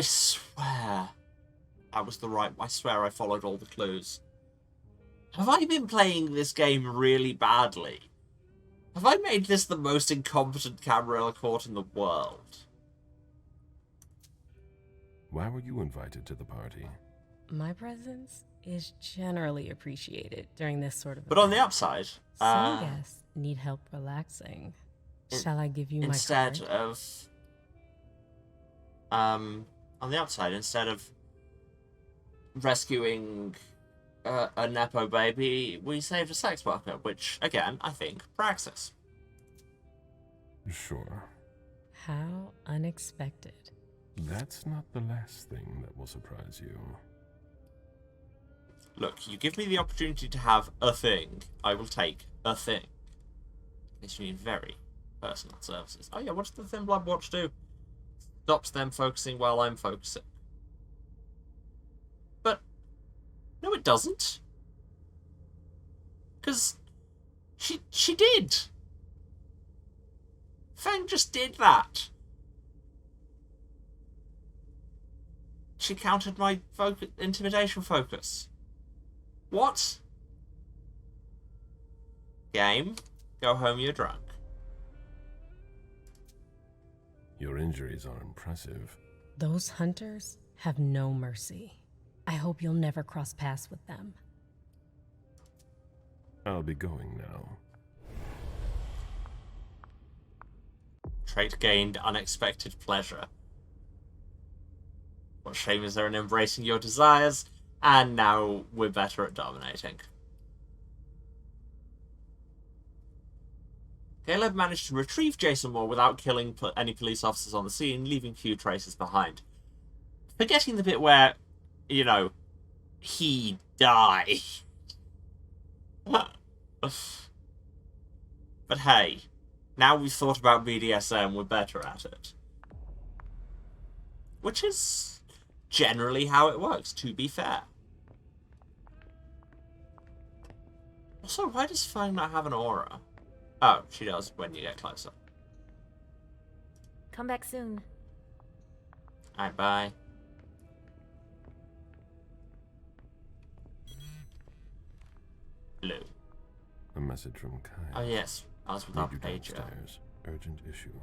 S1: swear I was the right... I swear I followed all the clues. Have I been playing this game really badly? Have I made this the most incompetent Camarilla court in the world?
S2: Why were you invited to the party?
S18: My presence is generally appreciated during this sort of
S1: But on the upside,
S18: some guests need help relaxing. Shall I give you my
S1: instead
S18: card?
S1: of on the upside, instead of rescuing a nepo baby, we saved a sex worker, which again I think praxis.
S2: Sure.
S18: How unexpected.
S2: That's not the last thing that will surprise you.
S1: Look, you give me the opportunity to have a thing, I will take a thing. Unless you need very personal services. Oh yeah, what does the Thin Blood Watch do? Stops them focusing while I'm focusing. But, no it doesn't. Because she did. Feng just did that. She countered my intimidation focus. What? Game, go home, you're drunk.
S2: Your injuries are impressive.
S18: Those hunters have no mercy. I hope you'll never cross paths with them.
S2: I'll be going now.
S1: Trait gained unexpected pleasure. What shame is there in embracing your desires? And now we're better at dominating. Caleb managed to retrieve Jason Moore without killing any police officers on the scene, leaving few traces behind. Forgetting the bit where, you know, he died. But hey, now we've thought about BDSM, we're better at it. Which is generally how it works, to be fair. Also, why does Fang not have an aura? Oh, she does when you get closer.
S16: Come back soon.
S1: Alright, bye. Blue.
S2: A message from Kai.
S1: Oh yes, I was without
S2: Need you
S1: pager.
S2: downstairs. Urgent issue.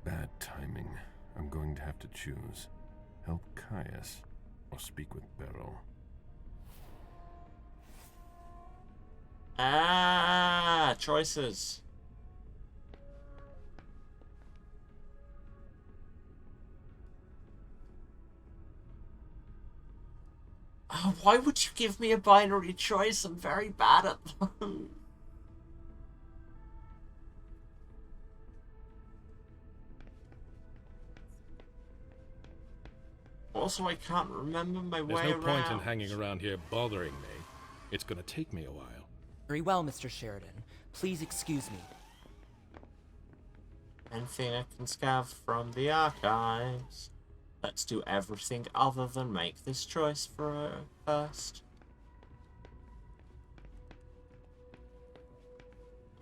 S2: Bad timing. I'm going to have to choose. Help Caius or speak with Beryl.
S1: Ah, choices. Oh, why would you give me a binary choice? I'm very bad at them. Also, I can't remember my way
S19: There's no
S1: around.
S19: point in hanging around here bothering me. It's gonna take me a while.
S20: Very well, Mr. Sheridan. Please excuse me.
S1: Anything I can scav from the archives. Let's do everything other than make this choice first.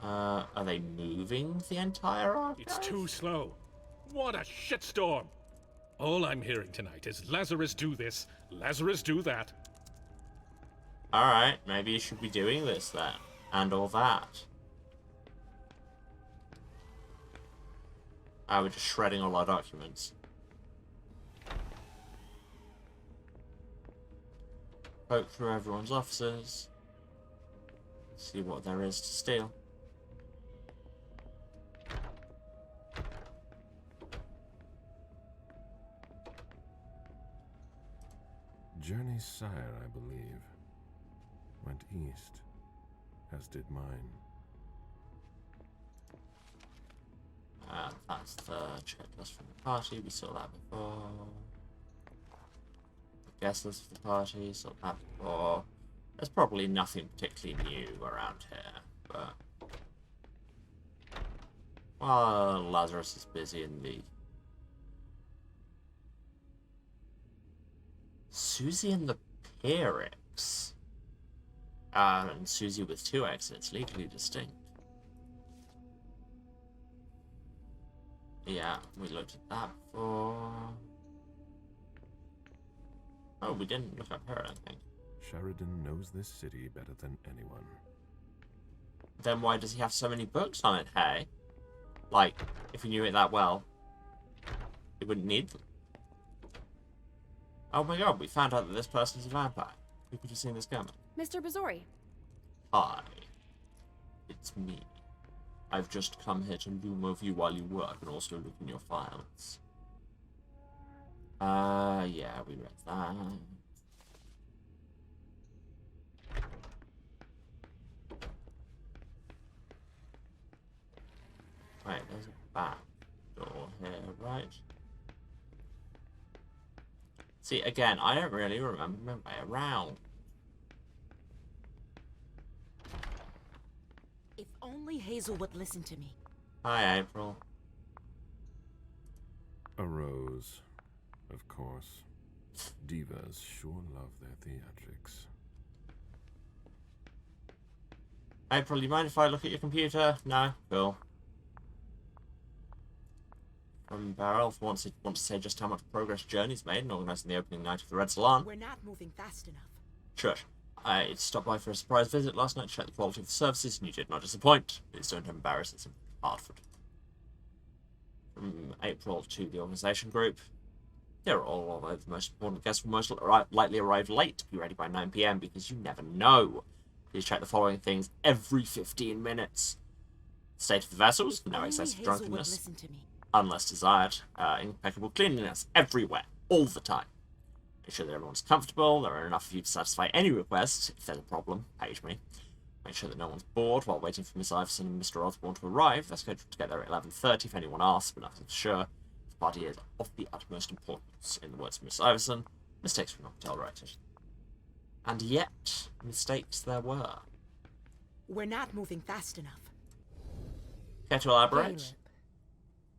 S1: Are they moving the entire archive?
S19: It's too slow. What a shitstorm! All I'm hearing tonight is Lazarus do this, Lazarus do that.
S1: Alright, maybe you should be doing this then. And all that. Ah, we're just shredding all our documents. Poke through everyone's offices. See what there is to steal.
S2: Journey's sire, I believe, went east, as did mine.
S1: That's the checklist from the party. We saw that before. Guest list for the party. Saw that before. There's probably nothing particularly new around here, but well, Lazarus is busy in the Susie and the Pyrrhics. And Susie with 2 exits, legally distinct. Yeah, we looked at that before. Oh, we didn't look up her, I think.
S2: Sheridan knows this city better than anyone.
S1: Then why does he have so many books on it, hey? Like, if he knew it that well, he wouldn't need them. Oh my god, we found out that this person is a vampire. Who could have seen this coming?
S14: Mr. Bazori.
S1: Hi. It's me. I've just come here to loom over you while you work and also look in your files. Yeah, we read that. Right, there's a back door here, right? See, again, I don't really remember my way around.
S12: If only Hazel would listen to me.
S1: Hi, April.
S2: A rose, of course. Divas sure love their theatrics.
S1: April, you mind if I look at your computer? No? Cool. From Beryl wants to say just how much progress Journey's made in organising the opening night of the Red Salon.
S21: We're not moving fast enough.
S1: Sure. I stopped by for a surprise visit last night to check the quality of the services, and you did not disappoint. Please don't embarrass us in Hartford. From April to the organisation group. They're all the most important guests will most likely arrive late. Be ready by 9 PM because you never know. Please check the following things every 15 minutes. State of the vessels, no excessive drunkenness, unless desired. Impeccable cleanliness everywhere, all the time. Make sure that everyone's comfortable, there are enough of you to satisfy any requests. If there's a problem, page me. Make sure that no one's bored while waiting for Miss Iverson and Mr. Osborne to arrive. They're scheduled to get there at 11:30 if anyone asks, but nothing's sure. The party is of the utmost importance. In the words of Miss Iverson, mistakes were not tolerated. And yet, mistakes there were.
S21: We're not moving fast enough.
S1: Care to elaborate?
S21: Caleb,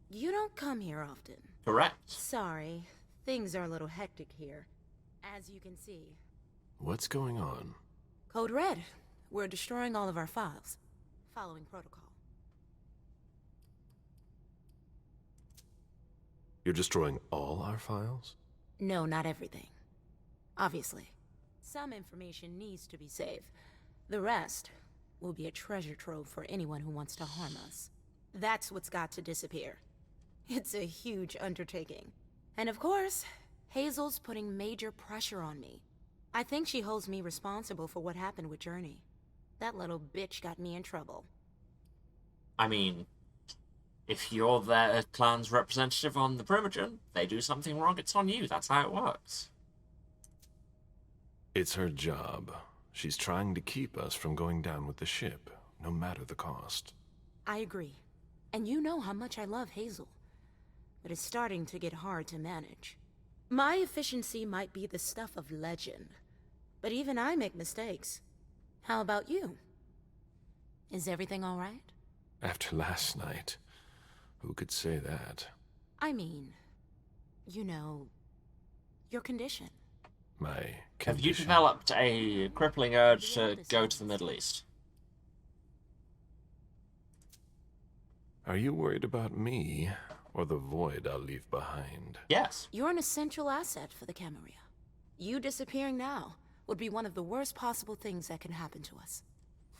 S21: you don't come here often.
S1: Correct.
S21: Sorry, things are a little hectic here. As you can see.
S2: What's going on?
S21: Code Red. We're destroying all of our files. Following protocol.
S2: You're destroying all our files?
S21: No, not everything. Obviously. Some information needs to be saved. The rest will be a treasure trove for anyone who wants to harm us. That's what's got to disappear. It's a huge undertaking. And of course, Hazel's putting major pressure on me. I think she holds me responsible for what happened with Journey. That little bitch got me in trouble.
S1: I mean, if you're their clan's representative on the Primogen, they do something wrong, it's on you. That's how it works.
S2: It's her job. She's trying to keep us from going down with the ship, no matter the cost.
S21: I agree. And you know how much I love Hazel. But it's starting to get hard to manage. My efficiency might be the stuff of legend. But even I make mistakes. How about you? Is everything all right?
S2: After last night, who could say that?
S21: I mean, you know, your condition.
S2: My condition.
S1: Have you developed a crippling urge to go to the Middle East?
S2: Are you worried about me, or the void I'll leave behind?
S1: Yes.
S21: You're an essential asset for the Camarilla. You disappearing now would be one of the worst possible things that can happen to us.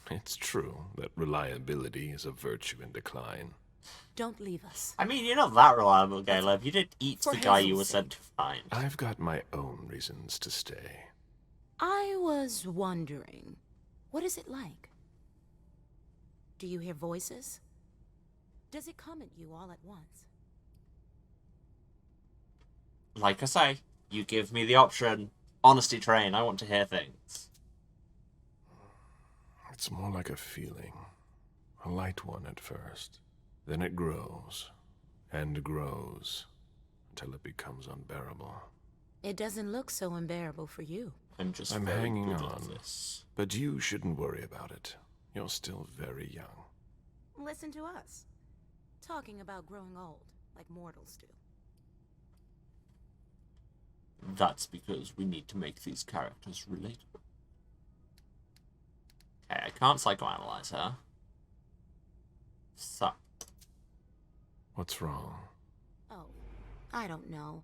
S2: It's true that reliability is a virtue in decline.
S21: Don't leave us.
S1: I mean, you're not that reliable, Caleb. You did eat
S21: For
S1: the guy you
S21: Hazel's
S1: were sent to find.
S2: I've got my own reasons to stay.
S21: I was wondering, what is it like? Do you hear voices? Does it come at you all at once?
S1: Like I say, you give me the option. Honesty train, I want to hear things.
S2: It's more like a feeling. A light one at first. Then it grows, and grows, until it becomes unbearable.
S21: It doesn't look so unbearable for you.
S2: I'm hanging on, but you shouldn't worry about it. You're still very young.
S21: Listen to us. Talking about growing old, like mortals do.
S1: That's because we need to make these characters relatable. Okay, I can't psychoanalyze her. So.
S2: What's wrong?
S21: Oh, I don't know.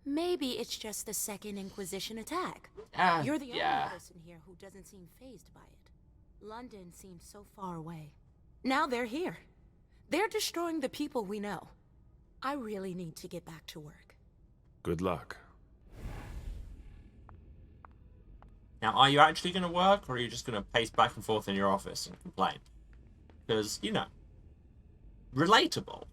S21: Maybe it's just the Second Inquisition attack. You're the only person here who doesn't seem fazed by it. London seems so far away. Now they're here. They're destroying the people we know. I really need to get back to work.
S2: Good luck.
S1: Now, are you actually going to work, or are you just going to pace back and forth in your office and complain? Because, you know, relatable.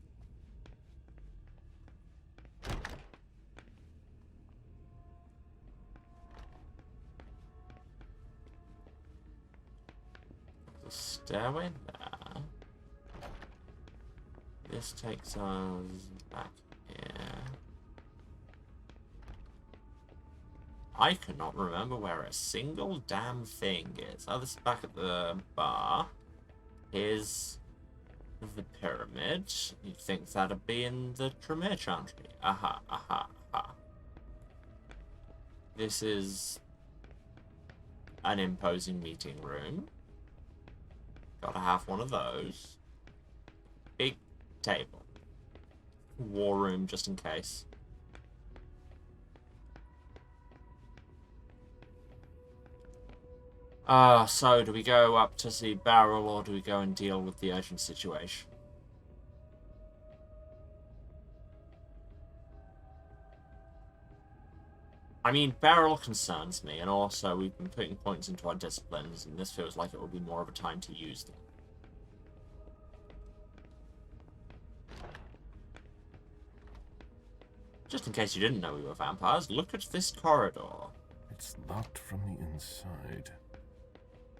S1: The stairway there. This takes us back here. I cannot remember where a single damn thing is. Oh, this is back at the bar. Here's the pyramid. You'd think that'd be in the Tremere Chantry. Aha, aha, aha. This is an imposing meeting room. Gotta have one of those. Big table. War room, just in case. So do we go up to see Beryl, or do we go and deal with the urgent situation? I mean, Beryl concerns me, and also we've been putting points into our disciplines, and this feels like it will be more of a time to use them. Just in case you didn't know we were vampires, look at this corridor.
S2: It's locked from the inside.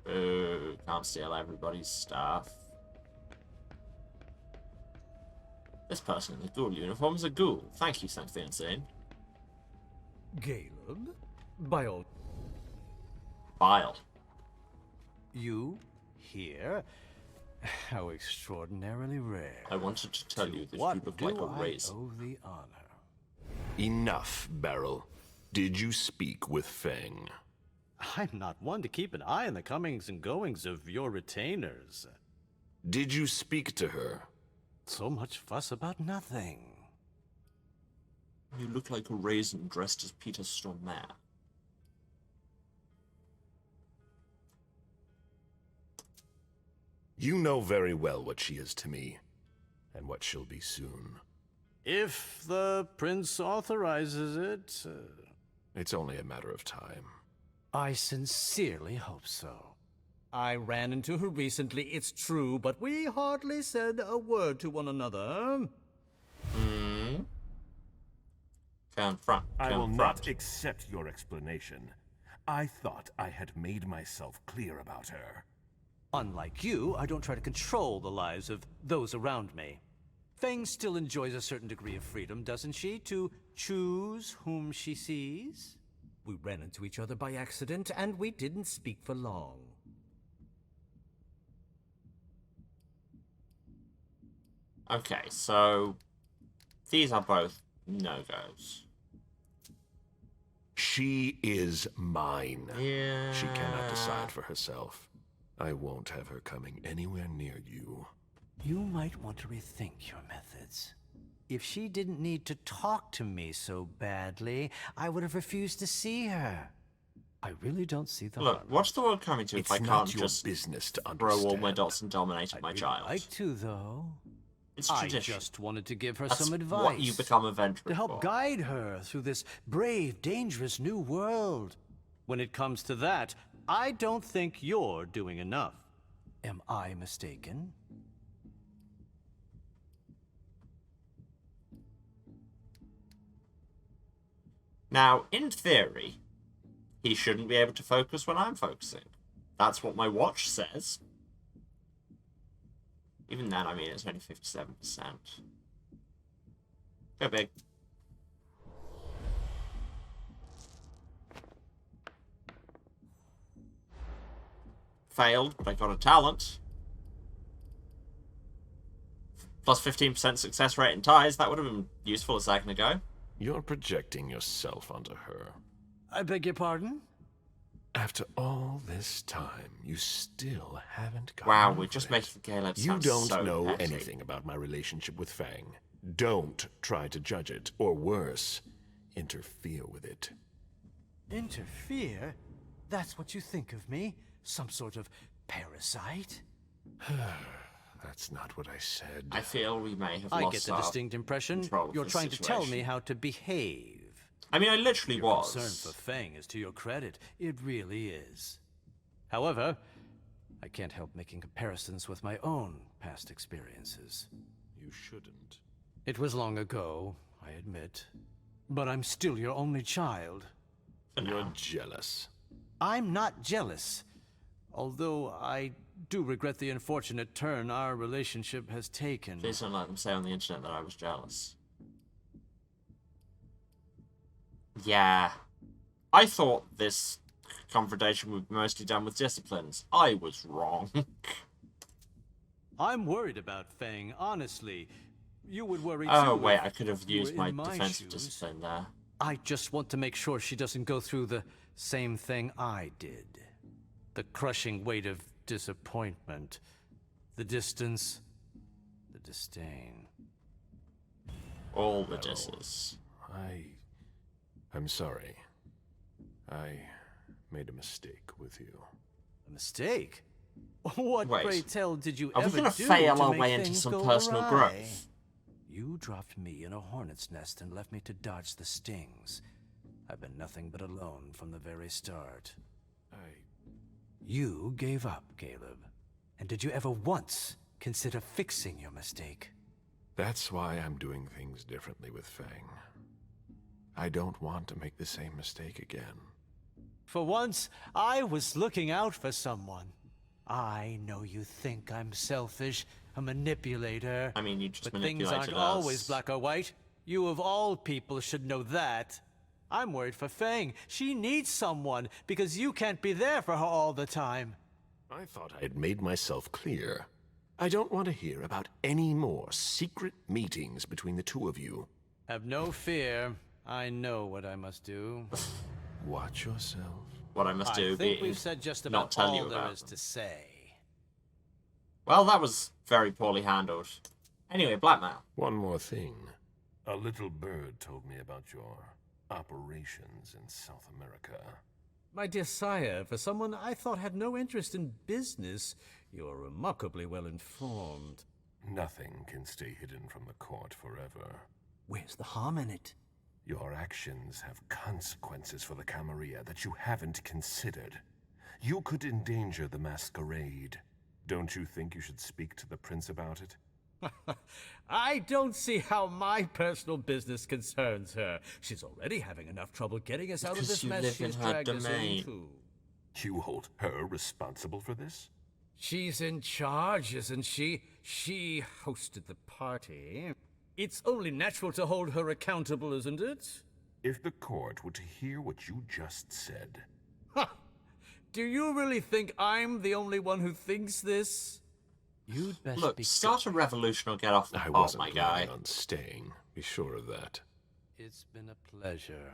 S1: Boo, can't steal everybody's stuff. This person in the ghoul uniform is a ghoul. Thank you, Saint the Insane.
S10: Caleb? By all...
S1: Bile.
S10: You? Here? How extraordinarily rare.
S1: I wanted to tell you that you look like a razor.
S10: Owe the honor?
S2: Enough, Beryl. Did you speak with Feng?
S10: I'm not one to keep an eye on the comings and goings of your retainers.
S2: Did you speak to her?
S10: So much fuss about nothing.
S1: You look like a raisin dressed as Peter Stormare.
S2: You know very well what she is to me, and what she'll be soon.
S10: If the prince authorizes it...
S2: It's only a matter of time.
S10: I sincerely hope so. I ran into her recently, it's true, but we hardly said a word to one another.
S1: Confront.
S3: I will not accept your explanation. I thought I had made myself clear about her.
S10: Unlike you, I don't try to control the lives of those around me. Feng still enjoys a certain degree of freedom, doesn't she, to choose whom she sees? We ran into each other by accident, and we didn't speak for long.
S1: Okay, so these are both no-goes.
S2: She is mine.
S1: Yeah.
S2: She cannot decide for herself. I won't have her coming anywhere near you.
S10: You might want to rethink your methods. If she didn't need to talk to me so badly, I would have refused to see her. I really don't see the
S1: Look,
S10: harm.
S1: what's the world coming to if I can't just
S2: business to
S1: throw all my dots and dominate my child?
S10: I'd like to, though.
S1: It's
S10: I
S1: tradition.
S10: just wanted to give her
S1: That's
S10: some advice.
S1: what you become a venturer
S10: to help
S1: for.
S10: guide her through this brave, dangerous new world. When it comes to that, I don't think you're doing enough. Am I mistaken?
S1: Now, in theory, he shouldn't be able to focus when I'm focusing. That's what my watch says. Even then, I mean, it's only 57%. Go big. Failed, but I got a talent. Plus 15% success rate in ties. That would have been useful a second ago.
S2: You're projecting yourself onto her.
S10: I beg your pardon?
S2: After all this time, you still haven't got
S1: Wow,
S2: over
S1: we're just
S2: it.
S1: making Caleb
S2: You
S1: sound
S2: don't
S1: so
S2: know
S1: petty.
S2: anything about my relationship with Fang. Don't try to judge it, or worse, interfere with it.
S10: Interfere? That's what you think of me? Some sort of parasite?
S2: That's not what I said.
S1: I feel we may have
S10: I
S1: lost
S10: get the
S1: our
S10: distinct impression
S1: control of
S10: you're
S1: this
S10: trying to tell
S1: situation.
S10: me how to behave.
S1: I mean, I literally
S10: Your
S1: was.
S10: concern for Fang is to your credit. It really is. However, I can't help making comparisons with my own past experiences.
S2: You shouldn't.
S10: It was long ago, I admit. But I'm still your only child.
S2: You're jealous.
S10: I'm not jealous. Although I do regret the unfortunate turn our relationship has taken.
S1: Please don't let them say on the internet that I was jealous. Yeah. I thought this confrontation would be mostly done with disciplines. I was wrong.
S10: I'm worried about Fang, honestly. You would worry too.
S1: Oh, wait,
S10: if
S1: I could have
S10: you
S1: used
S10: were
S1: my
S10: in
S1: defensive
S10: shoes.
S1: discipline there.
S10: I just want to make sure she doesn't go through the same thing I did. The crushing weight of disappointment. The distance, the disdain.
S1: All the disses.
S2: I'm sorry. I made a mistake with you.
S10: A mistake? What,
S1: Wait,
S10: pray tell, did you
S1: are
S10: ever
S1: we gonna
S10: do
S1: fail
S10: to
S1: our
S10: make
S1: way into
S10: things
S1: some
S10: go
S1: personal
S10: awry?
S1: growth?
S10: You dropped me in a hornet's nest and left me to dodge the stings. I've been nothing but alone from the very start. You gave up, Caleb. And did you ever once consider fixing your mistake?
S2: That's why I'm doing things differently with Fang. I don't want to make the same mistake again.
S10: For once, I was looking out for someone. I know you think I'm selfish, a manipulator.
S1: I mean, you just
S10: but things
S1: manipulated
S10: aren't
S1: us.
S10: always black or white. You of all people should know that. I'm worried for Fang. She needs someone, because you can't be there for her all the time.
S2: I thought I had made myself clear. I don't want to hear about any more secret meetings between the two of you.
S10: Have no fear. I know what I must do.
S2: Watch yourself.
S1: What I must do
S10: I think
S1: being
S10: we've said just
S1: not
S10: about
S1: tell
S10: all
S1: you
S10: there
S1: about
S10: is
S1: them.
S10: to say.
S1: Well, that was very poorly handled. Anyway, blackmail.
S2: One more thing.
S3: A little bird told me about your operations in South America.
S10: My dear sire, for someone I thought had no interest in business, you're remarkably well informed.
S3: Nothing can stay hidden from the court forever.
S10: Where's the harm in it?
S3: Your actions have consequences for the Camarilla that you haven't considered. You could endanger the Masquerade. Don't you think you should speak to the prince about it?
S10: I don't see how my personal business concerns her. She's already having enough trouble getting us out of this mess she's dragged us into.
S3: You hold her responsible for this?
S10: She's in charge, isn't she? She hosted the party. It's only natural to hold her accountable, isn't it?
S3: If the court were to hear what you just said...
S10: Ha! Do you really think I'm the only one who thinks this? You'd best
S1: Look, start a revolution or get off the pot,
S2: wasn't
S1: my guy.
S2: planning on staying. Be sure of that.
S10: It's been a pleasure.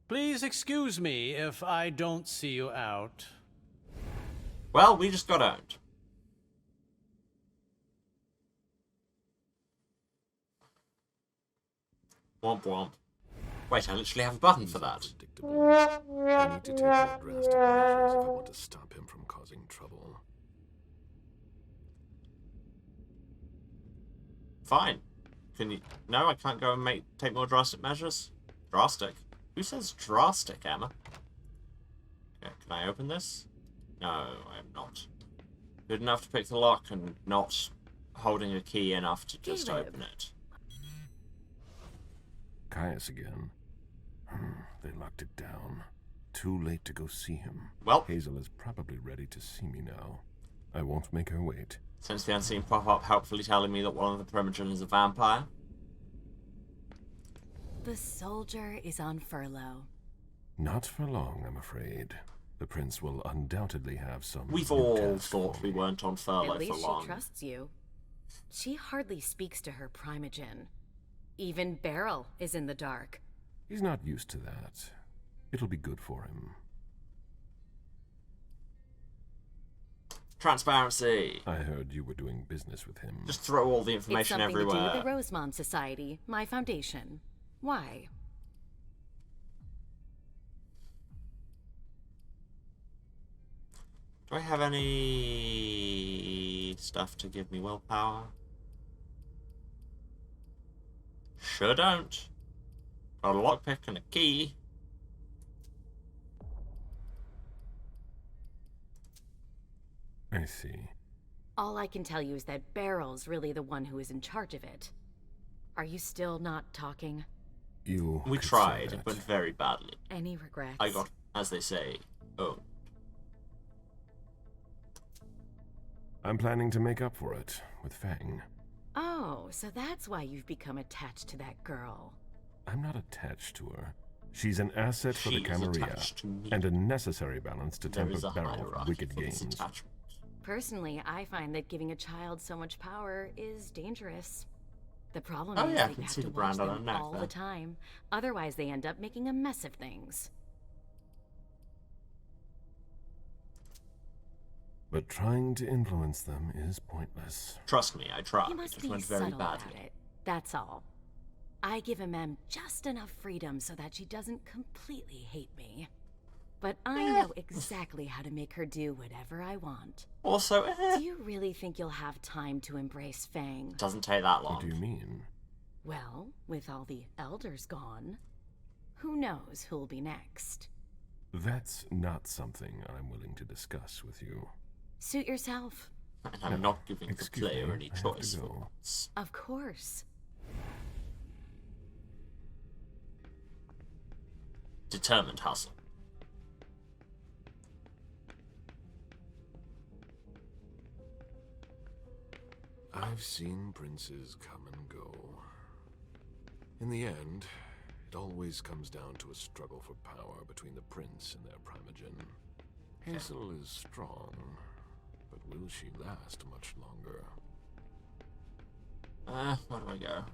S10: Please excuse me if I don't see you out.
S1: Well, we just got owned. Womp womp. Wait, I literally have a button for that.
S2: I need to take more drastic measures if I want to stop him from causing trouble.
S1: Fine. Can you... No, I can't go and take more drastic measures? Drastic? Who says drastic, Emma? Okay, can I open this? No, I am not. Good enough to pick the lock and not holding a key enough to just open it.
S3: Caius again. They locked it down. Too late to go see him.
S1: Well,
S3: Hazel is probably ready to see me now. I won't make her wait.
S1: Since the unseen pop-up helpfully telling me that one of the Primogen is a vampire.
S12: The soldier is on furlough.
S3: Not for long, I'm afraid. The prince will undoubtedly have some...
S1: We've all thought we weren't on furlough
S12: At least
S1: for long.
S12: she trusts you. She hardly speaks to her Primogen. Even Beryl is in the dark.
S3: He's not used to that. It'll be good for him.
S1: Transparency.
S3: I heard you were doing business with him.
S1: Just throw all the information
S12: it's something
S1: everywhere.
S12: to do with the Rosemont Society, my foundation. Why?
S1: Do I have any stuff to give me willpower? Sure don't. Got a lockpick and a key.
S3: I see.
S12: All I can tell you is that Beryl's really the one who is in charge of it. Are you still not talking?
S1: We tried, but very badly.
S12: Any regrets?
S1: I got, as they say, oh.
S3: I'm planning to make up for it with Fang.
S12: Oh, so that's why you've become attached to that girl.
S3: I'm not attached to her. She's an asset for the
S1: She is
S3: Camarilla,
S1: attached to me.
S3: and a necessary balance to
S1: There
S3: temper
S1: is a
S3: Beryl's
S1: hierarchy
S3: wicked
S1: for this
S3: games.
S1: attachment.
S12: Personally, I find that giving a child so much power is dangerous. The problem
S1: Oh,
S12: is
S1: yeah, I
S12: that
S1: can
S12: you have
S1: see
S12: to
S1: the
S12: watch
S1: brand on
S12: them
S1: her neck
S12: all
S1: there.
S12: the time. Otherwise, they end up making a mess of things.
S3: But trying to influence them is pointless.
S1: Trust me, I tried.
S12: You must
S1: It
S12: be
S1: went very
S12: subtle about
S1: badly.
S12: it. That's all. I give Mem just enough freedom so that she doesn't completely hate me. But I know exactly how to make her do whatever I want.
S1: Also,
S12: do you really think you'll have time to embrace Fang?
S1: Doesn't take that long.
S3: What do you mean?
S12: Well, with all the elders gone, who knows who'll be next?
S3: That's not something I'm willing to discuss with you.
S12: Suit yourself.
S1: And I'm not giving the player any choice.
S12: Of course.
S1: Determined hustle.
S2: I've seen princes come and go. In the end, it always comes down to a struggle for power between the prince and their primogen. Hazel is strong, but will she last much longer?
S1: Where do I go?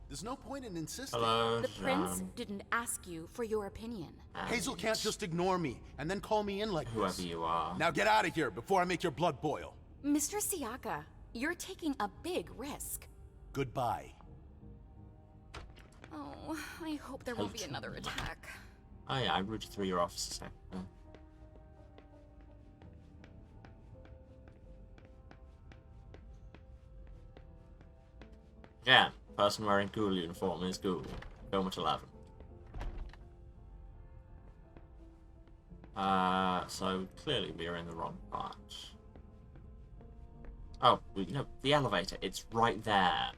S4: There's no point in insisting.
S1: Hello,
S6: The prince didn't ask you for your opinion.
S4: Hazel can't just ignore me and then call me in like
S1: whoever
S4: this.
S1: you are.
S4: Now get out of here before I make your blood boil.
S6: Mr. Siaka, you're taking a big risk.
S4: Goodbye.
S6: Oh, I hope there won't be another attack.
S1: Oh yeah, I rooted through your office. Yeah, person wearing ghoul uniform is ghoul. Film at 11. So clearly we are in the wrong part. Oh, no, the elevator. It's right there.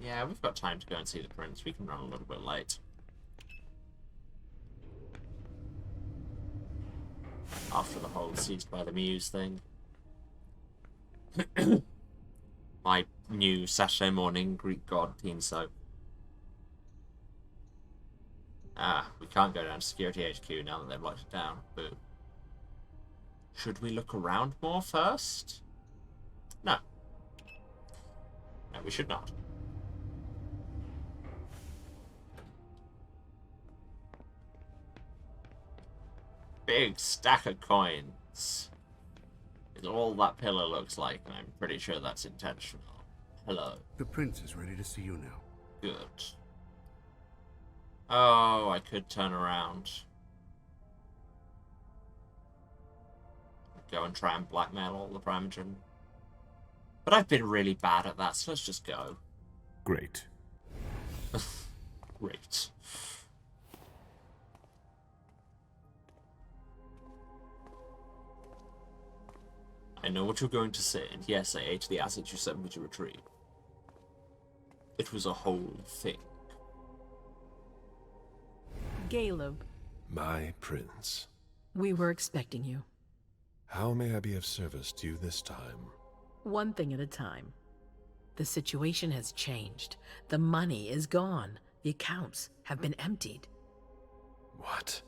S1: Yeah, we've got time to go and see the prince. We can run a little bit late. After the whole Seized by the Muse thing. My new Saturday morning Greek god theme soap. We can't go down to Security HQ now that they've locked it down. Boo. Should we look around more first? No. No, we should not. Big stack of coins. Is all that pillar looks like, and I'm pretty sure that's intentional. Hello.
S5: The prince is ready to see you now.
S1: Good. Oh, I could turn around. Go and try and blackmail all the Primogen. But I've been really bad at that, so let's just go.
S3: Great.
S1: Great. I know what you're going to say, and yes, I ate the assets you sent me to retrieve. It was a whole thing.
S22: Caleb.
S2: My prince.
S22: We were expecting you.
S2: How may I be of service to you this time?
S22: One thing at a time. The situation has changed. The money is gone. The accounts have been emptied.
S2: What?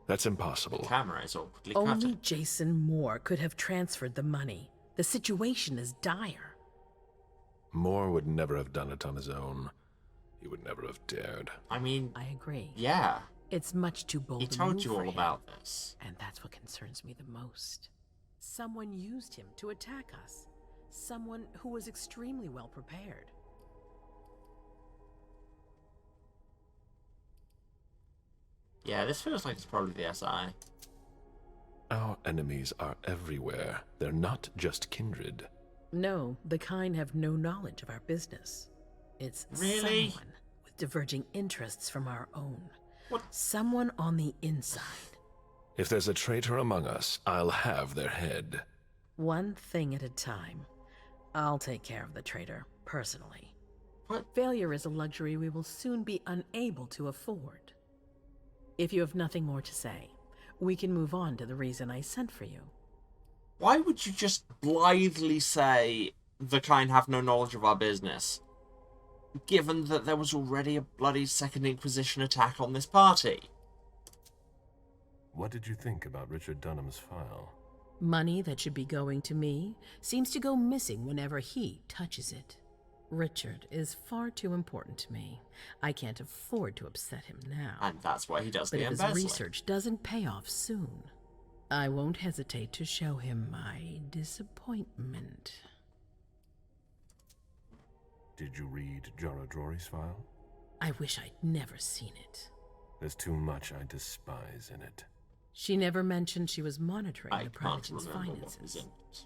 S2: That's impossible.
S1: The camera is awkwardly
S22: Only
S1: cutting.
S22: Jason Moore could have transferred the money. The situation is dire.
S2: Moore would never have done it on his own. He would never have dared.
S1: I mean...
S22: I agree.
S1: Yeah.
S22: It's much too bold.
S1: He
S22: to
S1: told
S22: move
S1: you
S22: for
S1: all
S22: him.
S1: about this.
S22: And that's what concerns me the most. Someone used him to attack us. Someone who was extremely well prepared.
S1: Yeah, this feels like it's probably the SI.
S2: Our enemies are everywhere. They're not just kindred.
S22: No, the kind have no knowledge of our business. It's
S1: Really?
S22: someone with diverging interests from our own.
S1: What?
S22: Someone on the inside.
S2: If there's a traitor among us, I'll have their head.
S22: One thing at a time. I'll take care of the traitor, personally.
S1: What?
S22: Failure is a luxury we will soon be unable to afford. If you have nothing more to say, we can move on to the reason I sent for you.
S1: Why would you just blithely say, the kind have no knowledge of our business, given that there was already a bloody Second Inquisition attack on this party?
S3: What did you think about Richard Dunham's file?
S22: Money that should be going to me seems to go missing whenever he touches it. Richard is far too important to me. I can't afford to upset him now.
S1: And that's why he does
S22: But
S1: the
S22: if his
S1: embezzling.
S22: research doesn't pay off soon, I won't hesitate to show him my disappointment.
S3: Did you read Jara Drory's file?
S22: I wish I'd never seen it.
S3: There's too much I despise in it.
S22: She never mentioned she was monitoring the
S1: can't
S22: Prodigy's
S1: remember what was
S22: finances.
S1: in it.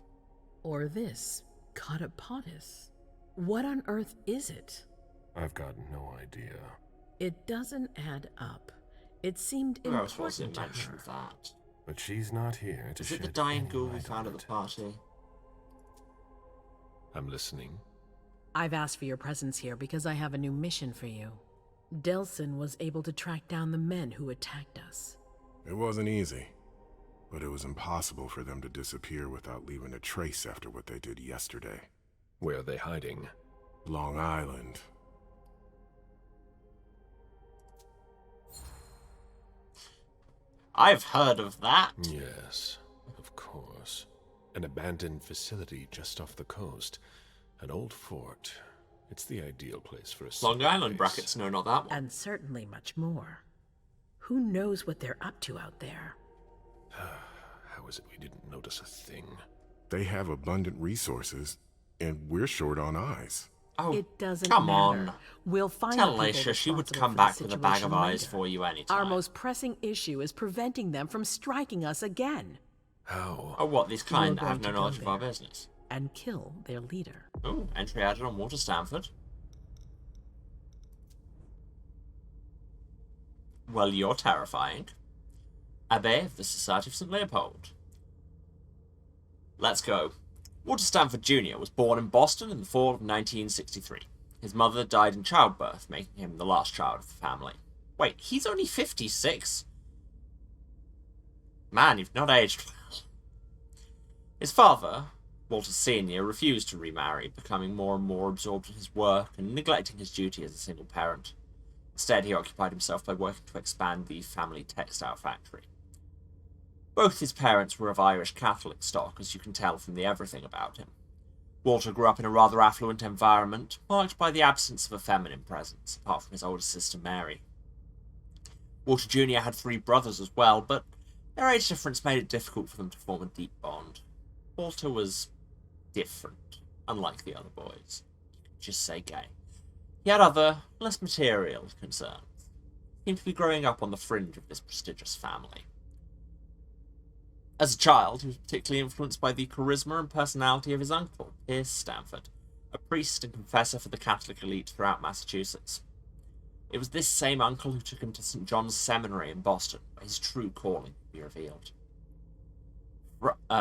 S22: Or this, Catapotis. What on earth is it?
S3: I've got no idea.
S22: It doesn't add up. It seemed
S1: Who else was
S22: important
S1: it
S22: to
S1: mentioned
S22: her.
S1: that?
S3: But she's not here to
S1: Is it the
S3: shed
S1: dying
S3: any
S1: ghoul we
S3: light
S1: found
S3: on
S1: at the
S3: it.
S1: party?
S2: I'm listening.
S22: I've asked for your presence here because I have a new mission for you. Delsin was able to track down the men who attacked us.
S7: It wasn't easy, but it was impossible for them to disappear without leaving a trace after what they did yesterday.
S2: Where are they hiding?
S7: Long Island.
S1: I've heard of that.
S2: Yes, of course. An abandoned facility just off the coast. An old fort. It's the ideal place for a
S1: Long
S2: secret
S1: Island
S2: base.
S1: brackets, no, not that one.
S22: And certainly much more. Who knows what they're up to out there?
S2: How is it we didn't notice a thing?
S7: They have abundant resources, and we're short on eyes.
S1: Oh,
S22: It doesn't
S1: come
S22: matter.
S1: on.
S22: We'll find
S1: Tell
S22: the people
S1: Laisha she would
S22: responsible
S1: come
S22: for
S1: back
S22: the
S1: with a bag of
S22: situation
S1: eyes
S22: later.
S1: for you anytime.
S22: Our most pressing issue is preventing them from striking us again.
S2: How?
S1: Oh, what, these kind
S22: We're
S1: have
S22: going
S1: no
S22: to go
S1: knowledge of our
S22: there
S1: business?
S22: and kill their leader.
S1: Oh, entry added on Walter Stanford. Well, you're terrifying. Abbé of the Society of St. Leopold. Let's go. Walter Stanford Jr. was born in Boston in the fall of 1963. His mother died in childbirth, making him the last child of the family. Wait, he's only 56? Man, you've not aged well. His father, Walter Sr., refused to remarry, becoming more and more absorbed in his work and neglecting his duty as a single parent. Instead, he occupied himself by working to expand the family textile factory. Both his parents were of Irish Catholic stock, as you can tell from the everything about him. Walter grew up in a rather affluent environment, marked by the absence of a feminine presence, apart from his older sister Mary. Walter Jr. had 3 brothers as well, but their age difference made it difficult for them to form a deep bond. Walter was different, unlike the other boys. Just say gay. He had other, less material concerns. He seemed to be growing up on the fringe of this prestigious family. As a child, he was particularly influenced by the charisma and personality of his uncle, Pierce Stanford, a priest and confessor for the Catholic elite throughout Massachusetts. It was this same uncle who took him to St. John's Seminary in Boston, where his true calling would be revealed.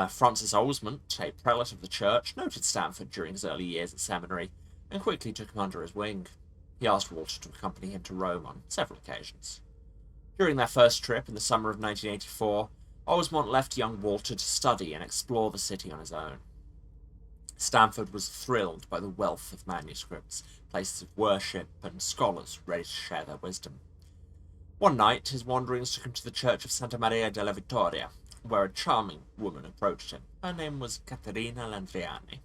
S1: Francis Osmond, a prelate of the church, noted Stanford during his early years at seminary and quickly took him under his wing. He asked Walter to accompany him to Rome on several occasions. During their first trip in the summer of 1984, Osmond left young Walter to study and explore the city on his own. Stanford was thrilled by the wealth of manuscripts, places of worship, and scholars ready to share their wisdom. One night, his wanderings took him to the church of Santa Maria della Vittoria, where a charming woman approached him. Her name was Caterina Landriani.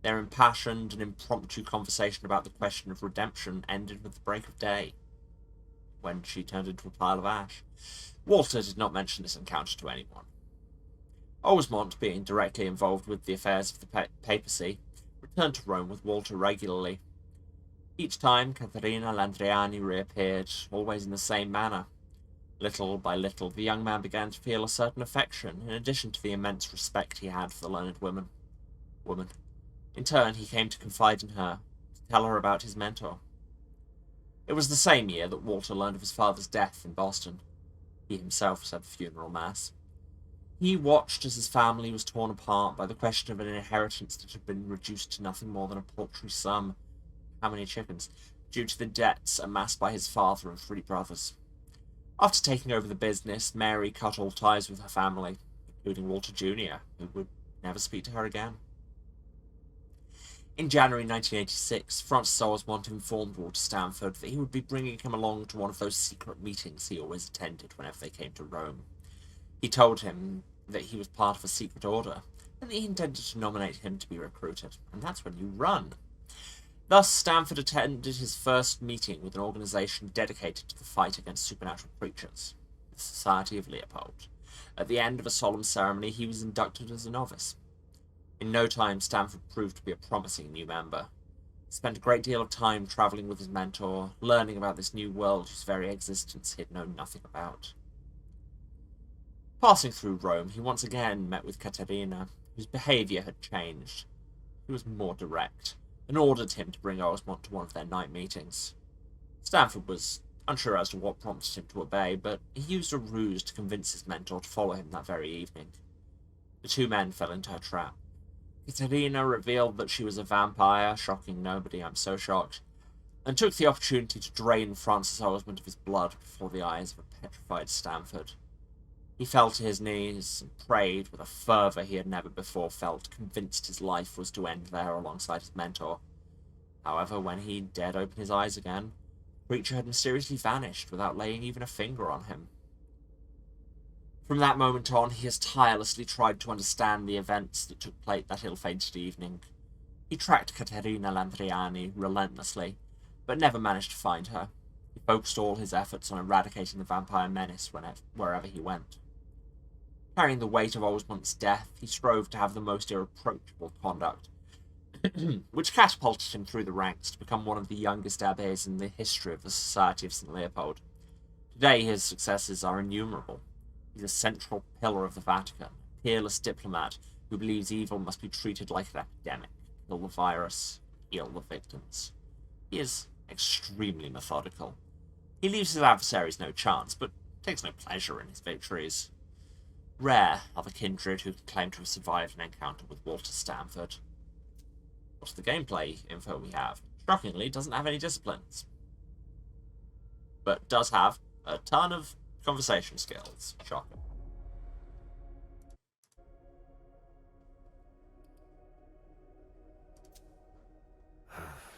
S1: Their impassioned and impromptu conversation about the question of redemption ended with the break of day, when she turned into a pile of ash. Walter did not mention this encounter to anyone. Osmond, being directly involved with the affairs of the papacy, returned to Rome with Walter regularly. Each time, Caterina Landriani reappeared, always in the same manner. Little by little, the young man began to feel a certain affection, in addition to the immense respect he had for the learned woman. In turn, he came to confide in her, to tell her about his mentor. It was the same year that Walter learned of his father's death in Boston. He himself said the funeral mass. He watched as his family was torn apart by the question of an inheritance that had been reduced to nothing more than a paltry sum. How many chickens? Due to the debts amassed by his father and 3 brothers. After taking over the business, Mary cut all ties with her family, including Walter Jr., who would never speak to her again. In January 1986, Francis Osmond informed Walter Stanford that he would be bringing him along to one of those secret meetings he always attended whenever they came to Rome. He told him that he was part of a secret order, and that he intended to nominate him to be recruited, and that's when you run. Thus, Stanford attended his first meeting with an organization dedicated to the fight against supernatural creatures, the Society of Leopold. At the end of a solemn ceremony, he was inducted as a novice. In no time, Stanford proved to be a promising new member. He spent a great deal of time traveling with his mentor, learning about this new world whose very existence he had known nothing about. Passing through Rome, he once again met with Caterina, whose behaviour had changed. He was more direct, and ordered him to bring Osmond to one of their night meetings. Stanford was unsure as to what prompted him to obey, but he used a ruse to convince his mentor to follow him that very evening. The two men fell into her trap. Caterina revealed that she was a vampire, shocking nobody, I'm so shocked, and took the opportunity to drain Francis Osmond of his blood before the eyes of a petrified Stanford. He fell to his knees and prayed with a fervour he had never before felt, convinced his life was to end there alongside his mentor. However, when he dared open his eyes again, the creature had mysteriously vanished without laying even a finger on him. From that moment on, he has tirelessly tried to understand the events that took place that ill-fated evening. He tracked Caterina Landriani relentlessly, but never managed to find her. He focused all his efforts on eradicating the vampire menace wherever he went. Carrying the weight of Osmond's death, he strove to have the most irreproachable conduct, which catapulted him through the ranks to become one of the youngest abbes in the history of the Society of St. Leopold. Today his successes are innumerable. He's a central pillar of the Vatican, a peerless diplomat who believes evil must be treated like an epidemic, kill the virus, heal the victims. He is extremely methodical. He leaves his adversaries no chance, but takes no pleasure in his victories. Rare are the kindred who can claim to have survived an encounter with Walter Stanford. What's the gameplay info we have? Shockingly, doesn't have any disciplines, but does have a ton of conversation skills. Shocking.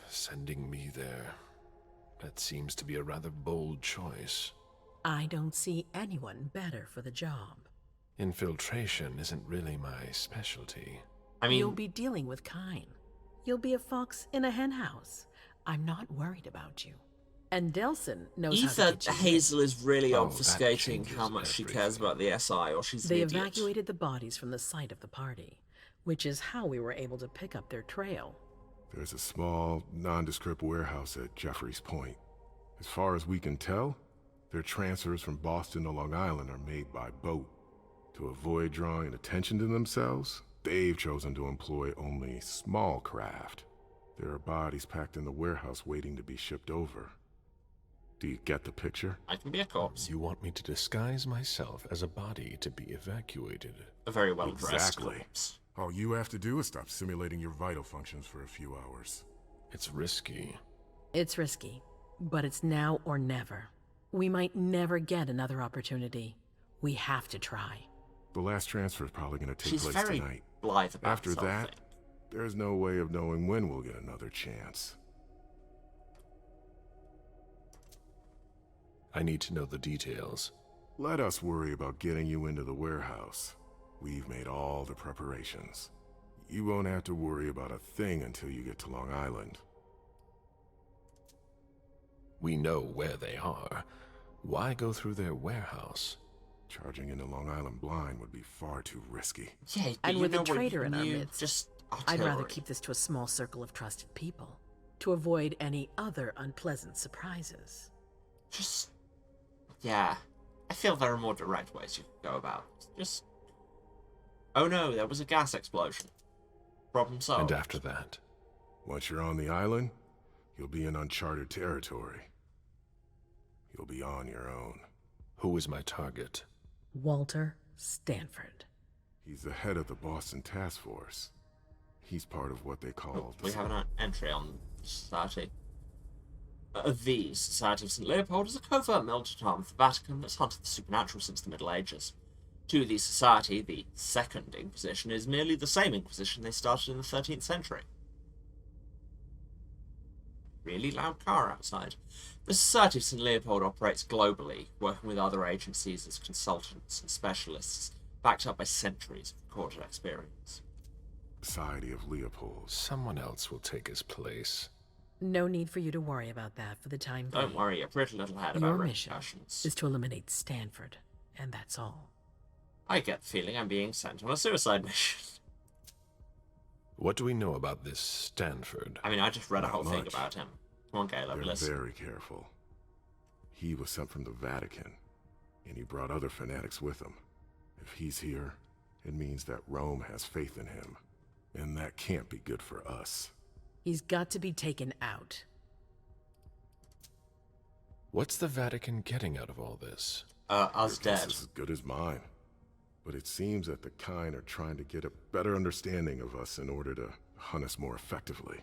S2: Sending me there. That seems to be a rather bold choice.
S22: I don't see anyone better for the job.
S2: Infiltration isn't really my specialty.
S22: You'll be dealing with Kine. You'll be a fox in a henhouse. I'm not worried about you. And Delson knows how to get you
S1: Hazel is really
S22: Oh,
S1: obfuscating how much she cares about the SI, or she's
S22: They
S1: an idiot.
S22: evacuated the bodies from the site of the party, which is how we were able to pick up their trail.
S7: There's a small, nondescript warehouse at Jeffrey's Point. As far as we can tell, their transfers from Boston to Long Island are made by boat. To avoid drawing attention to themselves, they've chosen to employ only small craft. There are bodies packed in the warehouse waiting to be shipped over. Do you get the picture?
S1: I can be a corpse.
S2: You want me to disguise myself as a body to be evacuated?
S1: A very well-dressed
S7: Exactly.
S1: corpse.
S7: All you have to do is stop simulating your vital functions for a few hours.
S2: It's risky.
S22: It's risky, but it's now or never. We might never get another opportunity. We have to try.
S7: The last transfer is probably going to take
S1: She's
S7: place
S1: very
S7: tonight.
S1: blithe about
S7: After
S1: this whole
S7: that,
S1: thing.
S7: there's no way of knowing when we'll get another chance.
S2: I need to know the details.
S7: Let us worry about getting you into the warehouse. We've made all the preparations. You won't have to worry about a thing until you get to Long Island.
S2: We know where they are. Why go through their warehouse?
S7: Charging into Long Island blind would be far too risky.
S1: Yeah, but
S22: And
S1: you
S22: with
S1: know
S22: a
S1: what
S22: traitor
S1: you
S22: in our
S1: knew,
S22: midst,
S1: just
S22: I'd rather
S1: artillery.
S22: keep this to a small circle of trusted people, to avoid any other unpleasant surprises.
S1: Just... yeah. I feel there are more direct ways you can go about it. Just... oh no, there was a gas explosion. Problem solved.
S2: And after that?
S7: Once you're on the island, you'll be in uncharted territory. You'll be on your own.
S2: Who is my target?
S22: Walter Stanford.
S7: He's the head of the Boston Task Force. He's part of what they call...
S1: We have an entry on the Society. The Society of St. Leopold is a covert militant arm of the Vatican that's hunted the supernatural since the Middle Ages. To the Society, the Second Inquisition is merely the same Inquisition they started in the 13th century. Really loud car outside. The Society of St. Leopold operates globally, working with other agencies as consultants and specialists, backed up by centuries of recorded experience.
S7: Society of Leopold.
S2: Someone else will take his place.
S22: No need for you to worry about that for the time being.
S1: Don't worry, a pretty little head
S22: Your
S1: about
S22: mission
S1: repercussions.
S22: is to eliminate Stanford, and that's all.
S1: I get the feeling I'm being sent on a suicide mission.
S2: What do we know about this Stanford?
S1: I mean, I just read a
S7: Not
S1: whole thing
S7: much.
S1: about him. Come on, Caleb,
S7: They're
S1: listen.
S7: very careful. He was sent from the Vatican, and he brought other fanatics with him. If he's here, it means that Rome has faith in him, and that can't be good for us.
S22: He's got to be taken out.
S2: What's the Vatican getting out of all this?
S1: Us
S7: Your guess
S1: dead.
S7: is as good as mine. But it seems that the kind are trying to get a better understanding of us in order to hunt us more effectively.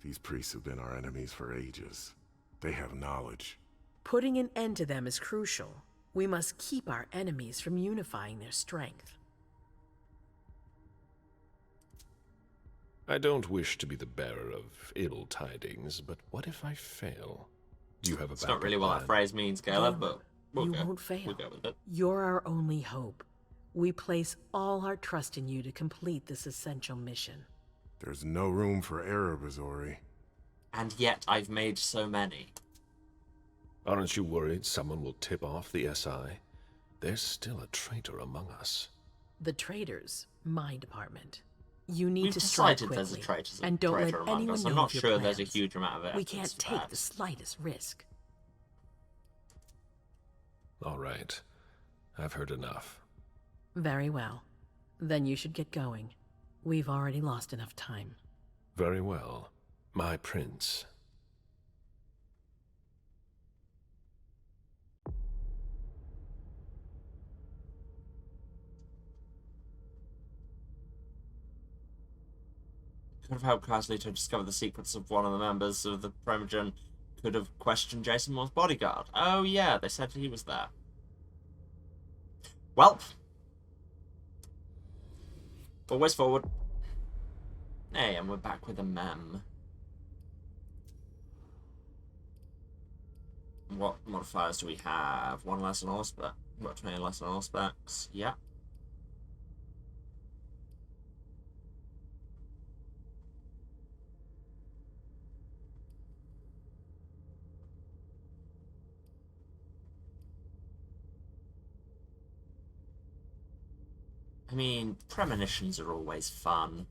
S7: These priests have been our enemies for ages. They have knowledge.
S22: Putting an end to them is crucial. We must keep our enemies from unifying their strength.
S2: I don't wish to be the bearer of ill tidings, but what if I fail? Do you have a
S1: It's not really what that
S2: plan?
S1: phrase means, Caleb, but
S22: You won't fail.
S1: We'll go with it.
S22: You're our only hope. We place all our trust in you to complete this essential mission.
S7: There's no room for error, Bazori.
S1: And yet I've made so many.
S2: Aren't you worried someone will tip off the SI? There's still a traitor among us.
S22: The traitors, my department. You need
S1: We've
S22: to strike
S1: decided there's a
S22: quickly,
S1: traitor
S22: and don't let
S1: among
S22: anyone
S1: us.
S22: know
S1: I'm not
S22: of your
S1: sure there's a
S22: plans.
S1: huge amount of
S22: We
S1: evidence
S22: can't
S1: for
S22: take
S1: that.
S22: the slightest risk.
S2: All right. I've heard enough.
S22: Very well. Then you should get going. We've already lost enough time.
S2: Very well. My prince.
S1: Could have helped Casley to discover the secrets of one of the members of the Primogen. Could have questioned Jason Moore's bodyguard. Oh yeah, they said he was there. Welp. Always forward. Hey, and we're back with a mem. What modifiers do we have? One less than all spec. What 20 less than all specs? Yeah. I mean, premonitions are always fun.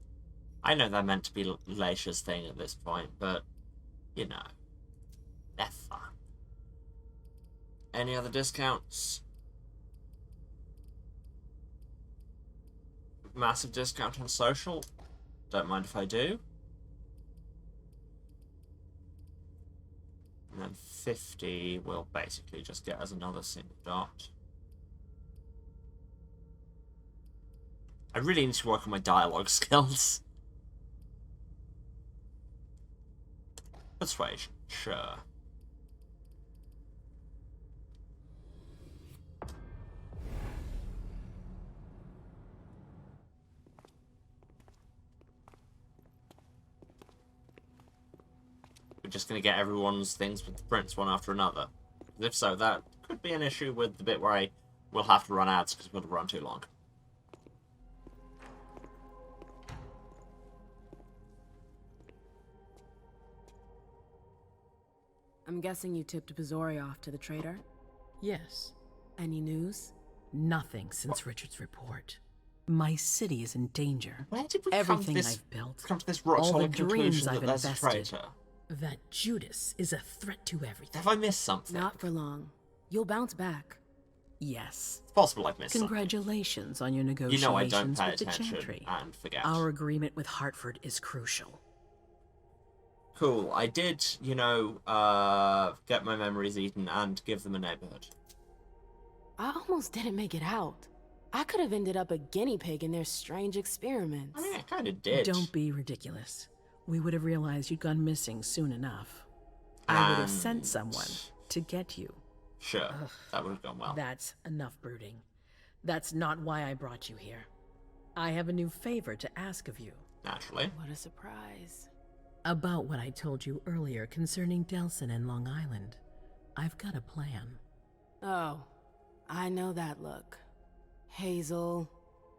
S1: I know they're meant to be Leisha's thing at this point, but, you know, they're fun. Any other discounts? Massive discount on social. Don't mind if I do. And then 50 will basically just get us another single dot. I really need to work on my dialogue skills. Persuasion, sure. We're just going to get everyone's things with the prince one after another. If so, that could be an issue with the bit where I will have to run ads because we'll run too long.
S14: I'm guessing you tipped Bazori off to the traitor?
S22: Yes.
S14: Any news?
S22: Nothing since Richard's report. My city is in danger.
S1: Where did we
S22: Everything
S1: come to this,
S22: I've built,
S1: come to this rock
S22: all the
S1: solid
S22: dreams
S1: conclusion
S22: I've
S1: that there's a
S22: invested,
S1: traitor?
S22: that Judas is a threat to everything.
S1: Have I missed something?
S14: Not for long. You'll bounce back.
S22: Yes.
S1: It's possible I've missed something.
S22: Congratulations on your
S1: You
S22: negotiations
S1: know I don't pay
S22: with the
S1: attention
S22: Chantry.
S1: and forget.
S22: Our agreement with Hartford is crucial.
S1: Cool. I did, you know, get my memories eaten and give them a neighborhood.
S14: I almost didn't make it out. I could have ended up a guinea pig in their strange experiments.
S1: I mean, I kind of did.
S22: Don't be ridiculous. We would have realized you'd gone missing soon enough. I would have sent someone to get you.
S1: Sure, that would have gone well.
S22: That's enough brooding. That's not why I brought you here. I have a new favor to ask of you.
S1: Naturally.
S14: What a surprise.
S22: About what I told you earlier concerning Delson and Long Island. I've got a plan.
S14: Oh, I know that look. Hazel.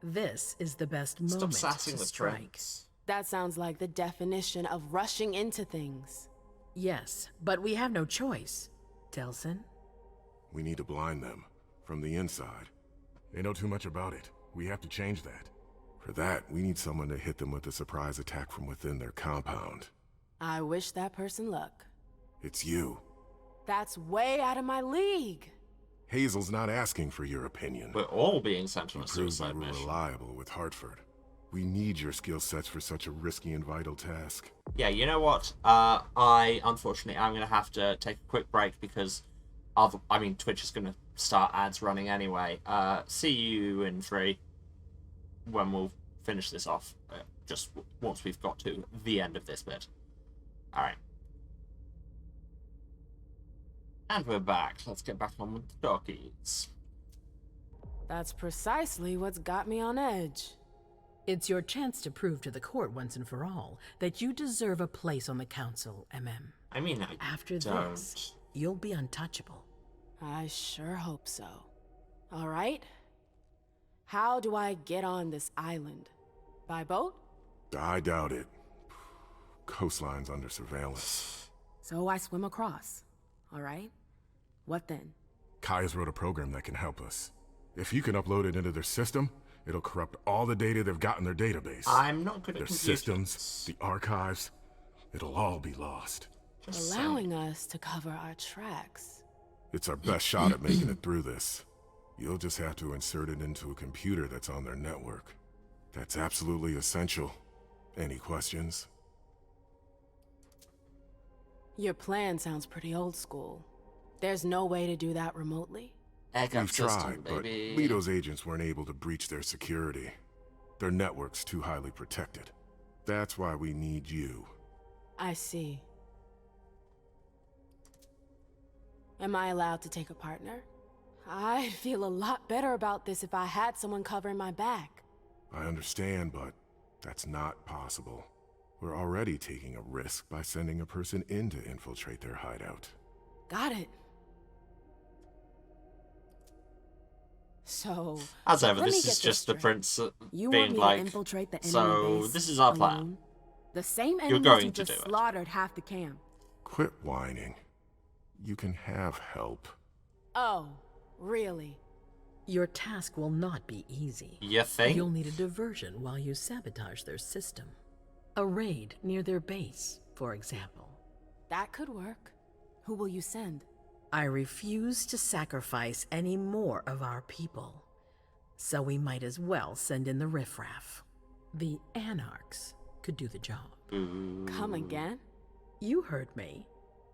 S22: This is the best
S1: Stop
S22: moment
S1: sassing
S22: to
S1: the
S22: strike.
S1: prince.
S14: That sounds like the definition of rushing into things.
S22: Yes, but we have no choice. Delson?
S7: We need to blind them from the inside. They know too much about it. We have to change that. For that, we need someone to hit them with a surprise attack from within their compound.
S14: I wish that person luck.
S7: It's you.
S14: That's way out of my league.
S7: Hazel's not asking for your opinion.
S1: We're all being sent on a
S7: You proved
S1: suicide
S7: you were
S1: mission.
S7: reliable with Hartford. We need your skill sets for such a risky and vital task.
S1: Yeah, you know what? Unfortunately, I'm going to have to take a quick break because, Twitch is going to start ads running anyway. See you in 3 when we'll finish this off. Just once we've got to the end of this bit. Alright. And we're back. Let's get back on with the doggies.
S14: That's precisely what's got me on edge.
S22: It's your chance to prove to the court once and for all that you deserve a place on the council, MM.
S1: After
S22: this, you'll be untouchable.
S14: I sure hope so. All right. How do I get on this island? By boat?
S7: I doubt it. Coastline's under surveillance.
S14: So I swim across. All right. What then?
S7: Kaya's wrote a program that can help us. If you can upload it into their system, it'll corrupt all the data they've got in their database.
S1: I'm not good at
S7: their
S1: computers.
S7: systems, the archives. It'll all be lost.
S14: Allowing us to cover our tracks.
S7: It's our best shot at making it through this. You'll just have to insert it into a computer that's on their network. That's absolutely essential. Any questions?
S14: Your plan sounds pretty old school. There's no way to do that remotely?
S7: We've tried, but Leto's agents weren't able to breach their security. Their network's too highly protected. That's why we need you.
S14: I see. Am I allowed to take a partner? I'd feel a lot better about this if I had someone covering my back.
S7: I understand, but that's not possible. We're already taking a risk by sending a person in to infiltrate their hideout.
S14: Got it. So,
S1: as ever,
S14: let me
S1: this
S14: get
S1: is just the
S14: straight.
S1: prince
S14: You
S1: being
S14: want me
S1: like,
S14: to infiltrate the enemy
S1: so
S14: base
S1: this is our plan.
S14: alone? The same
S1: You're
S14: enemies
S1: going
S14: who
S1: to
S14: just
S1: do it.
S14: slaughtered half the camp.
S7: Quit whining. You can have help.
S14: Oh, really?
S22: Your task will not be easy.
S1: You think?
S22: You'll need a diversion while you sabotage their system. A raid near their base, for example.
S14: That could work. Who will you send?
S22: I refuse to sacrifice any more of our people. So we might as well send in the riffraff. The Anarchs could do the job.
S14: Come again?
S22: You heard me.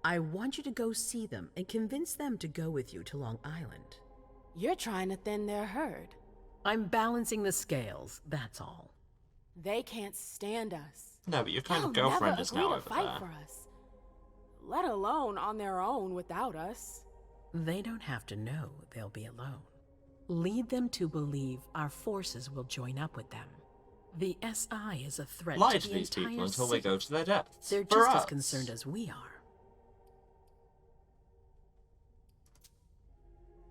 S22: I want you to go see them and convince them to go with you to Long Island.
S14: You're trying to thin their herd.
S22: I'm balancing the scales, that's all.
S14: They can't stand us.
S1: No, but your kind of
S14: They'll
S1: girlfriend
S14: never
S1: is
S14: agree
S1: now
S14: to
S1: over
S14: fight
S1: there.
S14: for us. Let alone on their own without us.
S22: They don't have to know they'll be alone. Lead them to believe our forces will join up with them. The SI is a threat
S1: Lie
S22: to
S1: to
S22: the
S1: these
S22: entire
S1: people until
S22: city.
S1: they go to their depths.
S22: They're
S1: For
S22: just as
S1: us.
S22: concerned as we are.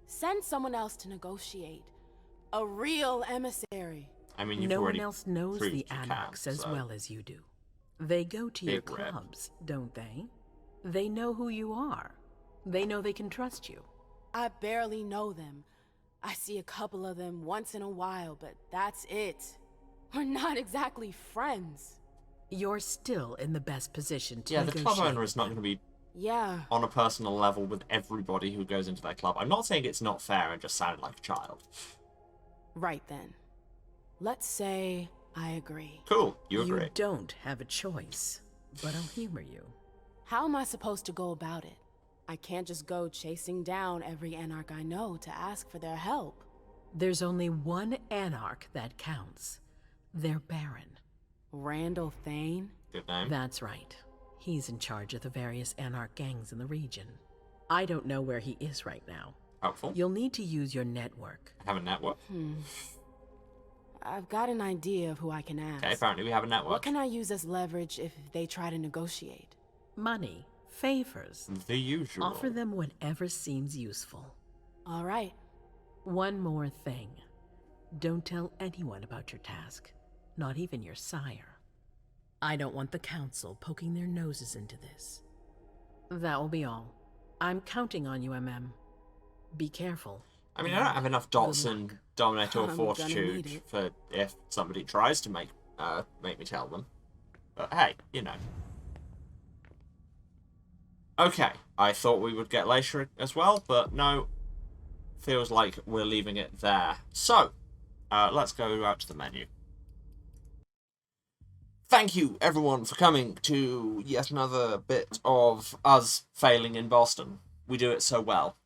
S14: Send someone else to negotiate. A real emissary.
S1: I mean, you've
S22: No one
S1: already
S22: else knows
S1: proved
S22: the
S1: you can,
S22: Anarchs as
S1: so-
S22: well as you do. They go to your
S1: Big rep.
S22: clubs, don't they? They know who you are. They know they can trust you.
S14: I barely know them. I see a couple of them once in a while, but that's it. We're not exactly friends.
S22: You're still in the best position to
S1: Yeah, the
S22: negotiate.
S1: club owner is not going to be
S14: Yeah.
S1: on a personal level with everybody who goes into their club. I'm not saying it's not fair and just sounded like a child.
S14: Right then. Let's say I agree.
S1: Cool, you agree.
S22: You don't have a choice, but I'll humor you.
S14: How am I supposed to go about it? I can't just go chasing down every Anarch I know to ask for their help.
S22: There's only one Anarch that counts. Their Baron.
S14: Randall Thane?
S1: Good name.
S22: That's right. He's in charge of the various Anarch gangs in the region. I don't know where he is right now.
S1: Helpful.
S22: You'll need to use your network.
S1: Have a network.
S14: I've got an idea of who I can ask.
S1: Okay, apparently we have a network.
S14: What can I use as leverage if they try to negotiate?
S22: Money. Favors.
S1: The usual.
S22: Offer them whatever seems useful.
S14: All right.
S22: One more thing. Don't tell anyone about your task. Not even your sire. I don't want the council poking their noses into this. That will be all. I'm counting on you, MM. Be careful.
S1: I mean, I don't have enough dots in Dominate or
S14: I'm gonna
S1: Fortitude
S14: need it.
S1: for if somebody tries to make me tell them. But hey, you know. Okay, I thought we would get Leisure as well, but no. Feels like we're leaving it there. So, let's go out to the menu. Thank you, everyone, for coming to yet another bit of us failing in Boston. We do it so well.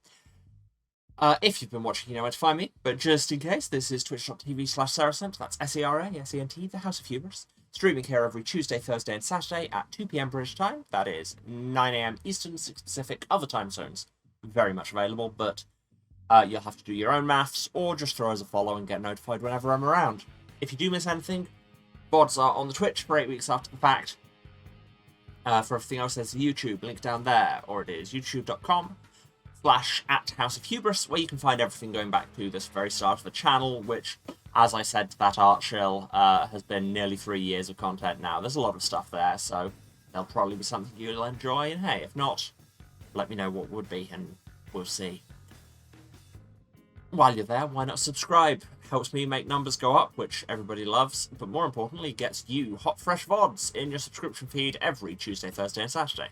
S1: If you've been watching, you know where to find me, but just in case, this is twitch.tv/Serasent, that's SERASENT, the House of Hubris, streaming here every Tuesday, Thursday, and Saturday at 2 PM British time, that is 9 AM Eastern, 6 Pacific, other time zones. Very much available, but you'll have to do your own maths, or just throw us a follow and get notified whenever I'm around. If you do miss anything, VODs are on the Twitch for 8 weeks after the fact. For everything else, there's the YouTube link down there, or it is youtube.com/@House of Hubris, where you can find everything going back to this very start of the channel, which, as I said to that art shill, has been nearly 3 years of content now. There's a lot of stuff there, so there'll probably be something you'll enjoy, and hey, if not, let me know what would be, and we'll see. While you're there, why not subscribe? Helps me make numbers go up, which everybody loves, but more importantly, gets you hot, fresh VODs in your subscription feed every Tuesday, Thursday, and Saturday.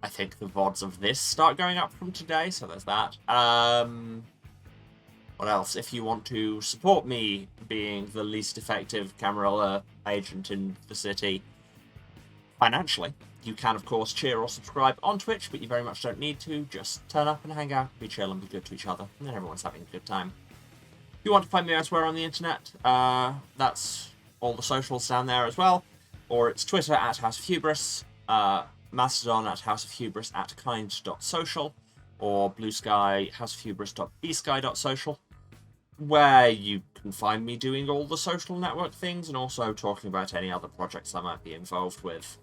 S1: I think the VODs of this start going up from today, so there's that. What else? If you want to support me being the least effective Camarilla agent in the city financially, you can, of course, cheer or subscribe on Twitch, but you very much don't need to. Just turn up and hang out, be chill and be good to each other, and then everyone's having a good time. If you want to find me elsewhere on the internet, that's all the socials down there as well. Or it's Twitter @HouseofHubris, Mastodon @HouseofHubris@kind.social, or Blue Sky houseofhubris.bsky.social, where you can find me doing all the social network things and also talking about any other projects I might be involved with.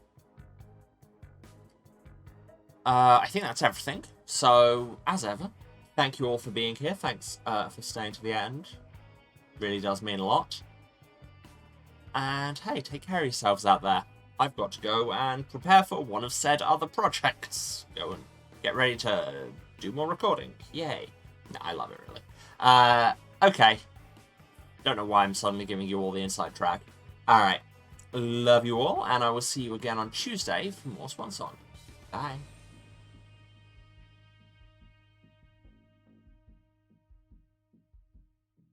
S1: I think that's everything. So, as ever, thank you all for being here. Thanks for staying to the end. Really does mean a lot. And hey, take care of yourselves out there. I've got to go and prepare for one of said other projects. Go and get ready to do more recording. Yay. Nah, I love it, really. Okay. Don't know why I'm suddenly giving you all the inside track. Alright. Love you all, and I will see you again on Tuesday for more Swansong. Bye.